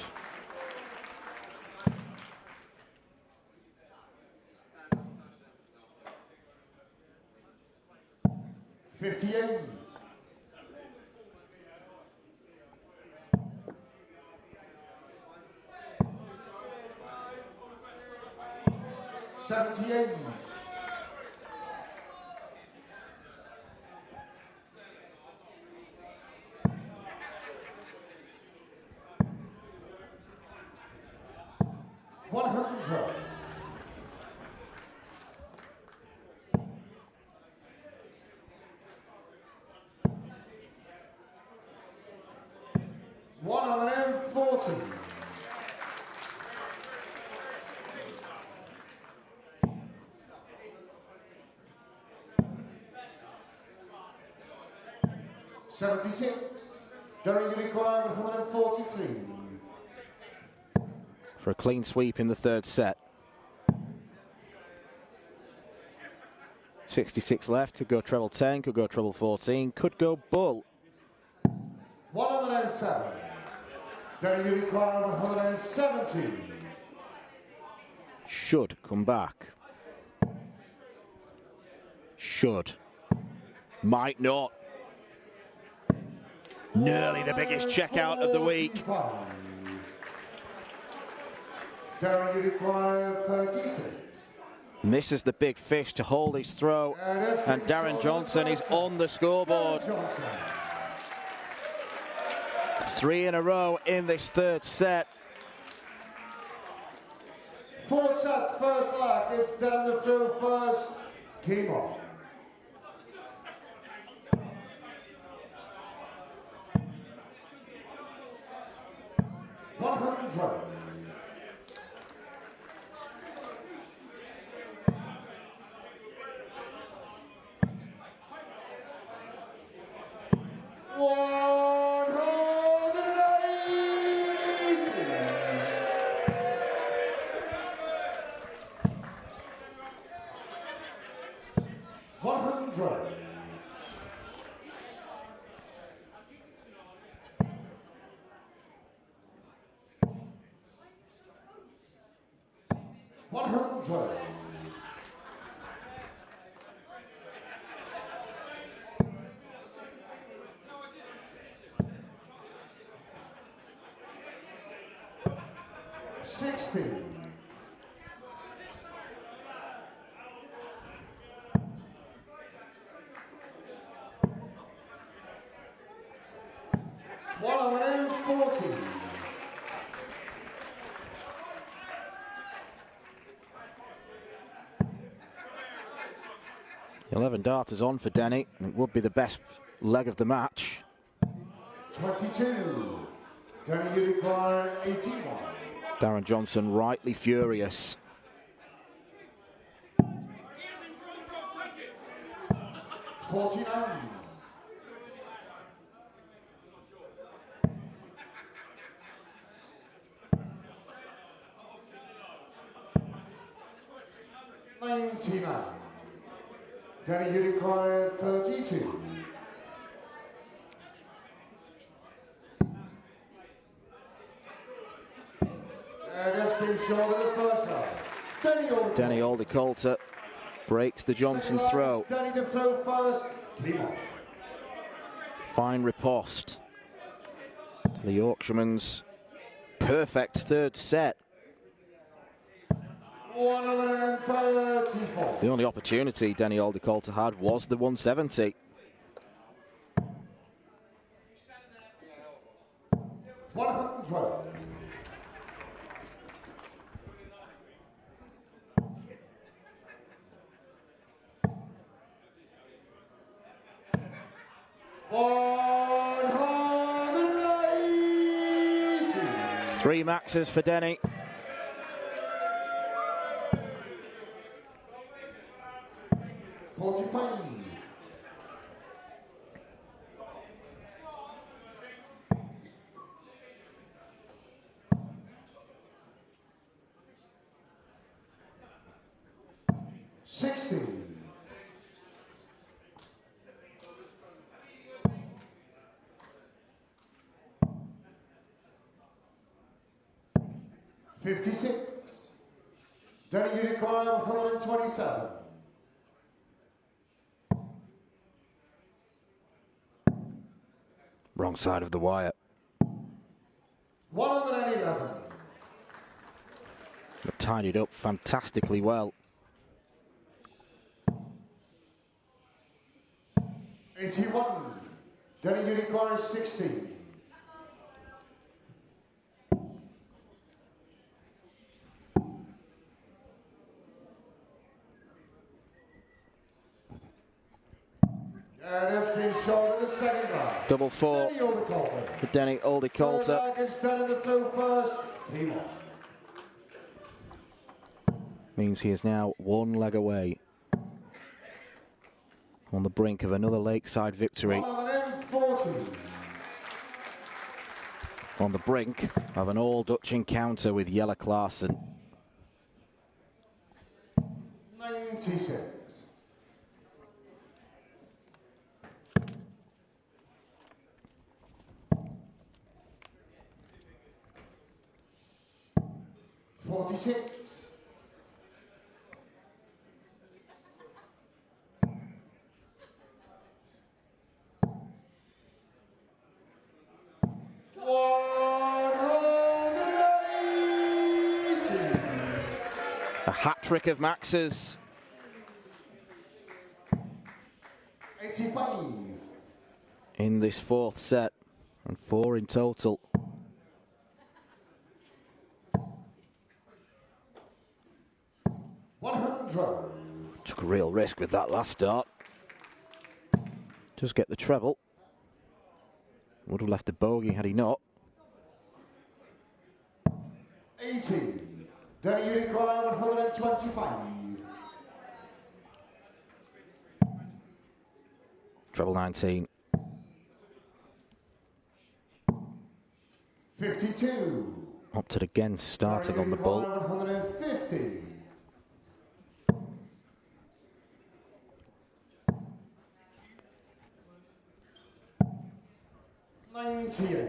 $58. 78. 100. 140. 76. Darren, you require 143. For a clean sweep in the third set. 66 left, could go treble 10, could go treble 14, could go bull. 107. Darren, you require 170. Should come back. Should. Might not. Nearly the biggest checkout of the week. Darren, you require 36. Misses the big fish to hold his throw, and Darren Johnson is on the scoreboard. 3 in a row in this third set. Fourth set, first leg is Darren the throw first. Game on. 100. 60. 140. 11 darters on for Denny. It would be the best leg of the match. 22. Denny, you require 81. Darren Johnson rightly furious. 49. 99. Denny, you require 32. And that's been short in the first half. Denny Alder Coulter Breaks the Johnson throw. Danny to throw first. Keep on. Fine riposte to the Yorkshireman's perfect third set. 134. The only opportunity Denny Alder-Coulter had was the 170. 112. Three maxes for Denny. Danny Unicorn, 127. Wrong side of the wire. 111. But tied it up fantastically well. 81. Danny Unicorn, 16. And ice cream short in the second round. Double four for Denny Alder-Coulter. Third leg is done in the throw first. Team on. Means he is now one leg away. On the brink of another Lakeside victory. 140. On the brink of an all-Dutch encounter with Jelle Klaassen. 96. $46. A hat-trick of maxes. 85. In this fourth set, and four in total. Took a real risk with that last start. Just get the treble. Would have left a bogey had he not. 18. Danny Unicorn, 125. Treble 19. 52. Opted against starting on the bull. 150. 98.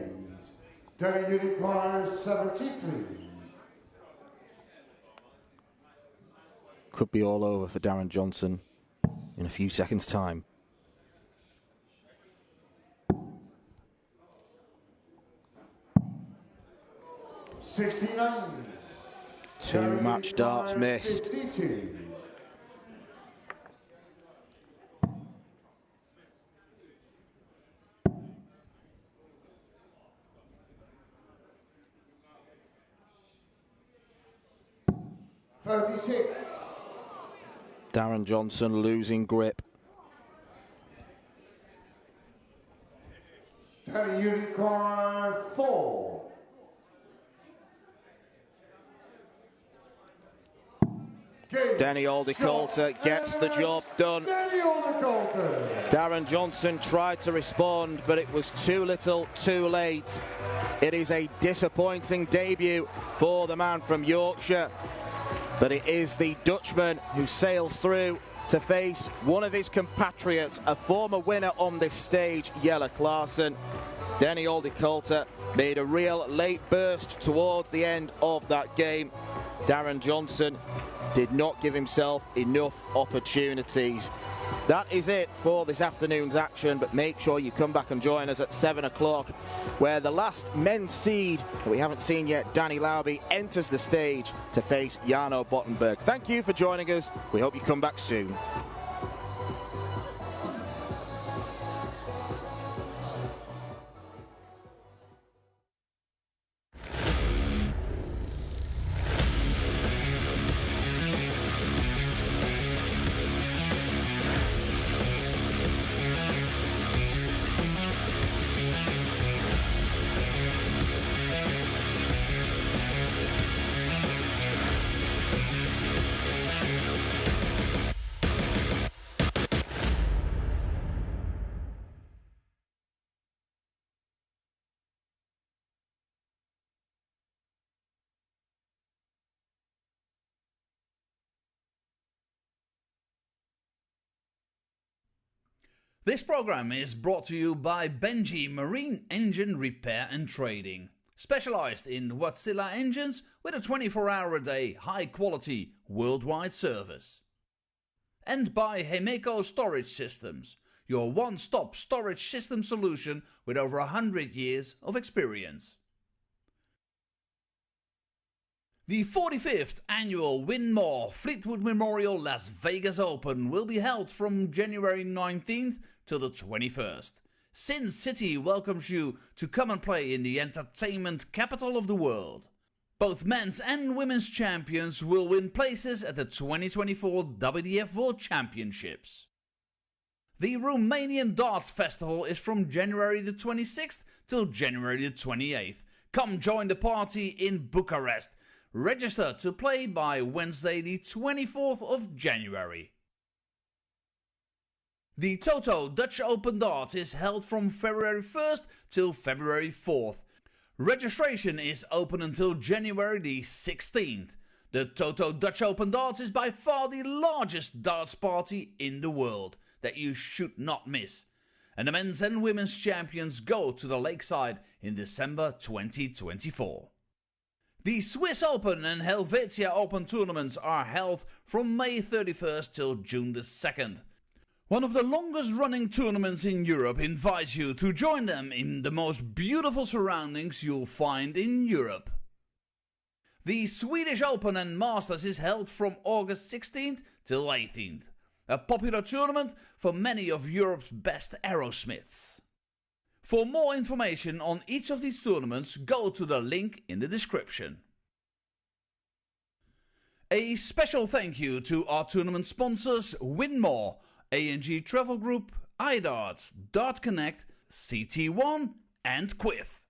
Danny Unicorn, 73. Could be all over for Darren Johnson in a few seconds' time. 69. Two match darts missed. 52. Darren Johnson losing grip. Danny Unicorn, 4. Denny Alder-Coulter gets the job done. Danny Alder-Coulter. Darren Johnson tried to respond, but it was too little, too late. It is a disappointing debut for the man from Yorkshire. But it is the Dutchman who sails through to face one of his compatriots, a former winner on this stage, Jelle Klaassen. Denny Alder-Coulter made a real late burst towards the end of that game. Darren Johnson did not give himself enough opportunities. That is it for this afternoon's action, but make sure you come back and join us at 7 o'clock, where the last men's seed that we haven't seen yet, Danny Lauby, enters the stage to face Jarno Bottenberg. Thank you for joining us. We hope you come back soon. This program is brought to you by Benji Marine Engine Repair and Trading, specialized in Wärtsilä engines with a 24-hour-a-day, high-quality, worldwide service. And by Hemeco Storage Systems, your one-stop storage system solution with over 100 years of experience. The 45th annual Win More Fleetwood Memorial Las Vegas Open will be held from January 19th till the 21st. Sin City welcomes you to come and play in the entertainment capital of the world. Both men's and women's champions will win places at the 2024 WDF World Championships. The Romanian Darts Festival is from January the 26th till January the 28th. Come join the party in Bucharest. Register to play by Wednesday the 24th of January. The Toto Dutch Open Darts is held from February 1st till February 4th. Registration is open until January the 16th. The Toto Dutch Open Darts is by far the largest darts party in the world that you should not miss. And the men's and women's champions go to the Lakeside in December 2024. The Swiss Open and Helvetia Open tournaments are held from May 31st till June the 2nd. One of the longest running tournaments in Europe invites you to join them in the most beautiful surroundings you'll find in Europe. The Swedish Open and Masters is held from August 16th till 18th, a popular tournament for many of Europe's best aerosmiths. For more information on each of these tournaments, go to the link in the description. A special thank you to our tournament sponsors Winmore, A&G Travel Group, iDarts, Dart Connect, CT1 and Quiff.